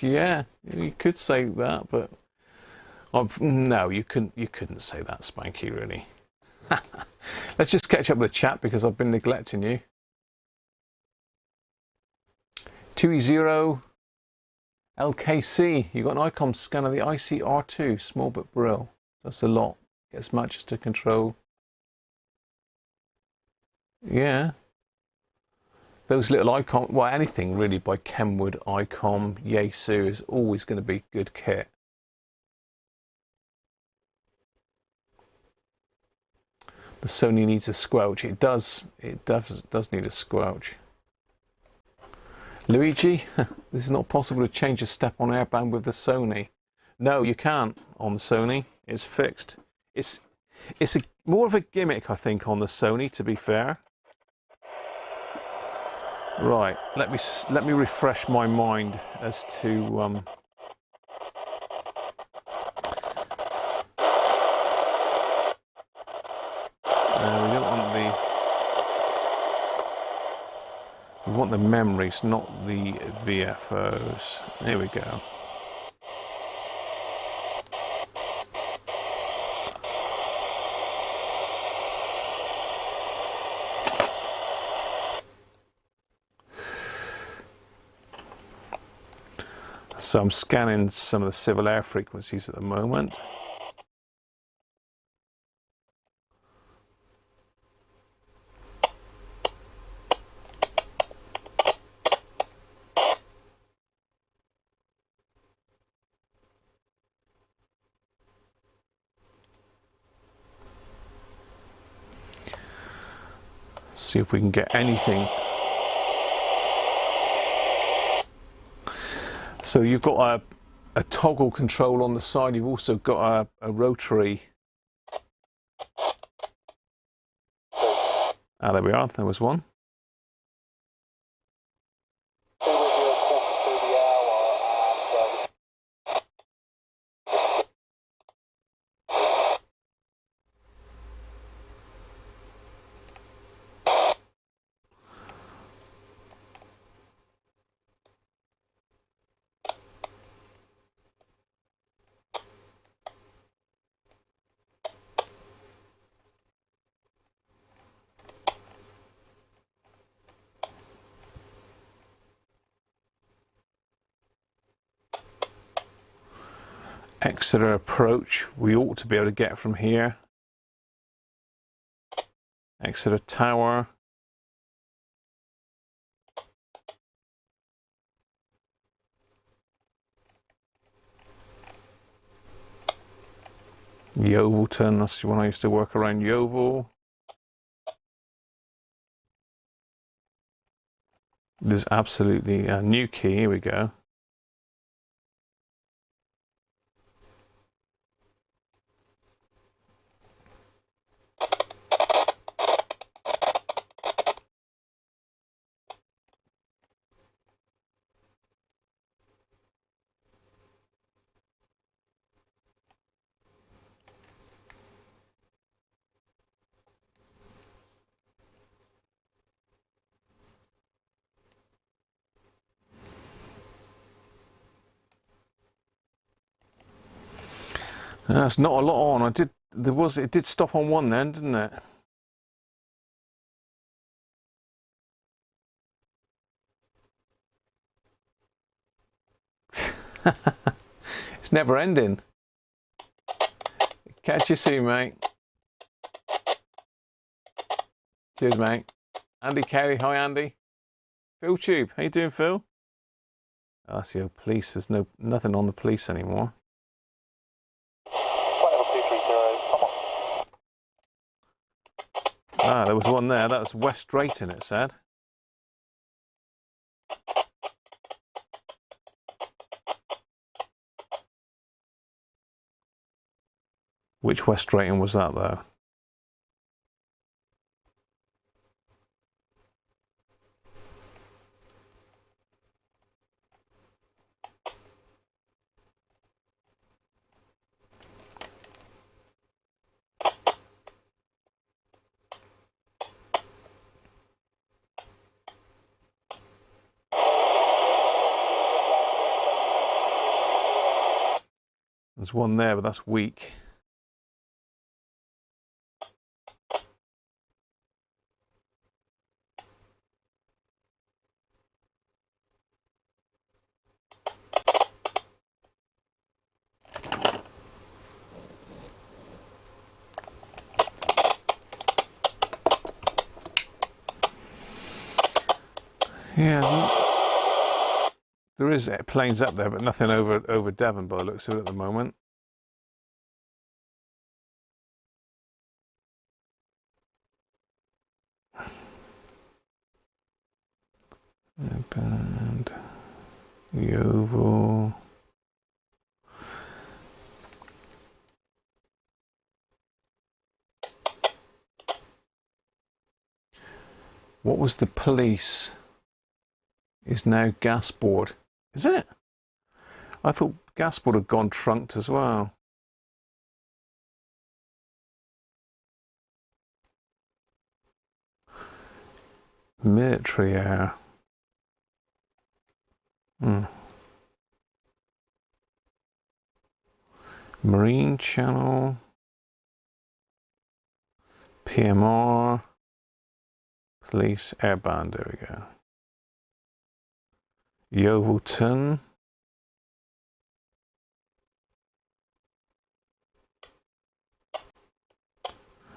Yeah, you could say that, but no, you couldn't say that, Spanky, really. Let's just catch up with the chat because I've been neglecting you. 2E0 LKC, you got an ICOM scanner, the ICR2, small but brill. That's a lot. Gets matches to control. Yeah. Those little ICOM, well, anything really by Kenwood, ICOM, Yaesu is always going to be good kit. The Sony needs a squelch. It does need a squelch. Luigi, this is not possible to change a step on airband with the Sony. No, you can't on the Sony. It's fixed. It's more of a gimmick, I think, on the Sony, to be fair. Right, let me refresh my mind as to we don't want we want the memories, not the VFOs. There we go. So I'm scanning some of the civil air frequencies at the moment. See if we can get anything. So you've got a toggle control on the side. You've also got a rotary. Ah, there we are. There was one. Exeter approach, we ought to be able to get from here. Exeter Tower. Yeovilton, that's when I used to work around Yeovil. There's absolutely a new key, here we go. That's not a lot on. It did stop on one then, didn't it? It's never ending. Catch you soon, mate. Cheers, mate. Andy Carey, hi Andy. Phil Tube, how you doing, Phil? Oh, that's the old police. There's nothing on the police anymore. Ah, there was one there. That was West Drayton, it said. Which West Drayton was that, though? There's one there, but that's weak. Yeah, there is planes up there, but nothing over Devon by the looks of it at the moment. And Yeovil. What was the police? Is now Gasboard. Is it? I thought Gasboard had gone trunked as well. Military air. Marine Channel. PMR. Police airband, there we go. Yeovilton.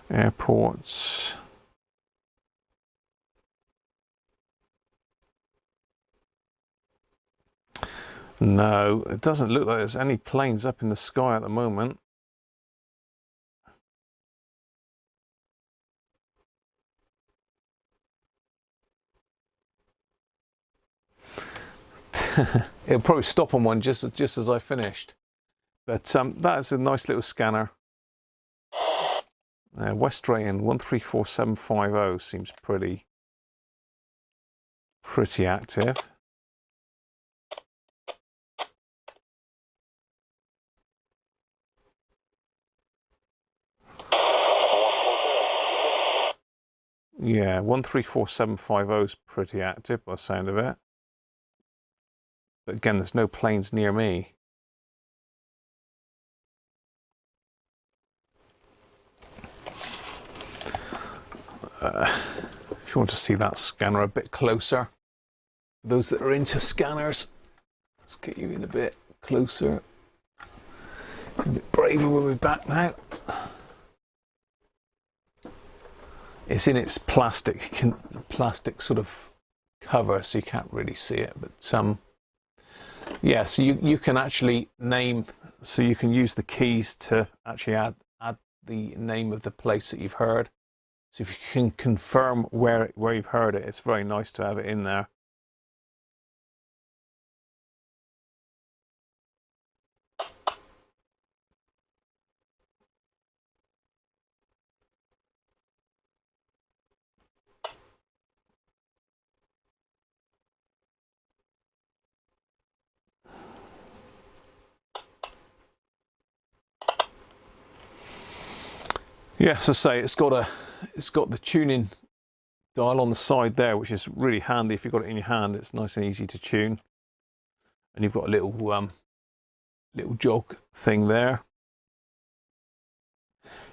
Airports. No, it doesn't look like there's any planes up in the sky at the moment. It'll probably stop on one just as I finished. But that's a nice little scanner. West Drayton 134750 seems pretty active. Yeah, 134750 is pretty active by the sound of it. But again, there's no planes near me. If you want to see that scanner a bit closer, those that are into scanners, let's get you in a bit closer. A bit braver when we're back now. It's in its plastic sort of cover, so you can't really see it. But yeah, so you can actually name, so you can use the keys to actually add the name of the place that you've heard. So if you can confirm where you've heard it, it's very nice to have it in there. Yeah, so say it's got the tuning dial on the side there, which is really handy if you've got it in your hand. It's nice and easy to tune. And you've got a little little jog thing there.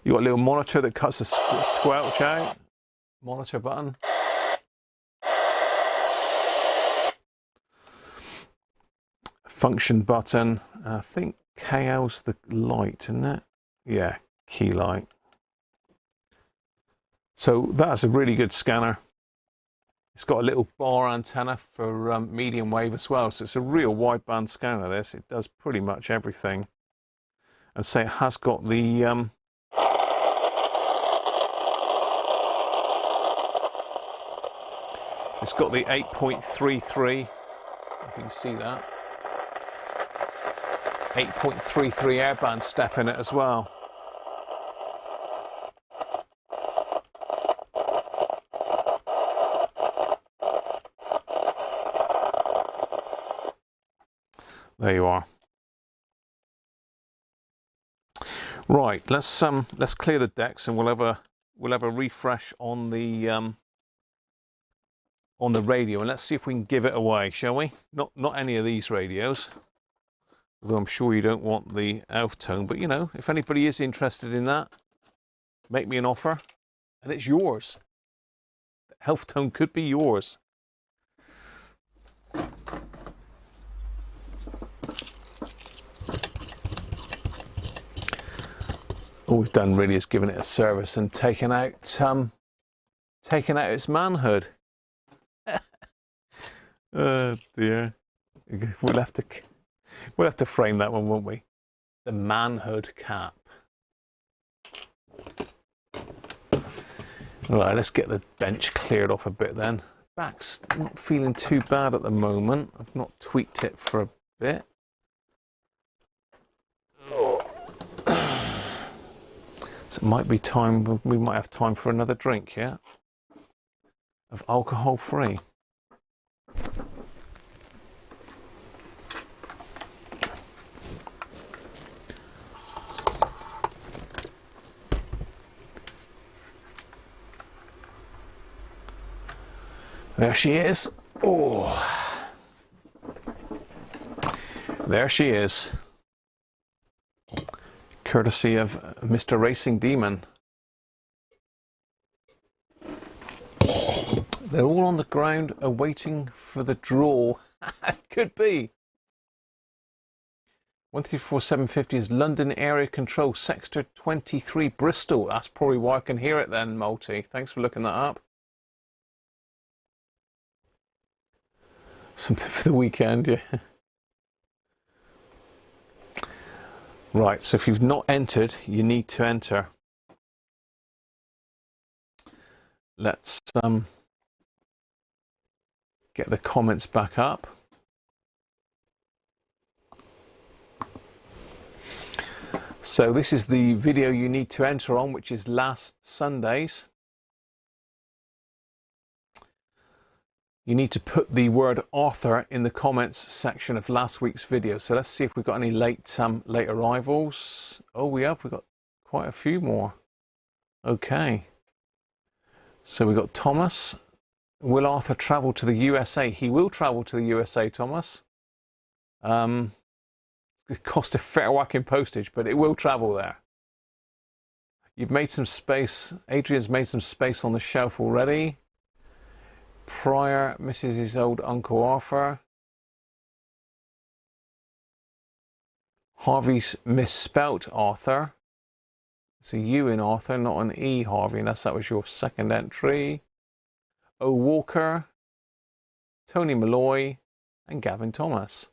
You've got a little monitor that cuts the squelch out. Monitor button. Function button. I think KL's the light, isn't it? Yeah, key light. So that's a really good scanner. It's got a little bar antenna for medium wave as well. So it's a real wideband scanner, this. It does pretty much everything. And say it has got the... it's got the 8.33, if you can see that. 8.33 airband step in it as well. There you are. Right, let's clear the decks and we'll have a refresh on the radio, and let's see if we can give it away, shall we? Not any of these radios, although I'm sure you don't want the Elf Tone, but you know, if anybody is interested in that, make me an offer and it's yours. The Elf Tone could be yours. All we've done really is given it a service and taken out its manhood. Oh dear. We'll have to frame that one, won't we? The manhood cap. Right, let's get the bench cleared off a bit then. Back's not feeling too bad at the moment. I've not tweaked it for a bit. So it might be time, we might have time for another drink, yeah? Of alcohol free. There she is. Oh, there she is. Courtesy of Mr. Racing Demon. They're all on the ground awaiting for the draw. Could be. 134750 is London Area Control, Sector 23, Bristol. That's probably why I can hear it then, Multi. Thanks for looking that up. Something for the weekend, yeah. Right, so if you've not entered, you need to enter. Let's get the comments back up. So this is the video you need to enter on, which is last Sunday's. You need to put the word author in the comments section of last week's video. So let's see if we've got any late arrivals. Oh, we've got quite a few more. Okay. So we've got Thomas. Will Arthur travel to the USA? He will travel to the USA, Thomas. It cost a fair whack in postage, but it will travel there. You've made some space. Adrian's made some space on the shelf already. Pryor misses his old Uncle Arthur. Harvey's misspelt Arthur. It's a U in Arthur, not an E, Harvey, unless that was your second entry. O. Walker, Tony Malloy, and Gavin Thomas.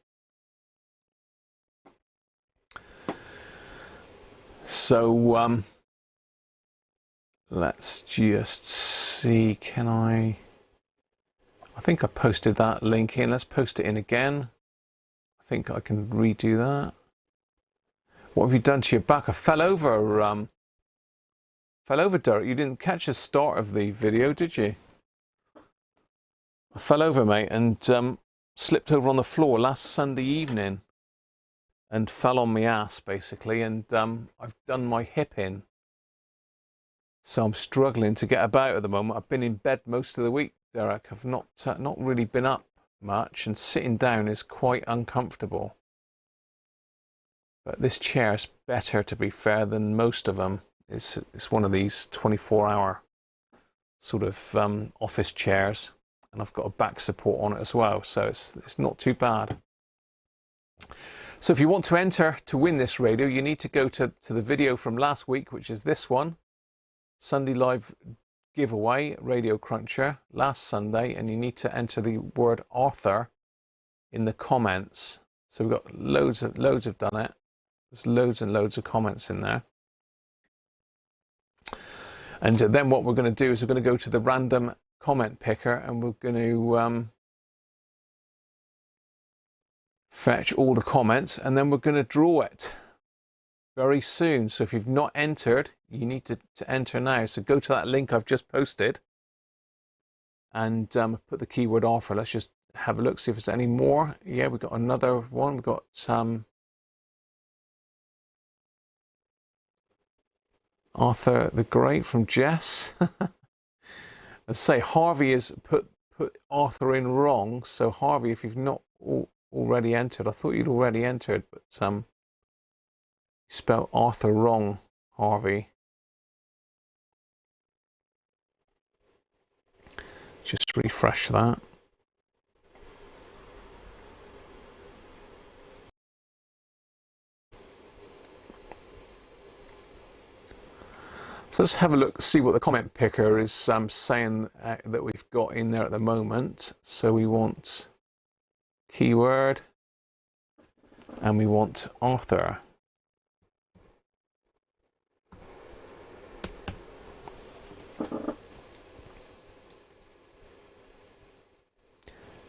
So, let's just see, can I think I posted that link in. Let's post it in again. I think I can redo that. What have you done to your back? I fell over, Derek. You didn't catch the start of the video, did you? I fell over, mate, and slipped over on the floor last Sunday evening and fell on my ass, basically, and I've done my hip in. So I'm struggling to get about at the moment. I've been in bed most of the week, Derek. I've not really been up much, and sitting down is quite uncomfortable. But this chair is better, to be fair, than most of them. It's one of these 24-hour sort of office chairs, and I've got a back support on it as well, so it's not too bad. So if you want to enter to win this radio, you need to go to the video from last week, which is this one, Sunday Live giveaway, Radiocruncher, last Sunday, and you need to enter the word author in the comments. So we've got loads have done it. There's loads and loads of comments in there. And then what we're going to do is we're going to go to the random comment picker, and we're going to fetch all the comments, and then we're going to draw it very soon. So if you've not entered, you need to enter now. So go to that link I've just posted and put the keyword offer. Let's just have a look, see if there's any more. Yeah, we've got another one. We've got Arthur the Great from Jess. Let's say Harvey has put Arthur in wrong. So Harvey, if you've not already entered, I thought you'd already entered, but you spelled Arthur wrong, Harvey. Just refresh that. So let's have a look, see what the comment picker is saying that we've got in there at the moment. So we want keyword and we want author.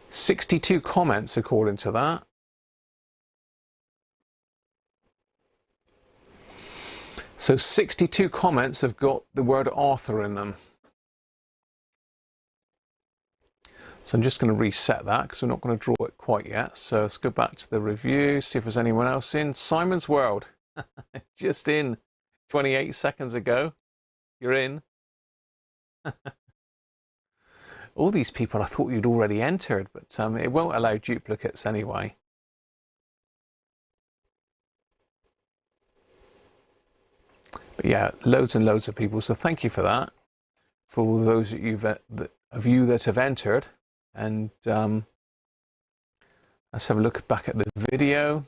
"62 comments according to that. So 62 comments have got the word author in them. So I'm just going to reset that because we're not going to draw it quite yet. So let's go back to the review, see if there's anyone else in. Simon's World, just in 28 seconds ago. You're in. All these people I thought you'd already entered, but it won't allow duplicates anyway. But yeah, loads and loads of people. So thank you for that, for all those of you that have entered. And let's have a look back at the video.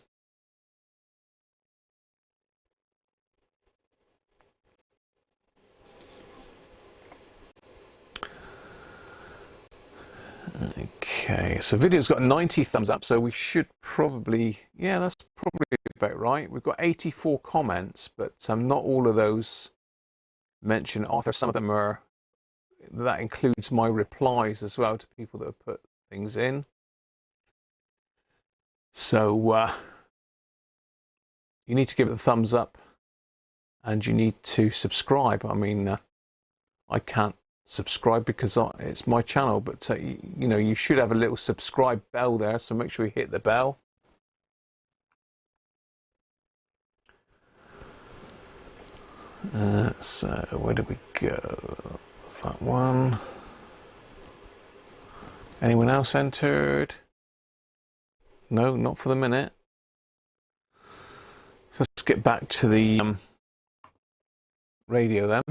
Okay, so video's got 90 thumbs up, so we should probably, yeah, that's probably about right. We've got 84 comments, but not all of those mention author. Some of them are, that includes my replies as well to people that have put things in. So you need to give it a thumbs up and you need to subscribe. I mean, I can't subscribe because it's my channel, but you know, you should have a little subscribe bell there, so make sure you hit the bell. So where did we go? That one. Anyone else entered? No, not for the minute. So let's get back to the radio then.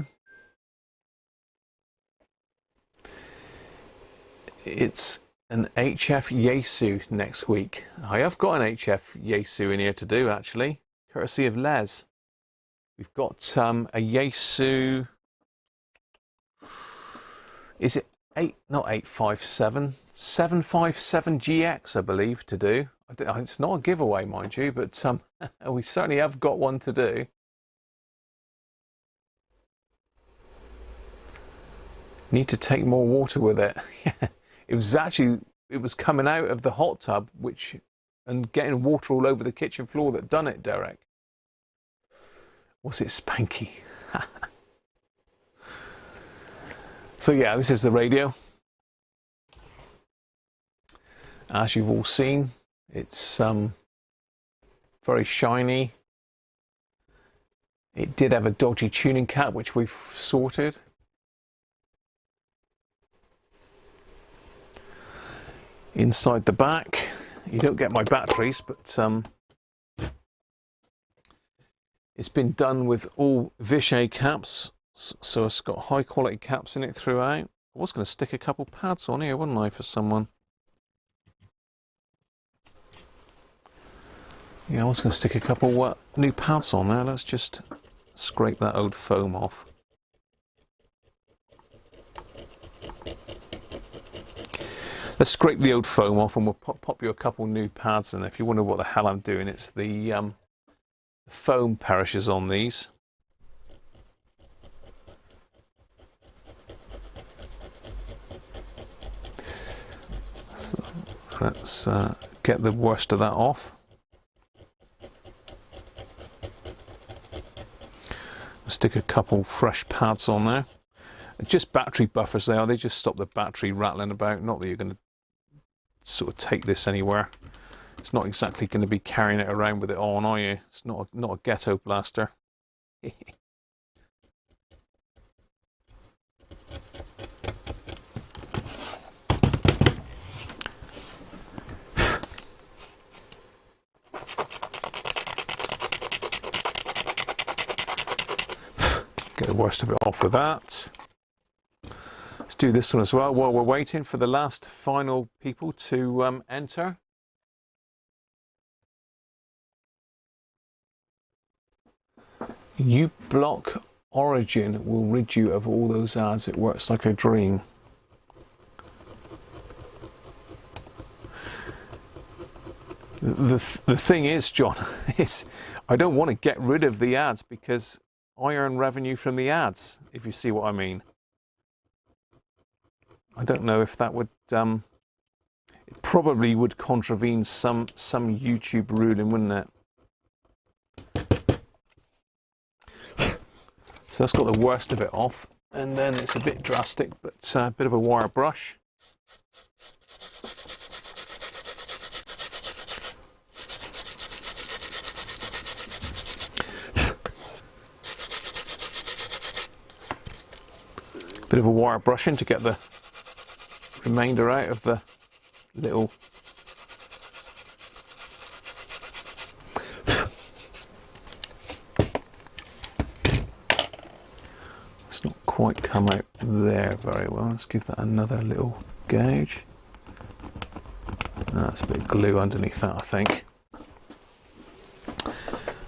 It's an HF Yaesu next week. I have got an HF Yaesu in here to do, actually, courtesy of Les. We've got a Yaesu. Is it 757GX, I believe, to do. It's not a giveaway, mind you, but we certainly have got one to do. Need to take more water with it. It was coming out of the hot tub, and getting water all over the kitchen floor that done it, Derek. Was it Spanky? So yeah, this is the radio. As you've all seen, it's very shiny. It did have a dodgy tuning cap, which we've sorted. Inside the back, you don't get my batteries, but it's been done with all Vichy caps, so it's got high quality caps in it throughout. I was going to stick a couple pads on here, wasn't I, for someone? Yeah, I was going to stick a couple new pads on there. Let's just scrape that old foam off. Let's scrape the old foam off, and we'll pop you a couple new pads in. If you wonder what the hell I'm doing, it's the foam perishes on these. So let's get the worst of that off. Stick a couple fresh pads on there. Just battery buffers they are. They just stop the battery rattling about. Not that you're going to sort of take this anywhere. It's not exactly going to be carrying it around with it on, are you? It's not a ghetto blaster. Get the worst of it off with that. Let's do this one as well while we're waiting for the last final people to enter. U-Block Origin will rid you of all those ads. It works like a dream. The thing is, John, is I don't want to get rid of the ads because I earn revenue from the ads, if you see what I mean. I don't know if that would, it probably would contravene some YouTube ruling, wouldn't it? So that's got the worst of it off, and then it's a bit drastic, but a bit of a wire brush. Bit of a wire brushing to get the remainder out of the little it's not quite come out there very well. Let's give that another little gauge. That's a bit of glue underneath that, I think.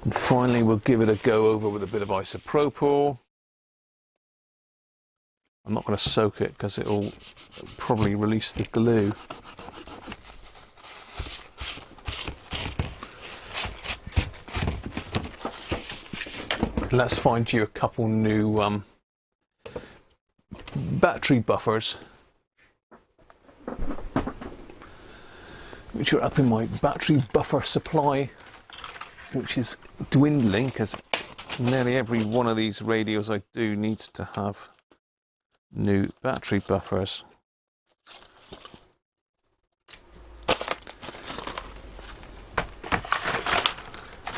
And finally we'll give it a go over with a bit of isopropyl. I'm not going to soak it because it'll probably release the glue. Let's find you a couple new battery buffers, which are up in my battery buffer supply, which is dwindling because nearly every one of these radios I do needs to have new battery buffers.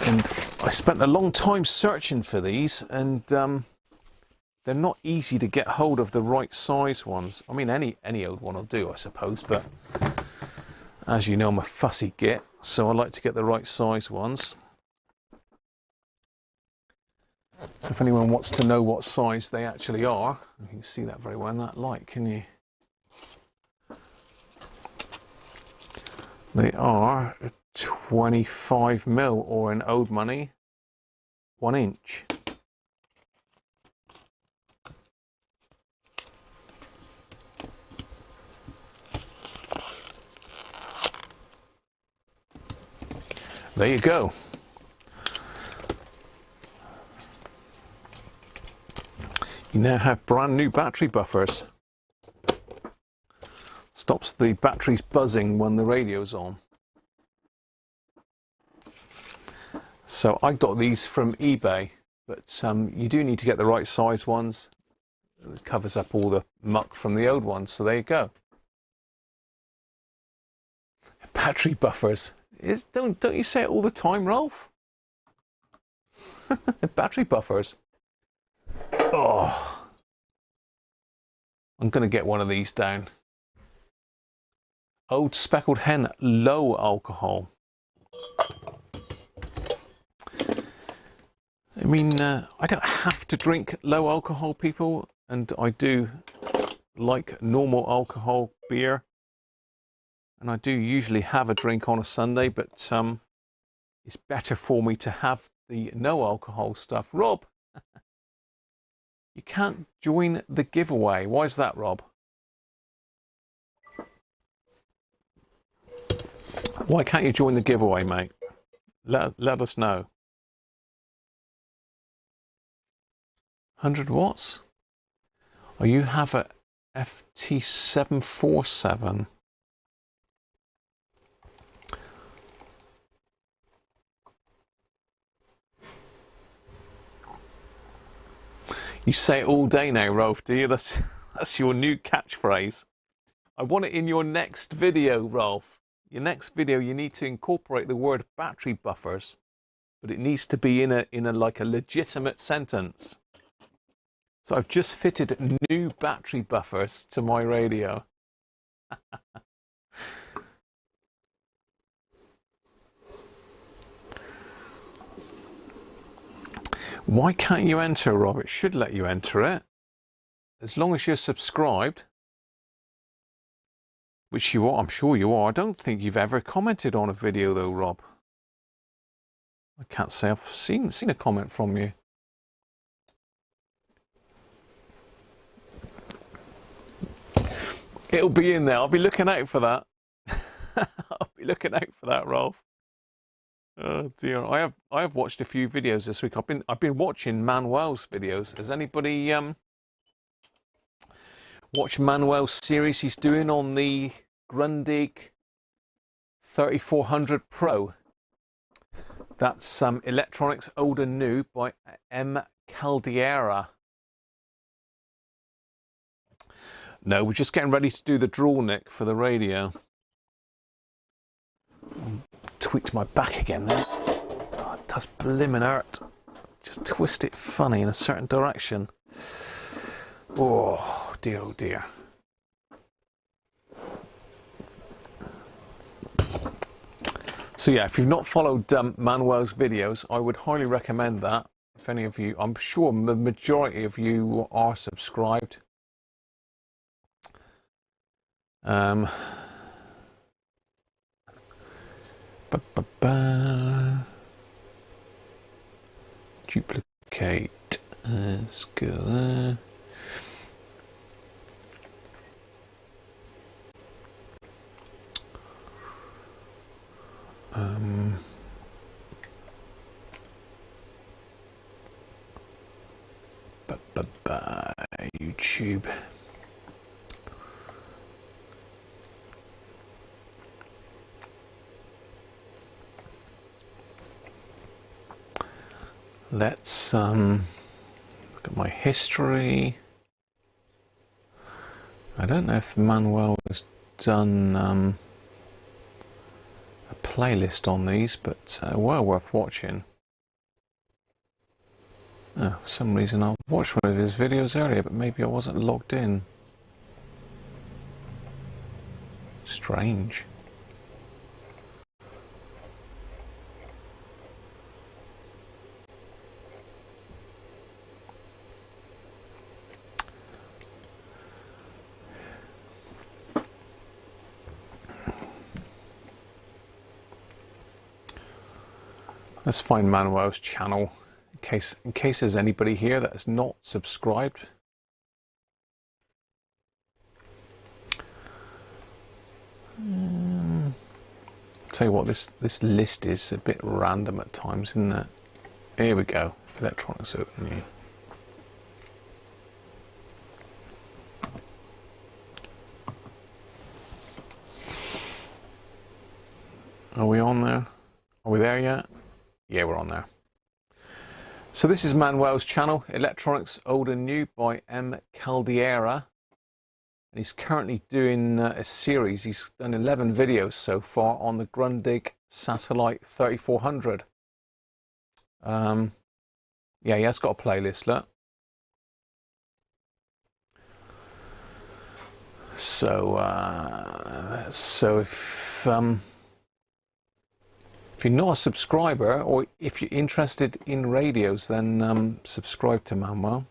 And I spent a long time searching for these, and they're not easy to get hold of the right size ones. I mean, any old one will do, I suppose, but as you know, I'm a fussy git, so I like to get the right size ones. So if anyone wants to know what size they actually are, you can see that very well in that light, can you? They are 25mm, or in old money, 1 inch. There you go. You now have brand new battery buffers. Stops the batteries buzzing when the radio's on. So I got these from eBay, but you do need to get the right size ones. It covers up all the muck from the old ones, so there you go. Battery buffers. Don't you say it all the time, Rolf? Battery buffers. Oh, I'm going to get one of these down. Old Speckled Hen, low alcohol. I mean, I don't have to drink low alcohol, people, and I do like normal alcohol beer. And I do usually have a drink on a Sunday, but it's better for me to have the no alcohol stuff. Rob, you can't join the giveaway. Why is that, Rob? Why can't you join the giveaway, mate? Let us know. 100 watts? Oh, you have a FT747. You say it all day now, Rolf, do you? That's your new catchphrase. I want it in your next video, Rolf. Your next video, you need to incorporate the word battery buffers, but it needs to be in a like a legitimate sentence. So I've just fitted new battery buffers to my radio. Why can't you enter, Rob? It should let you enter it. As long as you're subscribed. Which you are, I'm sure you are. I don't think you've ever commented on a video though, Rob. I can't say I've seen a comment from you. It'll be in there. I'll be looking out for that. I'll be looking out for that, Rolf. Oh dear. I have watched a few videos this week. I've been watching Manuel's videos. Has anybody watched Manuel's series he's doing on the Grundig 3400 Pro? That's Electronics Old and New by M. Caldera. No, we're just getting ready to do the drawl nick for the radio. Tweaked my back again there. Oh, it does blimmin' hurt. Just twist it funny in a certain direction. Oh dear, oh dear. So yeah, if you've not followed Manuel's videos, I would highly recommend that. If any of you, I'm sure the majority of you are subscribed. Duplicate. Let's go there. YouTube. let's look at my history. I don't know if Manuel has done a playlist on these, but well worth watching. Oh, for some reason I watched one of his videos earlier, but maybe I wasn't logged in. Strange. Let's find Manuel's channel in case there's anybody here that is not subscribed. Tell you what, this list is a bit random at times, isn't it? Here we go. Electronics Open. Are we on there? Are we there yet? Yeah, we're on there. So this is Manuel's channel, Electronics Old and New by M. Caldera. And he's currently doing a series. He's done 11 videos so far on the Grundig Satellite 3400. Yeah, he has got a playlist, look. So if you're not a subscriber, or if you're interested in radios, then subscribe to Manuel.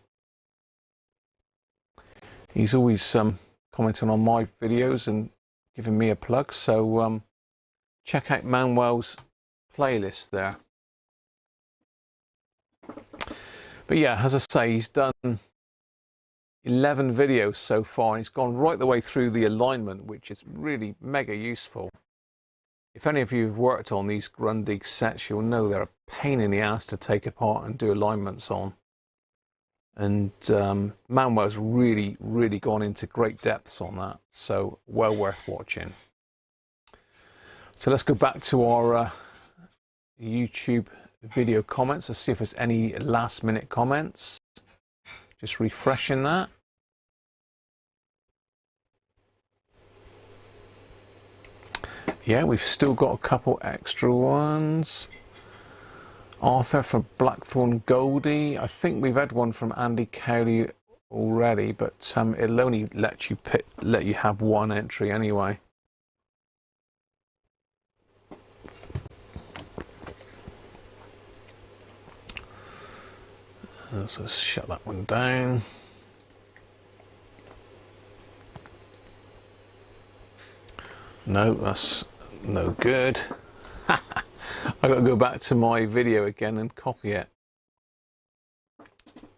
He's always commenting on my videos and giving me a plug, so check out Manuel's playlist there. But yeah, as I say, he's done 11 videos so far, and he's gone right the way through the alignment, which is really mega useful. If any of you have worked on these Grundig sets, you'll know they're a pain in the ass to take apart and do alignments on. And Manuel's really gone into great depths on that, so well worth watching. So let's go back to our YouTube video comments. Let's see if there's any last minute comments. Just refreshing that. Yeah, we've still got a couple extra ones. Arthur from Blackthorn Goldie. I think we've had one from Andy Cowley already, but it'll only let you have one entry anyway. Let's just shut that one down. No, that's no good. I've got to go back to my video again and copy it.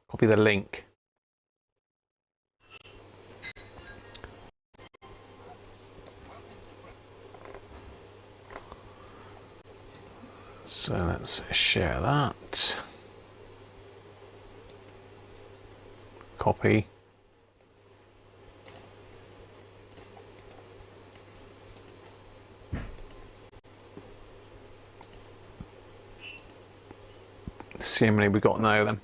Copy the link. So let's share that. Copy. See how many we got now then.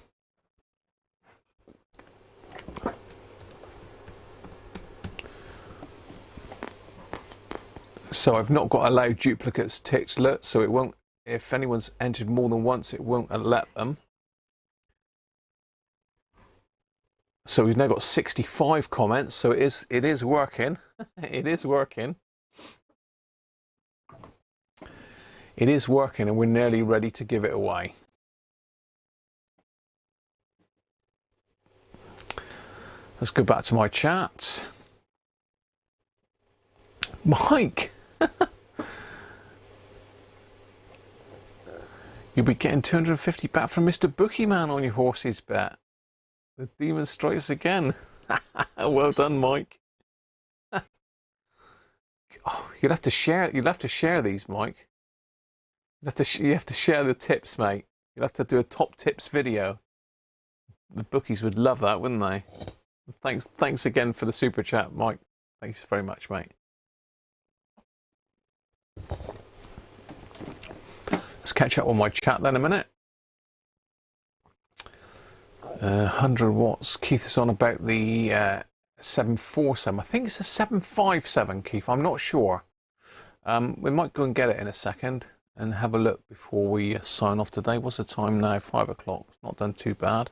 So I've not got allow duplicates ticked, look, so it won't, if anyone's entered more than once, it won't let them. So we've now got 65 comments, so it is working. It is working. It is working, and we're nearly ready to give it away. Let's go back to my chat. Mike! You'll be getting 250 back from Mr. Bookieman on your horse's bet. The demon strikes again. Well done, Mike. Oh, you'll have to share these, Mike. You have to share the tips, mate. You'll have to do a top tips video. The bookies would love that, wouldn't they? Thanks again for the super chat, Mike. Thanks very much, mate. Let's catch up on my chat then a minute. 100 watts. Keith is on about the 747. I think it's a 757, Keith. I'm not sure. We might go and get it in a second and have a look before we sign off today. What's the time now? 5 o'clock. Not done too bad.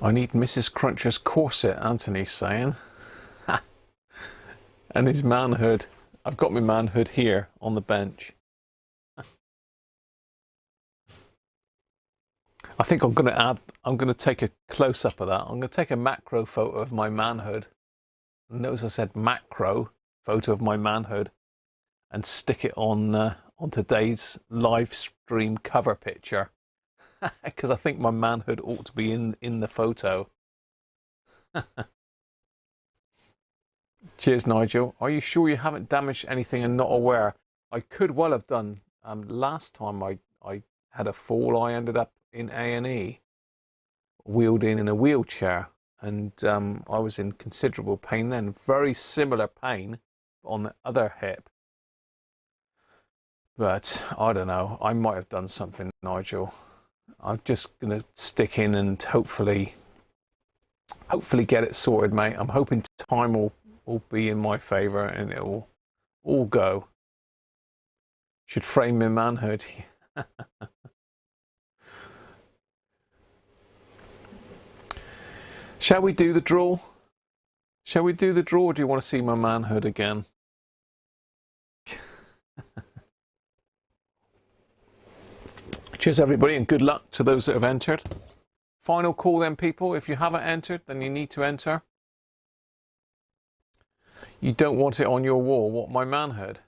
I need Mrs. Cruncher's corset, Anthony's saying. And his manhood. I've got my manhood here on the bench. I think I'm going to take a close-up of that. I'm going to take a macro photo of my manhood. Notice I said macro photo of my manhood and stick it on today's live stream cover picture. Because I think my manhood ought to be in the photo. Cheers, Nigel. Are you sure you haven't damaged anything and not aware? I could well have done. Last time I had a fall, I ended up in A&E, wheeled in a wheelchair, and I was in considerable pain then. Very similar pain on the other hip. But I don't know. I might have done something, Nigel. I'm just going to stick in and hopefully get it sorted, mate. I'm hoping time will be in my favour and it will all go. Should frame my manhood. Shall we do the draw? Shall we do the draw, or do you want to see my manhood again? Cheers, everybody, and good luck to those that have entered. Final call then, people. If you haven't entered, then you need to enter. You don't want it on your wall. What, my manhood?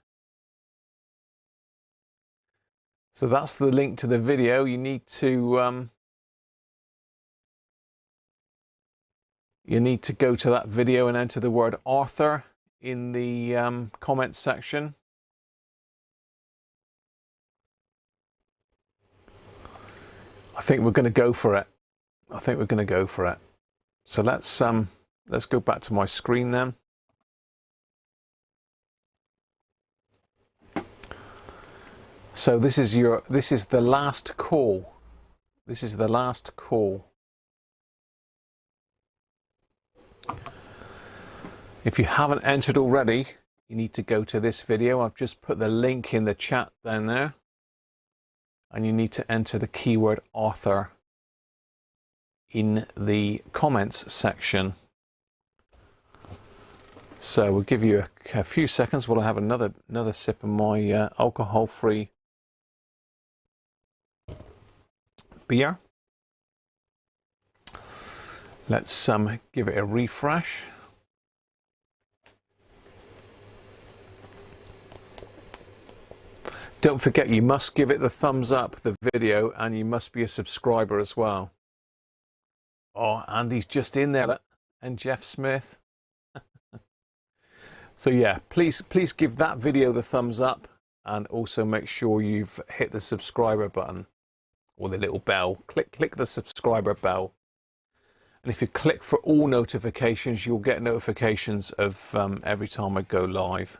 So that's the link to the video. You need to go to that video and enter the word Arthur in the comments section. I think we're going to go for it. I think we're going to go for it. So let's go back to my screen then. So this is the last call. This is the last call. If you haven't entered already, you need to go to this video. I've just put the link in the chat down there. And you need to enter the keyword Arthur in the comments section. So we'll give you a few seconds while I have another sip of my alcohol-free beer. Let's give it a refresh. Don't forget, you must give it the thumbs up, the video, and you must be a subscriber as well. Oh, Andy's just in there, and Jeff Smith. So yeah, please give that video the thumbs up, and also make sure you've hit the subscriber button or the little bell. Click the subscriber bell, and if you click for all notifications, you'll get notifications of every time I go live.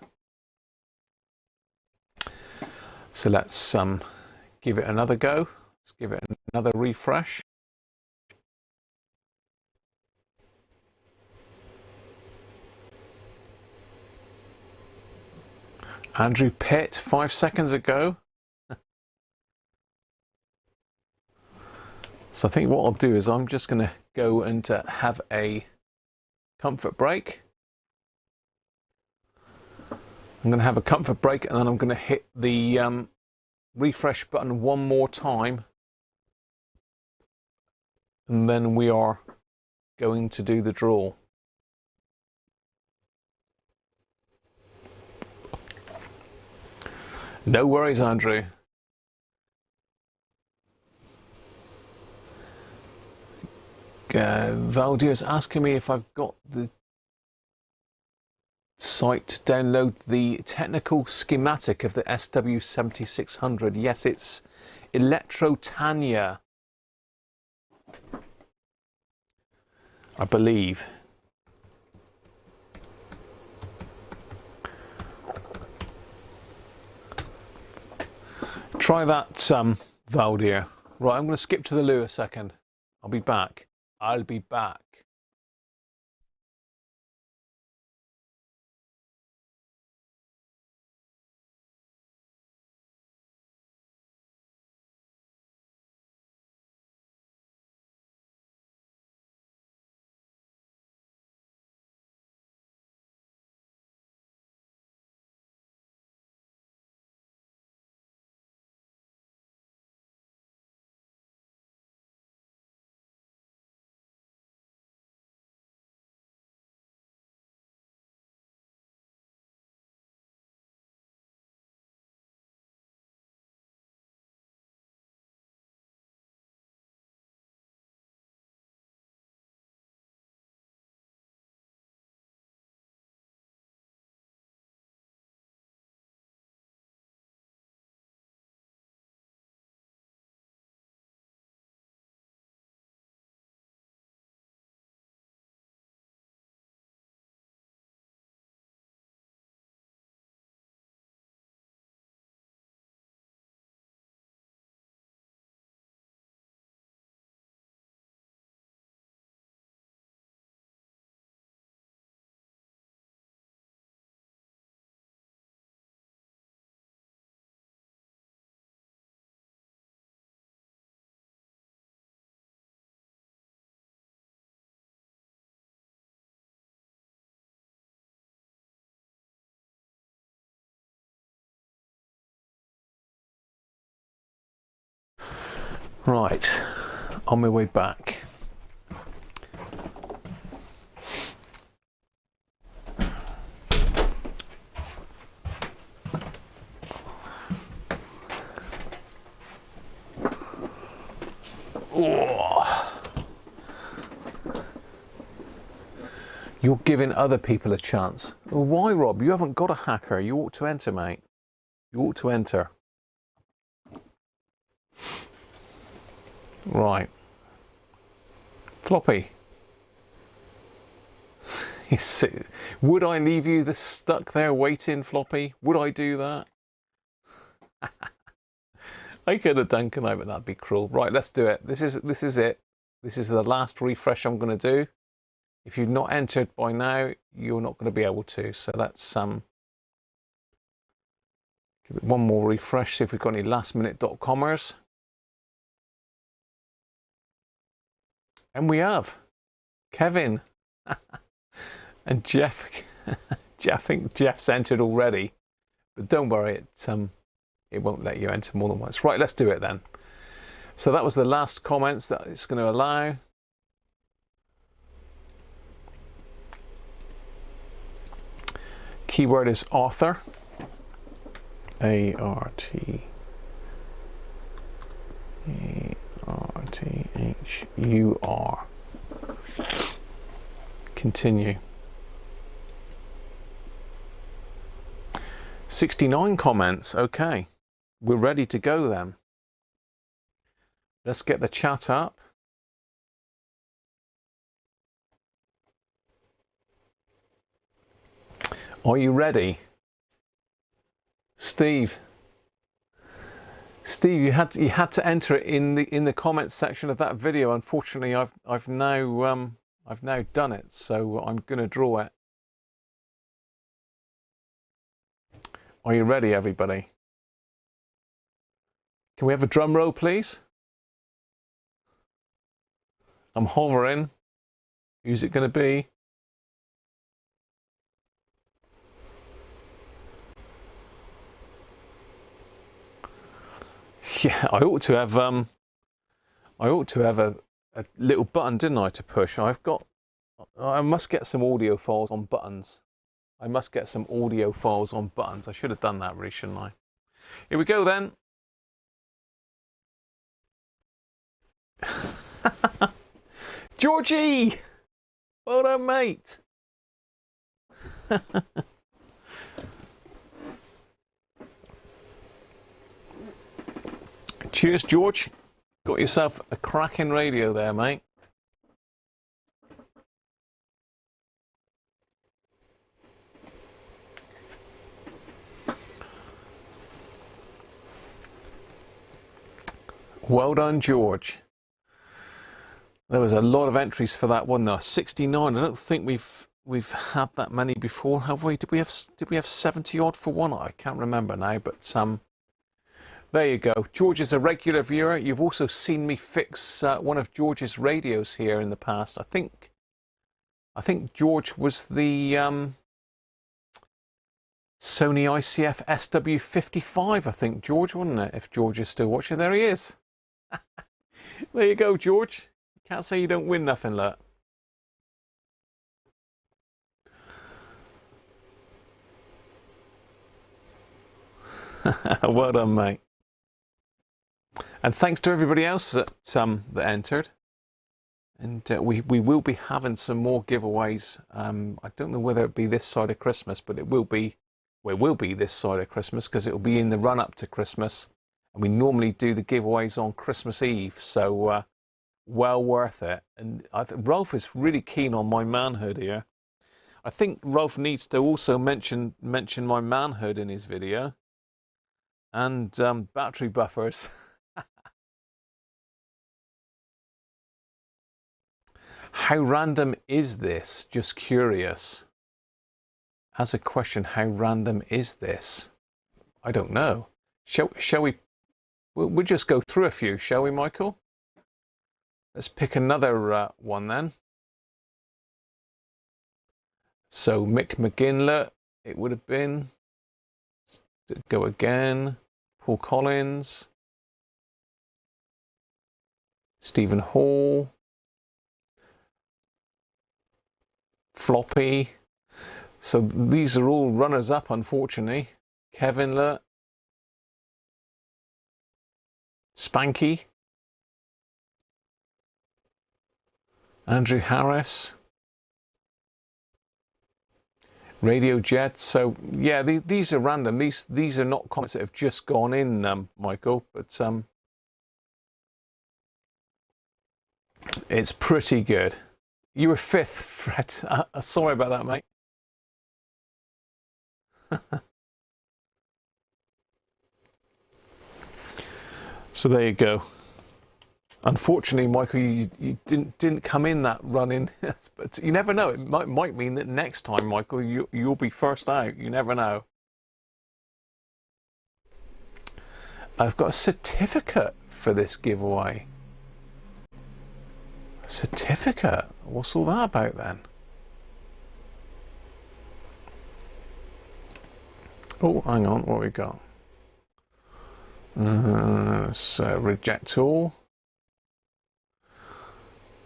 So let's give it another go. Let's give it another refresh. Andrew Pitt, 5 seconds ago. So I think what I'll do is I'm just going to go and have a comfort break. I'm going to have a comfort break, and then I'm going to hit the refresh button one more time. And then we are going to do the draw. No worries, Andrew. Valdier's asking me if I've got the site to download the technical schematic of the SW7600. Yes, it's Electrotania, I believe. Try that Valdir. Right, I'm going to skip to the loo a second. I'll be back. I'll be back. Right, on my way back. Oh. You're giving other people a chance. Why, Rob? You haven't got a hacker. You ought to enter, mate. You ought to enter. Right. Floppy. Would I leave you stuck there waiting, Floppy? Would I do that? I could have done, can I? But that'd be cruel. Right, let's do it. This is it. This is the last refresh I'm going to do. If you've not entered by now, you're not going to be able to. So let's give it one more refresh. See if we've got any lastminute.comers. And we have Kevin and Jeff. I think Jeff's entered already, but don't worry, it won't let you enter more than once. Right, let's do it then. So that was the last comments that it's going to allow. Keyword is author. ARTHUR. Continue. 69 comments. Okay, we're ready to go then. Let's get the chat up. Are you ready? Steve, you had to enter it in the comments section of that video. Unfortunately, I've now done it, so I'm going to draw it. Are you ready, everybody? Can we have a drum roll, please? I'm hovering. Who's it going to be? Yeah, I ought to have a little button, didn't I, to push? I must get some audio files on buttons. I should have done that, really, shouldn't I? Here we go then. Georgie! Well done, mate. Cheers, George. Got yourself a cracking radio there, mate. Well done, George. There was a lot of entries for that one, though. 69. I don't think we've had that many before, have we? Did we have 70 odd for one? I can't remember now, but there you go. George is a regular viewer. You've also seen me fix one of George's radios here in the past. I think George was the Sony ICF SW55. I think George, wasn't it? If George is still watching, there he is. There you go, George. Can't say you don't win nothing, look. Well done, mate. And thanks to everybody else that entered. And we will be having some more giveaways. I don't know whether it be this side of Christmas, but it will be. Well, it will be this side of Christmas because it will be in the run up to Christmas. And we normally do the giveaways on Christmas Eve, so well worth it. And Rolf is really keen on my manhood here. I think Rolf needs to also mention my manhood in his video. And battery buffers. How random is this? Just curious. As a question, how random is this? I don't know. Shall we? We'll just go through a few, shall we, Michael? Let's pick another one then. So Mick McGinley, it would have been. Go again. Paul Collins. Stephen Hall. Floppy. So these are all runners-up, unfortunately. Kevin Le. Spanky. Andrew Harris. Radio Jet. So yeah, these are random. These are not comments that have just gone in, Michael, but it's pretty good. You were fifth, Fred. Sorry about that, mate. So there you go. Unfortunately, Michael, you didn't come in that run-in, but you never know. It might mean that next time, Michael, you'll be first out. You never know. I've got a certificate for this giveaway. A certificate? What's all that about then? Oh, hang on, what have we got? So reject all.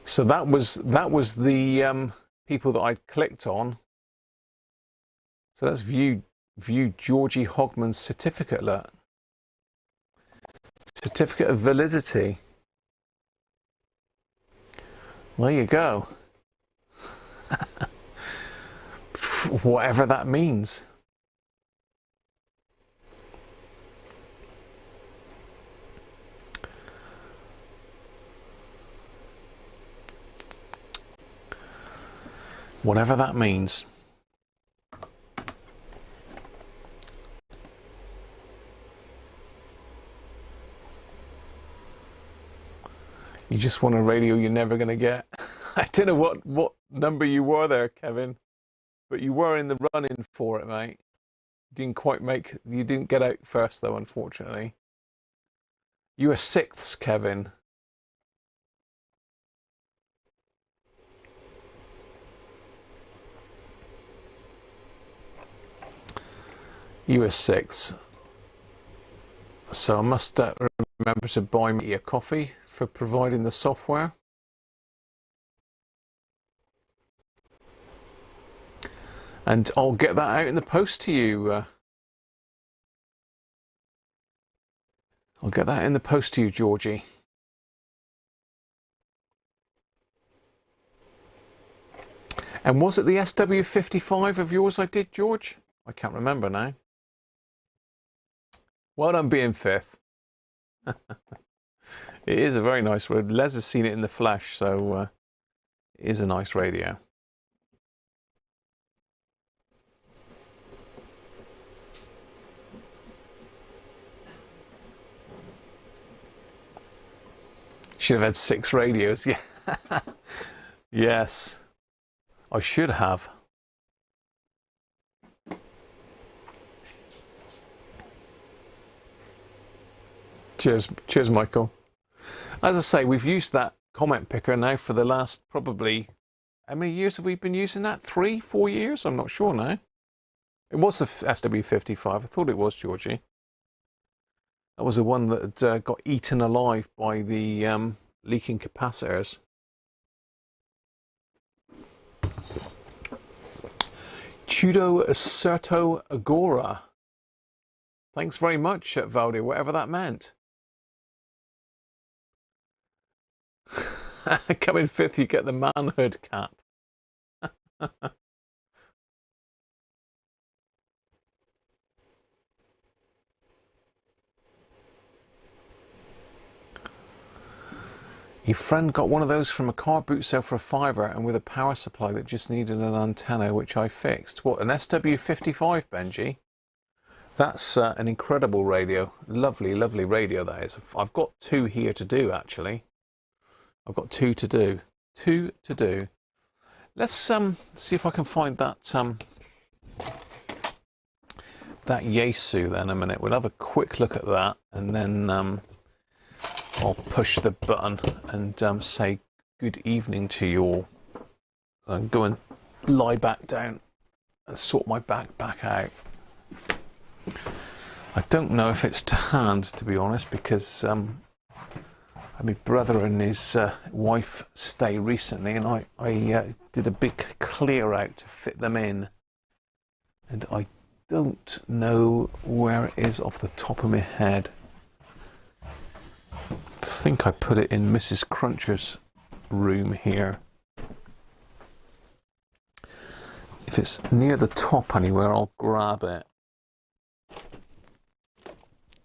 So that was the people that I'd clicked on. So that's view Georgie Hogman's certificate. Look. Certificate of validity. There you go. Whatever that means. Whatever that means. You just want a radio you're never going to get. I don't know what number you were there, Kevin, but you were in the run-in for it, mate. You didn't get out first, though, unfortunately. You were sixths, Kevin. You were sixths. So I must remember to buy me a coffee for providing the software. And I'll get that out in the post to you. I'll get that in the post to you, Georgie. And was it the SW55 of yours I did, George? I can't remember now. Well done being fifth. It is a very nice radio. Les has seen it in the flesh, so it is a nice radio. Should have had 6 radios. Yeah. Yes. I should have. Cheers, Michael. As I say, we've used that comment picker now for the last probably, how many years have we been using that? 3, 4 years? I'm not sure now. It was the SW55. I thought it was, Georgie. That was the one that got eaten alive by the leaking capacitors. Chudo Certo Agora. Thanks very much, Valdi, whatever that meant. Come in 5th, you get the manhood cap. Your friend got one of those from a car boot sale for £5 and with a power supply that just needed an antenna, which I fixed. What, an SW55, Benji? That's an incredible radio. Lovely, lovely radio that is. I've got 2 here to do, actually. I've got 2 to do. 2 to do. Let's see if I can find that that Yaesu then a minute. We'll have a quick look at that, and then I'll push the button and say good evening to you all. And go and lie back down and sort my back out. I don't know if it's to hand, to be honest, because my brother and his wife stay recently, and I did a big clear out to fit them in, and I don't know where it is off the top of my head. I think I put it in Mrs. Cruncher's room here. If it's near the top anywhere, I'll grab it.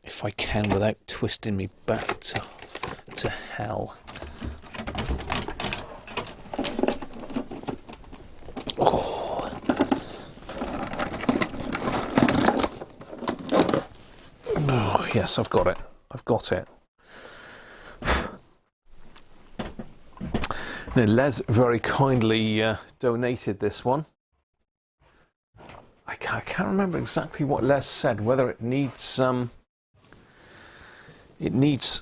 If I can, without twisting me back to hell. Oh. Oh, yes, I've got it. I've got it. Now, Les very kindly donated this one. I can't remember exactly what Les said, whether it needs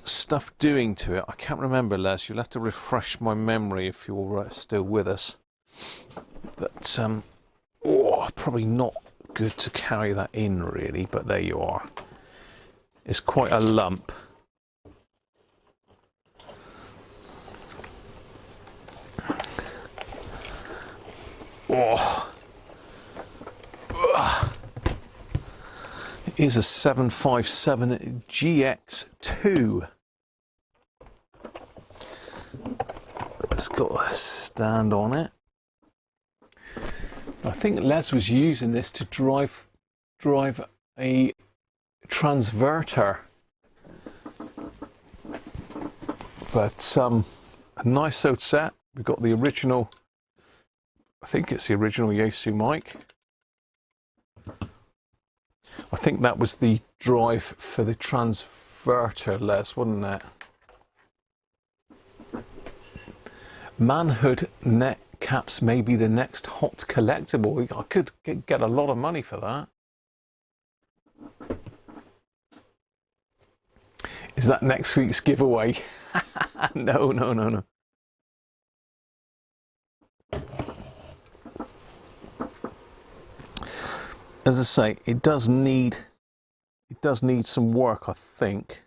stuff doing to it. I can't remember, Les. You'll have to refresh my memory if you're still with us. But, probably not good to carry that in, really, but there you are. It's quite a lump. Oh. It is a 757 GX2. It's got a stand on it. I think Les was using this to drive a transverter. But a nice old set. We've got the original, I think it's the original Yaesu mic. I think that was the drive for the transverter, Les, wasn't it? Manhood net caps may be the next hot collectible. I could get a lot of money for that. Is that next week's giveaway? No. As I say, it does need some work, I think.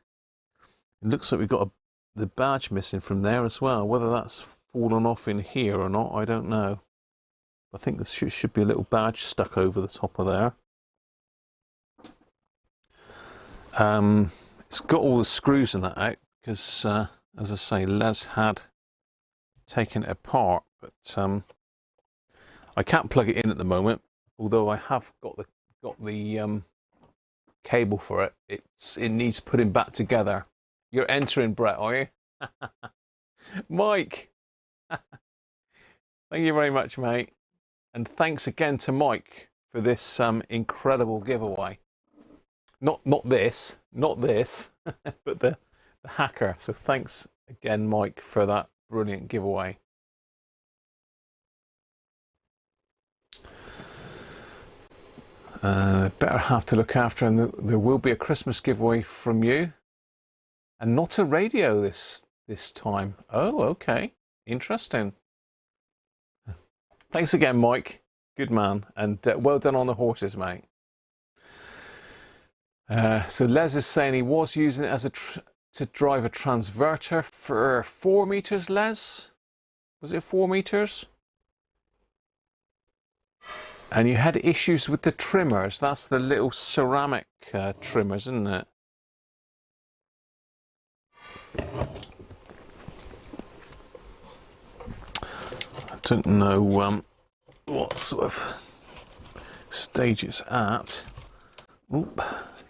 It looks like we've got the badge missing from there as well. Whether that's fallen off in here or not, I don't know. I think there should be a little badge stuck over the top of there. It's got all the screws in that out because, as I say, Les had taken it apart, but I can't plug it in at the moment. Although I have got the cable for it, it needs putting back together. You're entering, Brett, are you? Mike, thank you very much, mate, and thanks again to Mike for this incredible giveaway. Not this, but the hacker. So thanks again, Mike, for that brilliant giveaway. Better have to look after, and there will be a Christmas giveaway from you, and not a radio this time. Oh, okay, interesting. Thanks again, Mike. Good man, and well done on the horses, mate. So Les is saying he was using it as to drive a transverter for 4 meters. Les, was it 4 meters? And you had issues with the trimmers. That's the little ceramic trimmers, isn't it? I don't know what sort of stage it's at. Oop,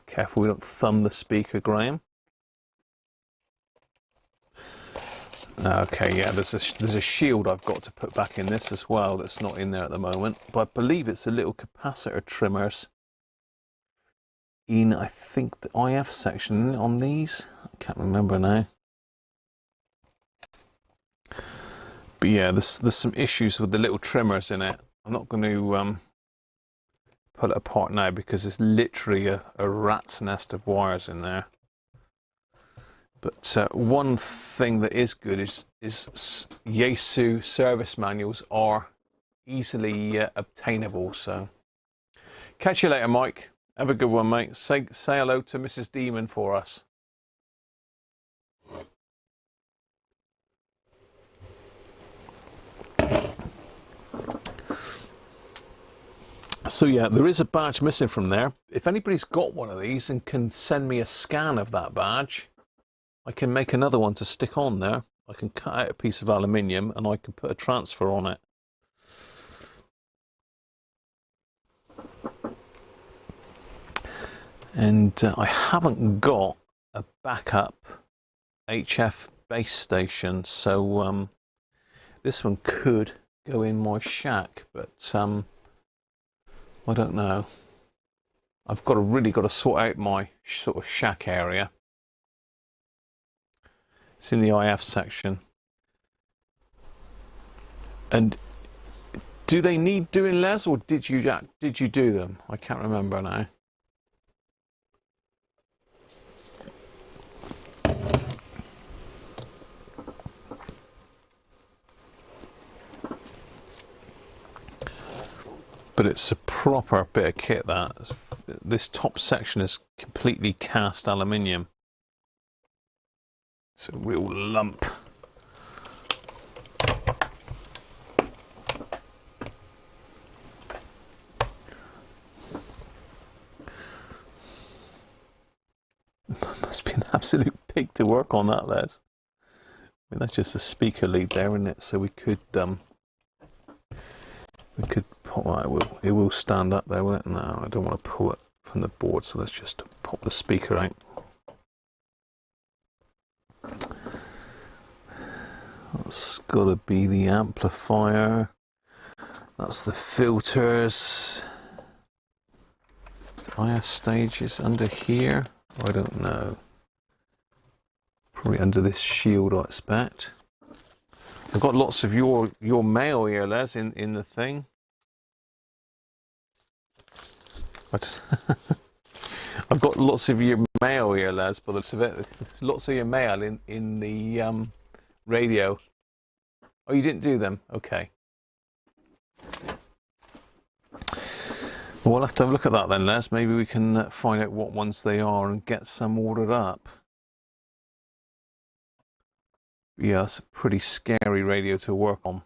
careful we don't thumb the speaker, Graham. Okay, yeah, there's a shield I've got to put back in this as well that's not in there at the moment, but I believe it's the little capacitor trimmers in, I think, the IF section on these. I can't remember now. But yeah, there's some issues with the little trimmers in it. I'm not going to pull it apart now because it's literally a rat's nest of wires in there. But one thing that is good is Yaesu service manuals are easily obtainable. So catch you later, Mike. Have a good one, mate. Say hello to Mrs. Demon for us. So yeah, there is a badge missing from there. If anybody's got one of these and can send me a scan of that badge, I can make another one to stick on there. I can cut out a piece of aluminium and I can put a transfer on it. And I haven't got a backup HF base station, so this one could go in my shack, but I don't know. I've really got to sort out my sort of shack area. It's in the IF section. And do they need doing, Les, or did you do them? I can't remember now. But it's a proper bit of kit, that. This top section is completely cast aluminium. It's a real lump. Must be an absolute pig to work on that, Les. I mean, that's just a speaker lead there, isn't it? So we could put, well, it will stand up there, won't it? No, I don't want to pull it from the board, so let's just pop the speaker out. That's got to be the amplifier. That's the filters. The IS stage is under here. I don't know. Probably under this shield, I expect. I've got lots of your mail here, Les, in the thing. I've got lots of your mail here, Les, by the looks of it. There's lots of your mail in the radio. Oh, you didn't do them? Okay. Well, we'll have to have a look at that then, Les. Maybe we can find out what ones they are and get some ordered up. Yeah, it's a pretty scary radio to work on.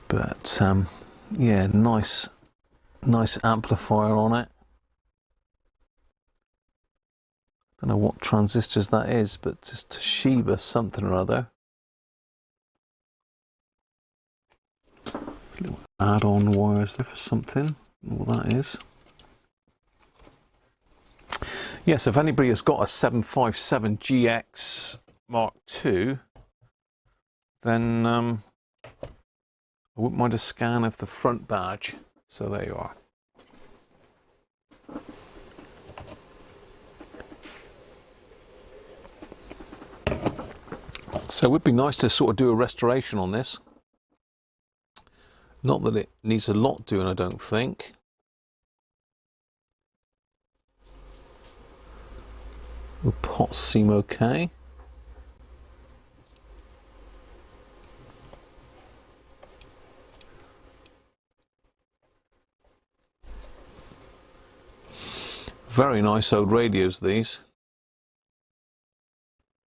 But yeah, nice amplifier on it. Don't know what transistors that is, but just Toshiba something or other. There's little add-on wires there for something. What that is. Yes, if anybody has got a 757GX Mark II, then I wouldn't mind a scan of the front badge. So there you are. So it would be nice to sort of do a restoration on this. Not that it needs a lot doing, I don't think. The pots seem okay. Very nice old radios, these.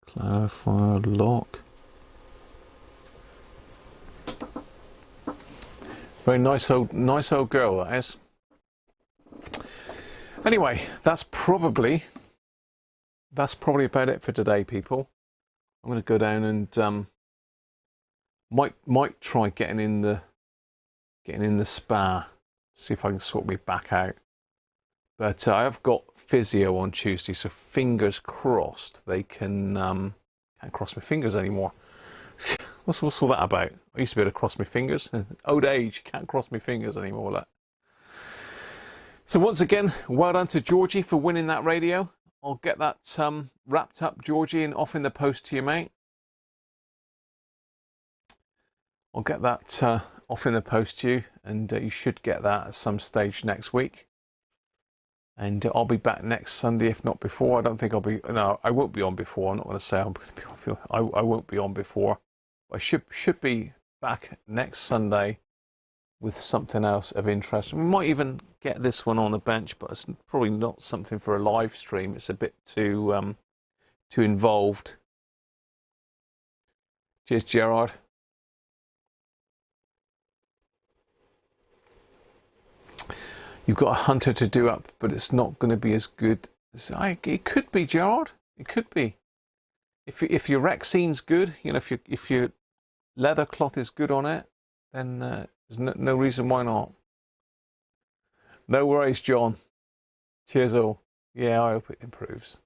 Clarifier lock. Very nice old girl, that is. Anyway, that's probably about it for today, people. I'm going to go down and might try getting in the spa, see if I can sort my back out. But I have got physio on Tuesday, so fingers crossed they can. Can't cross my fingers anymore. What's all that about? I used to be able to cross my fingers. Old age, can't cross my fingers anymore. That. So once again, well done to Georgie for winning that radio. I'll get that wrapped up, Georgie, and off in the post to you, mate. I'll get that off in the post to you, and you should get that at some stage next week. And I'll be back next Sunday, if not before. I don't think I'll be. No, I won't be on before. I'm not going to say I'm going to be on. I won't be on before. I should be back next Sunday with something else of interest. We might even get this one on the bench, but it's probably not something for a live stream. It's a bit too involved. Cheers, Gerard. You've got a Hunter to do up, but it's not going to be as good. It could be, Gerard. It could be. If your Rexine's good, you know, if your leather cloth is good on it, then there's no reason why not. No worries, John. Cheers all. Yeah, I hope it improves.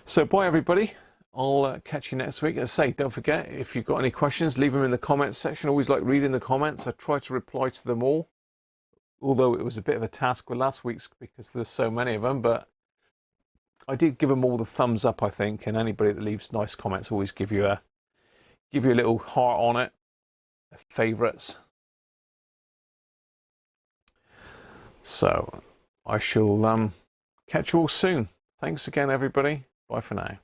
So bye, everybody. I'll catch you next week. As I say, don't forget, if you've got any questions, leave them in the comments section. I always like reading the comments. I try to reply to them all. Although it was a bit of a task with last week's because there's so many of them, but I did give them all the thumbs up, I think, and anybody that leaves nice comments always give you a little heart on it, favourites. So I shall catch you all soon. Thanks again, everybody. Bye for now.